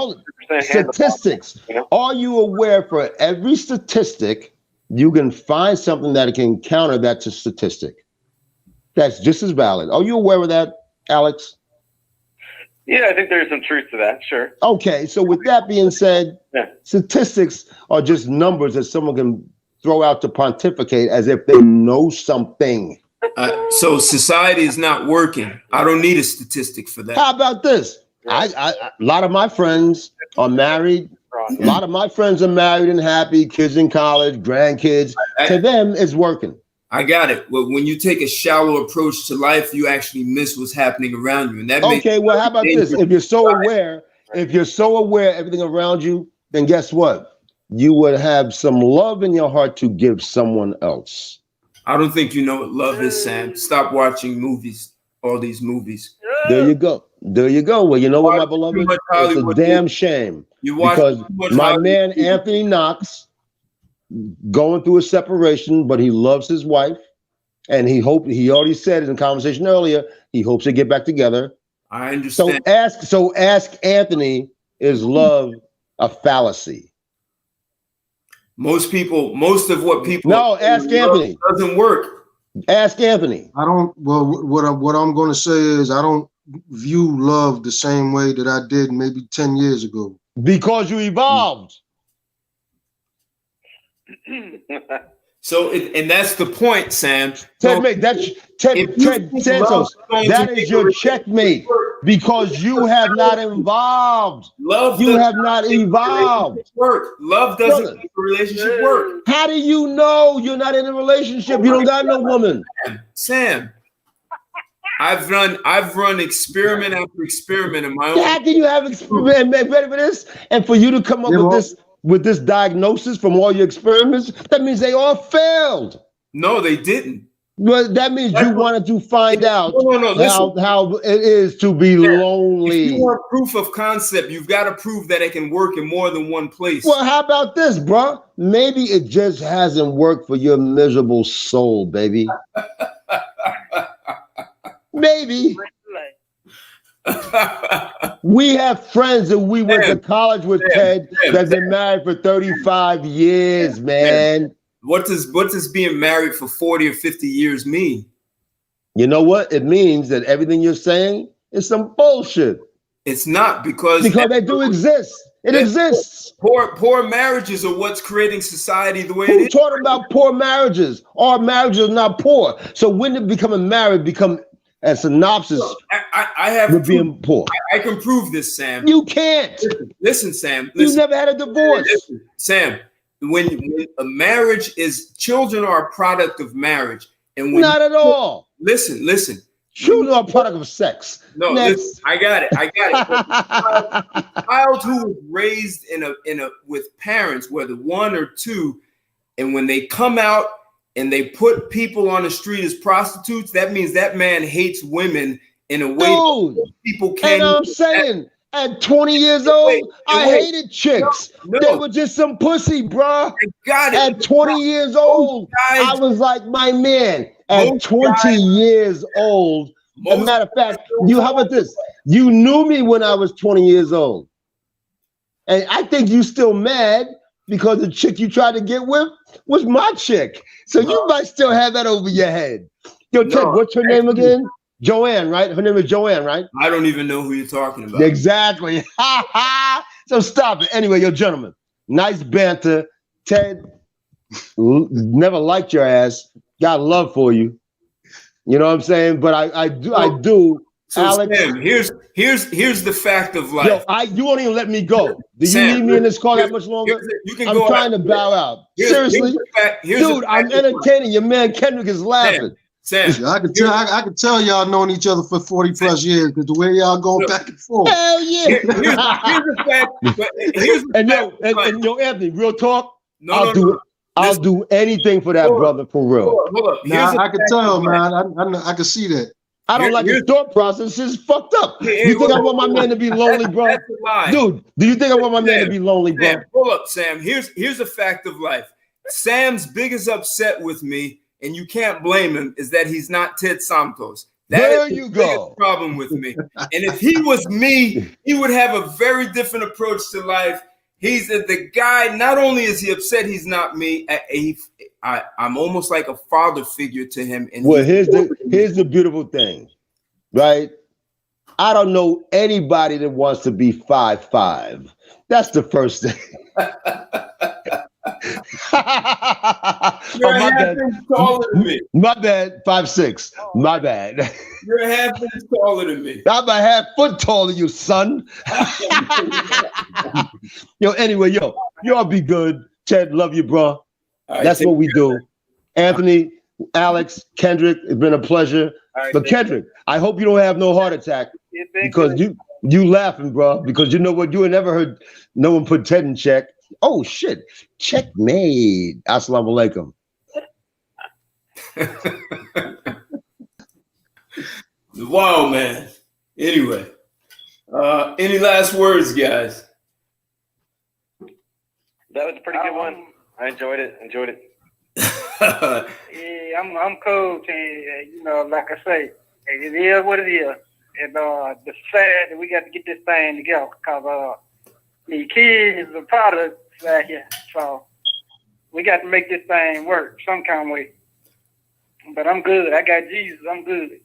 on. Statistics. Are you aware for every statistic, you can find something that can counter that statistic? That's just as valid. Are you aware of that, Alex? Yeah, I think there's some truth to that, sure. Okay, so with that being said, statistics are just numbers that someone can throw out to pontificate as if they know something. So society is not working. I don't need a statistic for that. How about this? A lot of my friends are married. A lot of my friends are married and happy, kids in college, grandkids. To them, it's working. I got it. Well, when you take a shallow approach to life, you actually miss what's happening around you. And that okay, well, how about this? If you're so aware everything around you, then guess what? You would have some love in your heart to give someone else. I don't think you know what love is, Sam. Stop watching movies, all these movies. There you go. Well, you know what, my beloved? It's a damn shame. Because my man, Anthony Knox, going through a separation, but he loves his wife. And he already said in the conversation earlier, he hopes they get back together. I understand. So ask Anthony, is love a fallacy? Most of what people ask Anthony. Doesn't work. Ask Anthony. What I'm going to say is I don't view love the same way that I did maybe 10 years ago. Because you evolved. So, and that's the point, Sam. Ted Santos. That is your checkmate because you have not evolved. You have not evolved. Love doesn't make a relationship work. How do you know you're not in a relationship? You don't got no woman. Sam, I've run experiment after experiment in my own. How can you have experiment ready for this? And for you to come up with this diagnosis from all your experiments, that means they all failed. No, they didn't. Well, that means you wanted to find out how it is to be lonely. If you want proof of concept, you've got to prove that it can work in more than one place. Well, how about this, bro? Maybe it just hasn't worked for your miserable soul, baby. Maybe. We have friends that we went to college with, Ted, that's been married for 35 years, man. What does being married for 40 or 50 years mean? You know what? It means that everything you're saying is some bullshit. It's not because they do exist. It exists. Poor marriages are what's creating society the way it is. Who taught about poor marriages? Our marriages are not poor. So when did becoming married become a synopsis? I have being poor. I can prove this, Sam. You can't. Listen, Sam. You never had a divorce. Listen, Sam. When a marriage is, children are a product of marriage, and when not at all. Listen. Children are a product of sex. No, listen, I got it. A child who was raised with parents, whether one or two, and when they come out and they put people on the street as prostitutes, that means that man hates women in a way that people can't. And I'm saying, at 20 years old, I hated chicks. No. They were just some pussy, bro. I got it. At 20 years old, I was like, my man, at Most 20 guys- years old. As a most matter of fact, how about this? You knew me when I was 20 years old. And I think you still mad because the chick you tried to get with was my chick. So you might still have that over your head. Yo, Ted, No, what's her name again? Joanne, right? Her name is Joanne, right? I don't even know who you're talking about. Exactly. So stop it. Anyway, yo, gentlemen, nice banter. Ted, never liked your ass. Got love for you. You know what I'm saying? But I do. So Alex, Sam, here's the fact of life. yo, you won't even let me go. Do you Sam, need me in this car that here's- much longer? you can I'm go trying out. to bow out. Here's Seriously? the fact- here's Dude, the I'm fact of life. entertaining. Your man Kendrick is laughing. Sam, Yeah, I could tell y'all known each other for 40 plus years because the way y'all go Look. back and forth. Hell yeah. here's the fact. But here's the And fact of life. yo, Anthony, real talk. No, I'll Listen. do anything for that Hold up. brother for real. Hold up. Now Here's I can the fact tell, of life. man. I can see that. I don't like his thought process. It's fucked up. Hey, You think I hold want my man to be lonely, bro? That's a lie. Dude, do you think I want my man to be lonely, bro? Sam, hold up, Sam. Here's a fact of life. Sam's biggest upset with me, and you can't blame him, is that he's not Ted Santos. There is the you biggest go. problem with me. And if he was me, he would have a very different approach to life. He's the guy. Not only is he upset he's not me, I'm almost like a father figure to him. And Well, here's the beautiful thing, right? I don't know anybody that wants to be 5'5". That's the first thing. You're Oh, a my half bad. inch taller than me. My bad. 5'6". My bad. You're a half inch taller than me. I'm a half foot taller than you, son. Yo, anyway, y'all be good. Ted, love you, bro. All right, That's take what we care. do. Anthony, Alex, Kendrick, it's been a pleasure. All right, But Kendrick, I hope you don't have no heart attack because you laughing, bro. Because you know what? You had never heard no one put Ted in check. Oh shit! Checkmate. Assalamu alaikum. Wow, man. Anyway, any last words, guys? That was a pretty good one. I enjoyed it. Yeah, I'm cool. You know, like I say, it is what it is. And it's sad that we got to get this thing together because the kids are products out here. So we got to make this thing work some kind of way. But I'm good. I got Jesus. I'm good.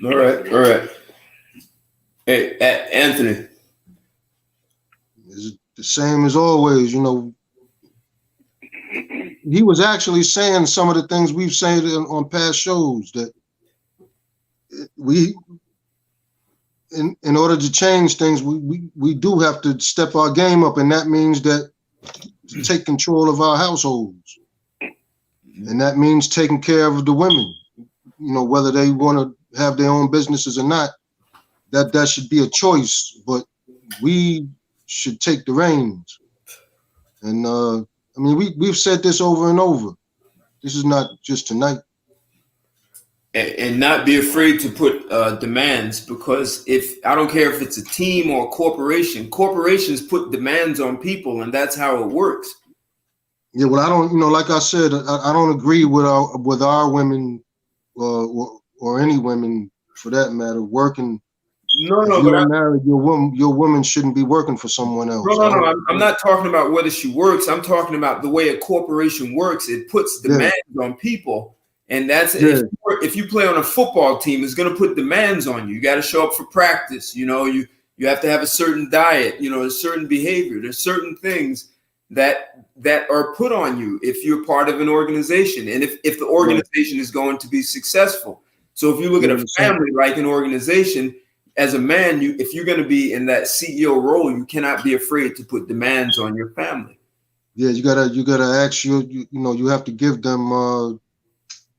All right. Hey, Anthony. It's the same as always, you know. He was actually saying some of the things we've said on past shows that we, in order to change things, we do have to step our game up, and that means that to take control of our households, and that means taking care of the women. You know, whether they want to have their own businesses or not, that should be a choice. But we should take the reins. And I mean, we've said this over and over. This is not just tonight. And not be afraid to put demands, because I don't care if it's a team or a corporation, corporations put demands on people, and that's how it works. Yeah, well, I don't, like I said, I don't agree with our women or any women for that matter working. No, if you're married, your woman shouldn't be working for someone else. No. I'm not talking about whether she works. I'm talking about the way a corporation works. It puts demands on people. And that's if you play on a football team, it's going to put demands on you. You got to show up for practice. You have to have a certain diet, a certain behavior. There's certain things that are put on you if you're part of an organization, and if the organization is going to be successful. So if you look at a family like an organization, as a man, if you're going to be in that CEO role, you cannot be afraid to put demands on your family. Yeah, you gotta ask you have to give them.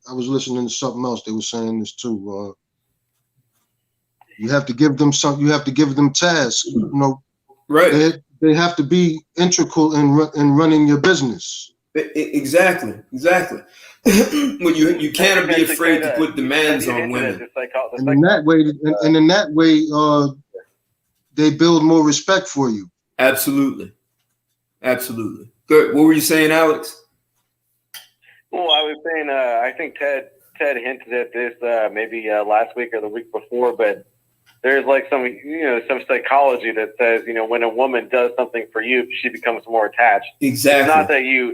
I was listening to something else. They were saying this too. You have to give them You have to give them tasks. Right. They have to be integral in running your business. Exactly. Well, you can't be afraid to put demands on women. And in that way, they build more respect for you. Absolutely. Good. What were you saying, Alex? Well, I was saying, I think Ted Ted hinted at this maybe last week or the week before, but there's like some psychology that says, when a woman does something for you, she becomes more attached. Exactly.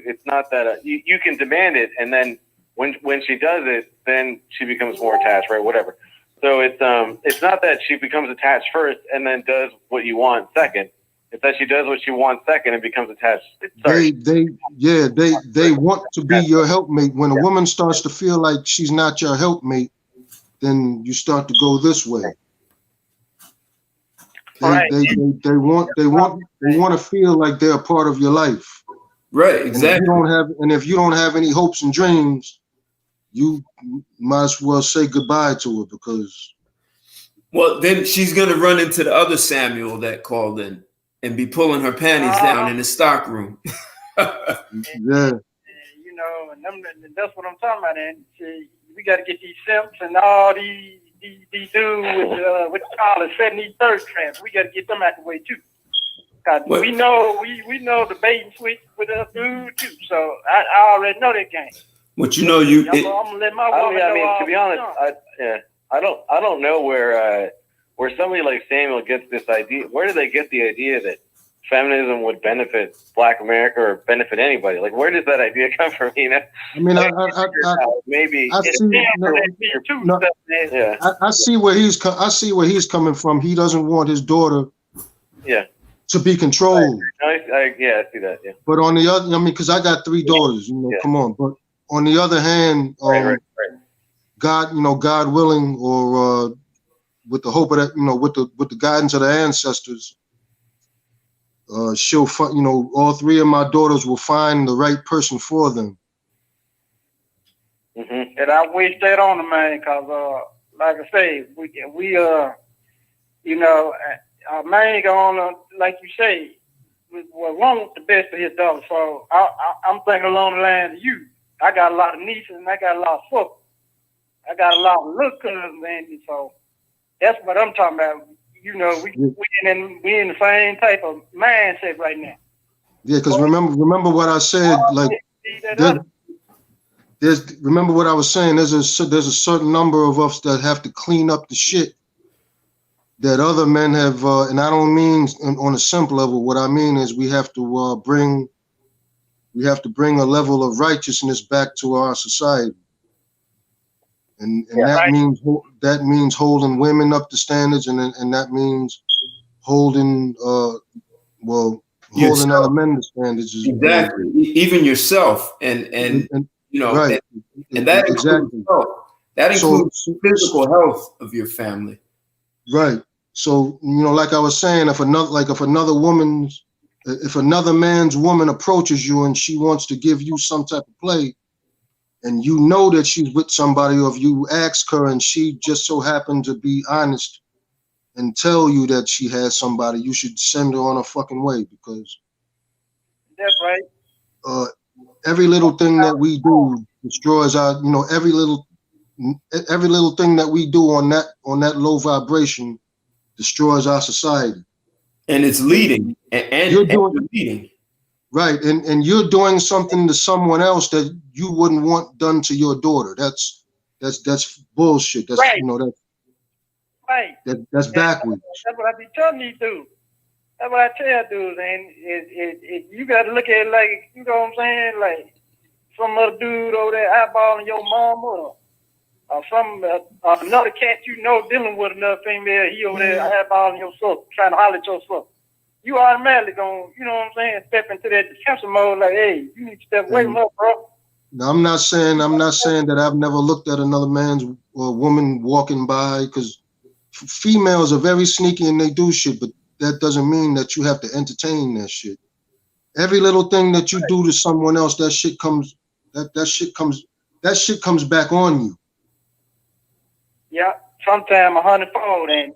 It's not that you can demand it, and then when she does it, then she becomes more attached, right? Whatever. So it's not that she becomes attached first and then does what you want second. It's that she does what she wants second and becomes attached. Sorry. They want to be your helpmate. When a woman starts to feel like she's not your helpmate, then you start to go this way. They want to feel like they're a part of your life. Right, exactly. And if you don't have any hopes and dreams, you might as well say goodbye to her, because then she's gonna run into the other Samuel that called in and be pulling her panties down in the stock room. Yeah. And that's what I'm talking about. And we got to get these simps and all these dudes with college setting these thirst traps. We got to get them out the way too. Cause we know the bait and switch with us dude too. So I already know that game. What I'm gonna let my woman know. To be honest, I don't know where somebody like Samuel gets this idea. Where do they get the idea that feminism would benefit Black America or benefit anybody? Like, where does that idea come from? I mean, maybe I see where he's coming from. He doesn't want his daughter to be controlled. I see that. Yeah. But on the other, because I got 3 daughters. Come on. But on the other hand, right. God willing, or with the hope of that, with the guidance of the ancestors, she'll find, all 3 of my daughters will find the right person for them. Mm-hmm. And I wish that on the man, cause like I say, we our man gonna, like you say, want the best for his daughter. So I'm thinking along the lines of you. I got a lot of nieces and I got a lot of folks. I got a lot of little cousins, Andy. So that's what I'm talking about. We in the same type of mindset right now. Yeah, because remember what I said. Like, remember what I was saying. There's a certain number of us that have to clean up the shit that other men have, and I don't mean on a simple level. What I mean is we have to bring a level of righteousness back to our society, and that means holding women up to standards, and that means holding holding other men to standards. Exactly, even yourself, and right, and that includes health. That includes physical health of your family. Right. So, like I was saying, if another man's woman approaches you and she wants to give you some type of play, and you know that she's with somebody, or if you ask her and she just so happened to be honest and tell you that she has somebody, you should send her on her fucking way, because that's right. Every little thing that we do destroys our, every little thing that we do on that low vibration destroys our society. And it's leading, and you're leading. Right, and you're doing something to someone else that you wouldn't want done to your daughter. That's bullshit. That's right. That's backwards. That's what I be telling you dudes. That's what I tell dudes, and you got to look at it like, you know what I'm saying, like some other dude over there eyeballing your mama, or some another cat dealing with another female, he over there eyeballing your son, trying to holler at your son. You automatically gonna, step into that defensive mode, like, hey, you need to step away from her, bro. Now, I'm not saying that I've never looked at another man's or woman walking by, because females are very sneaky and they do shit, but that doesn't mean that you have to entertain that shit. Every little thing that you do to someone else, that shit comes back on you. Yeah, sometime 100-fold, and.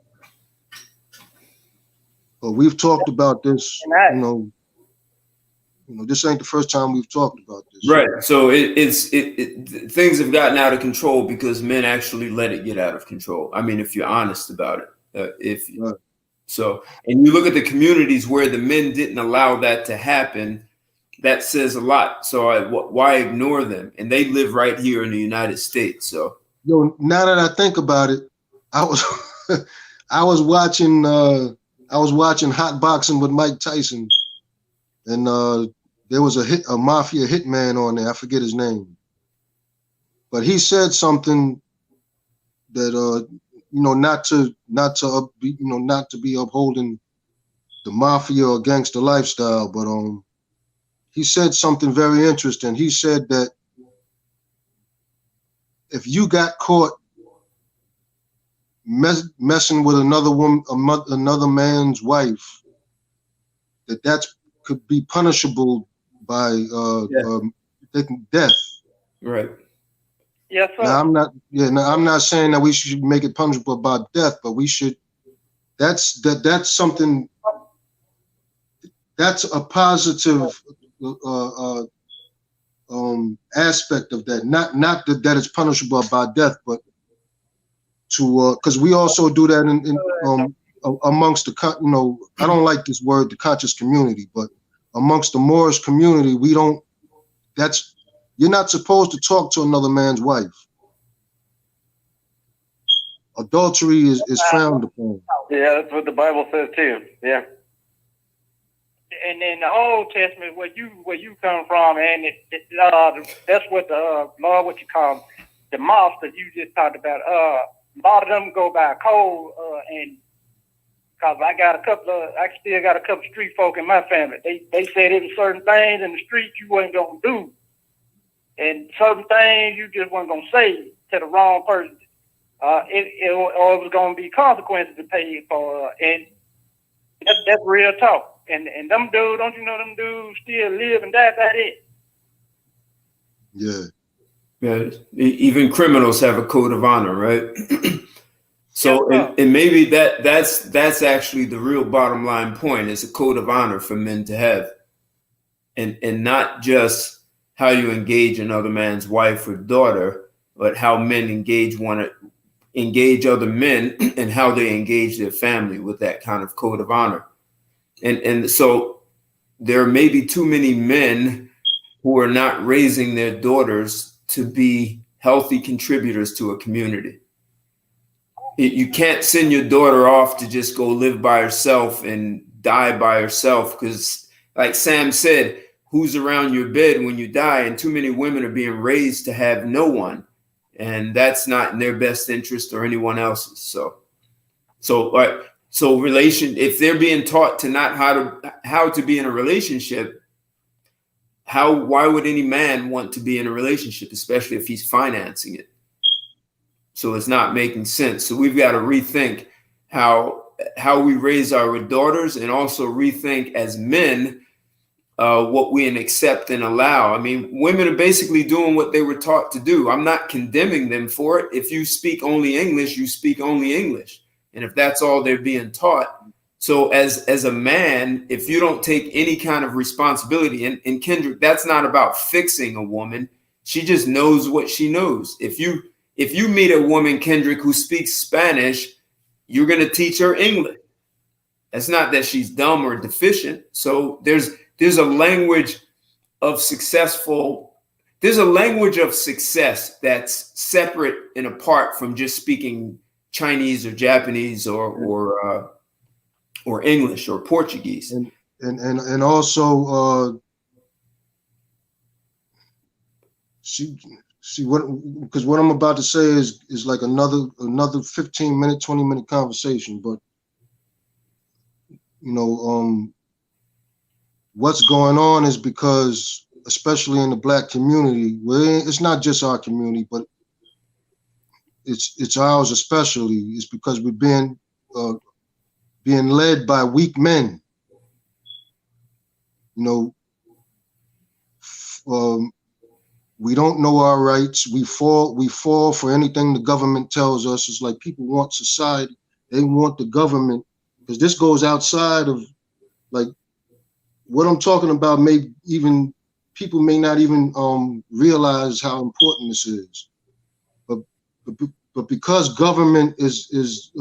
But we've talked about this, this ain't the first time we've talked about this. Right. So things have gotten out of control because men actually let it get out of control. I mean, if you're honest about it, right. So, and you look at the communities where the men didn't allow that to happen, that says a lot. So why ignore them? And they live right here in the United States. So Yo, now that I think about it, I was I was watching hot boxing with Mike Tyson, and there was a mafia hitman on there. I forget his name, but he said something that not to be upholding the mafia or gangster lifestyle, but he said something very interesting. He said that if you got caught messing with another woman, another man's wife, that could be punishable by death. Right. Yes, sir. Now I'm not saying that we should make it punishable by death, but we should. That's something. That's a positive aspect of that. Not that it's punishable by death, but to because we also do that in amongst the I don't like this word, the conscious community, but amongst the Moorish community, we don't. You're not supposed to talk to another man's wife. Adultery is frowned upon. Yeah, that's what the Bible says too. Yeah. And in the Old Testament, where you come from, and that's what what you call the moths that you just talked about. A lot of them go by code, and because I still got a couple street folk in my family. They said there was certain things in the street you wasn't gonna do, and certain things you just weren't gonna say to the wrong person. It was gonna be consequences to pay for, and that's real talk. And them dudes, don't you know them dudes still live and die by it? Yeah. Yeah. Even criminals have a code of honor, right? So, and maybe that's actually the real bottom line point, is a code of honor for men to have, and not just how you engage another man's wife or daughter, but how men engage other men and how they engage their family with that kind of code of honor. And so there may be too many men who are not raising their daughters to be healthy contributors to a community. You can't send your daughter off to just go live by herself and die by herself, because like Sam said, who's around your bed when you die? And too many women are being raised to have no one, and that's not in their best interest or anyone else's. So if they're being taught to not how to be in a relationship, why would any man want to be in a relationship, especially if he's financing it? So it's not making sense. So we've got to rethink how we raise our daughters, and also rethink as men what we accept and allow. I mean, women are basically doing what they were taught to do. I'm not condemning them for it. If you speak only English, you speak only English. And if that's all they're being taught. So as a man, if you don't take any kind of responsibility, and Kendrick, that's not about fixing a woman. She just knows what she knows. If you meet a woman, Kendrick, who speaks Spanish, you're going to teach her English. It's not that she's dumb or deficient. So there's a language of success that's separate and apart from just speaking Chinese or Japanese or English or Portuguese. And also see what, because what I'm about to say is like another 15-minute, 20-minute conversation, but what's going on is because, especially in the Black community, it's not just our community, but it's ours especially, is because we're being led by weak men. We don't know our rights. We fall for anything the government tells us. It's like people want society. They want the government, because this goes outside of, like, what I'm talking about. People may not even realize how important this is. But because government is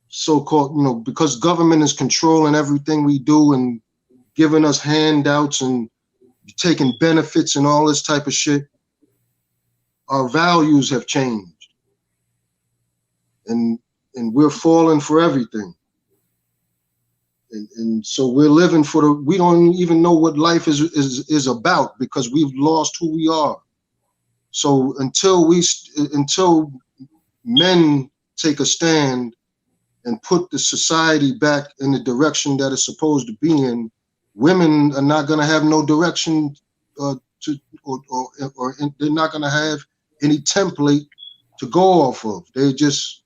so-called, because government is controlling everything we do and giving us handouts and taking benefits and all this type of shit, our values have changed, and we're falling for everything. And so we're living for we don't even know what life is about, because we've lost who we are. So until men take a stand and put the society back in the direction that it's supposed to be in, women are not going to have no direction or they're not going to have any template to go off of. They're just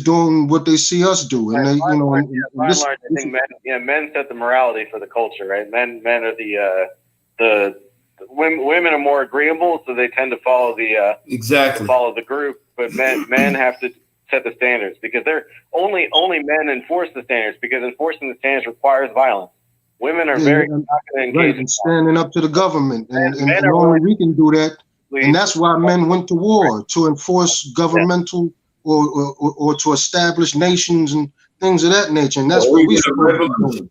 doing what they see us do, and they, you know. By and large, I think men set the morality for the culture, right? Men are the women are more agreeable, so they tend to follow the group. But men have to set the standards, because they're only men enforce the standards, because enforcing the standards requires violence. Women are very not going to engage in standing up to the government, and only we can do that. And that's why men went to war, to enforce governmental or to establish nations and things of that nature. And that's what we supposed to be doing.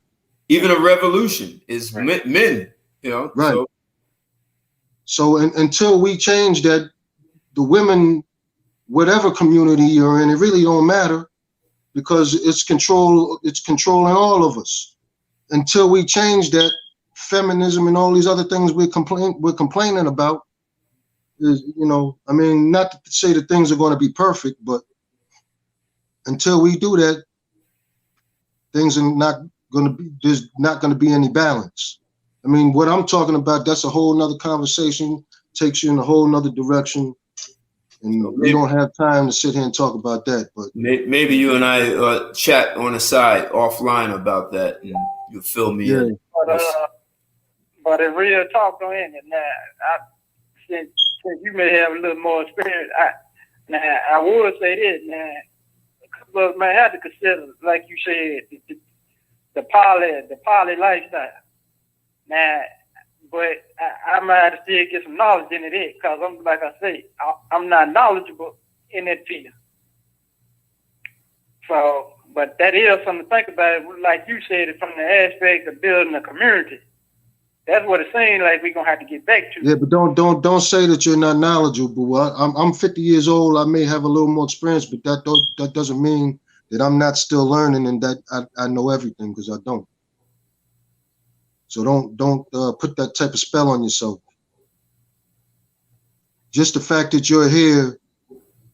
Even a revolution is men, you know. Right. So until we change that, the women, whatever community you're in, it really don't matter, because it's controlling all of us. Until we change that, feminism and all these other things we're complaining about is, you know, I mean, not to say that things are going to be perfect, but until we do that, things are not going to be, there's not going to be any balance. I mean, what I'm talking about, that's a whole nother conversation, takes you in a whole nother direction. And we don't have time to sit here and talk about that. But maybe you and I chat on the side offline about that, and you'll fill me in. But in real talk, don't end it now. Since you may have a little more experience, I would say this now. But man, I have to consider, like you said, the poly lifestyle. Now, but I might have to still get some knowledge into it, because I'm, like I say, I'm not knowledgeable in that field. So, but that is something to think about, like you said, from the aspect of building a community. That's what it seems like we're gonna have to get back to. Yeah, but don't say that you're not knowledgeable. I'm 50 years old. I may have a little more experience, but that doesn't mean that I'm not still learning and that I know everything, because I don't. So don't put that type of spell on yourself. Just the fact that you're here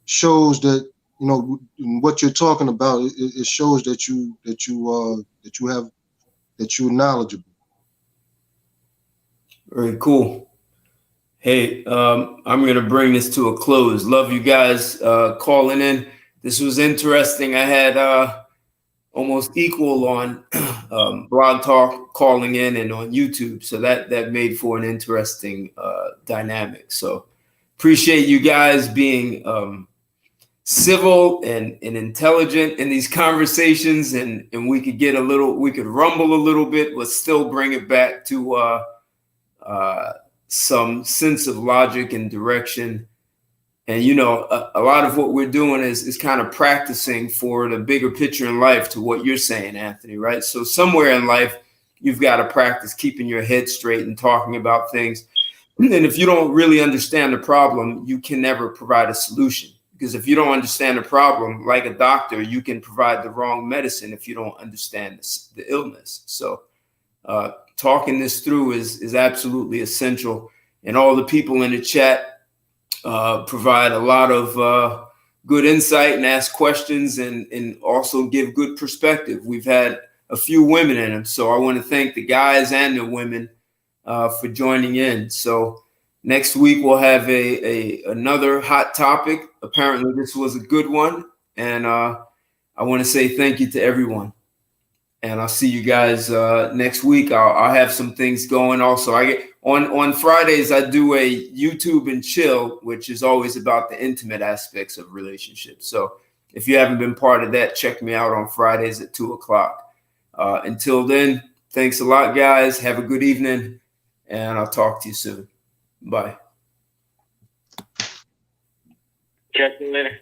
shows that, you know, what you're talking about. It shows that you're knowledgeable. Very cool. Hey, I'm going to bring this to a close. Love you guys calling in. This was interesting. I had almost equal on Blog Talk calling in and on YouTube. So that made for an interesting dynamic. So appreciate you guys being civil and intelligent in these conversations, and we could rumble a little bit, but still bring it back to some sense of logic and direction. And, you know, a lot of what we're doing is kind of practicing for the bigger picture in life, to what you're saying, Anthony, right? So somewhere in life, you've got to practice keeping your head straight and talking about things. And if you don't really understand the problem, you can never provide a solution. Because if you don't understand the problem, like a doctor, you can provide the wrong medicine if you don't understand the illness. So talking this through is absolutely essential. And all the people in the chat provide a lot of good insight and ask questions and also give good perspective. We've had a few women in them. So I want to thank the guys and the women for joining in. So next week we'll have another hot topic. Apparently this was a good one. And I want to say thank you to everyone. And I'll see you guys next week. I'll have some things going also. I get on Fridays, I do a YouTube and chill, which is always about the intimate aspects of relationships. So if you haven't been part of that, check me out on Fridays at 2:00. Until then, thanks a lot, guys. Have a good evening, and I'll talk to you soon. Bye. Check you later.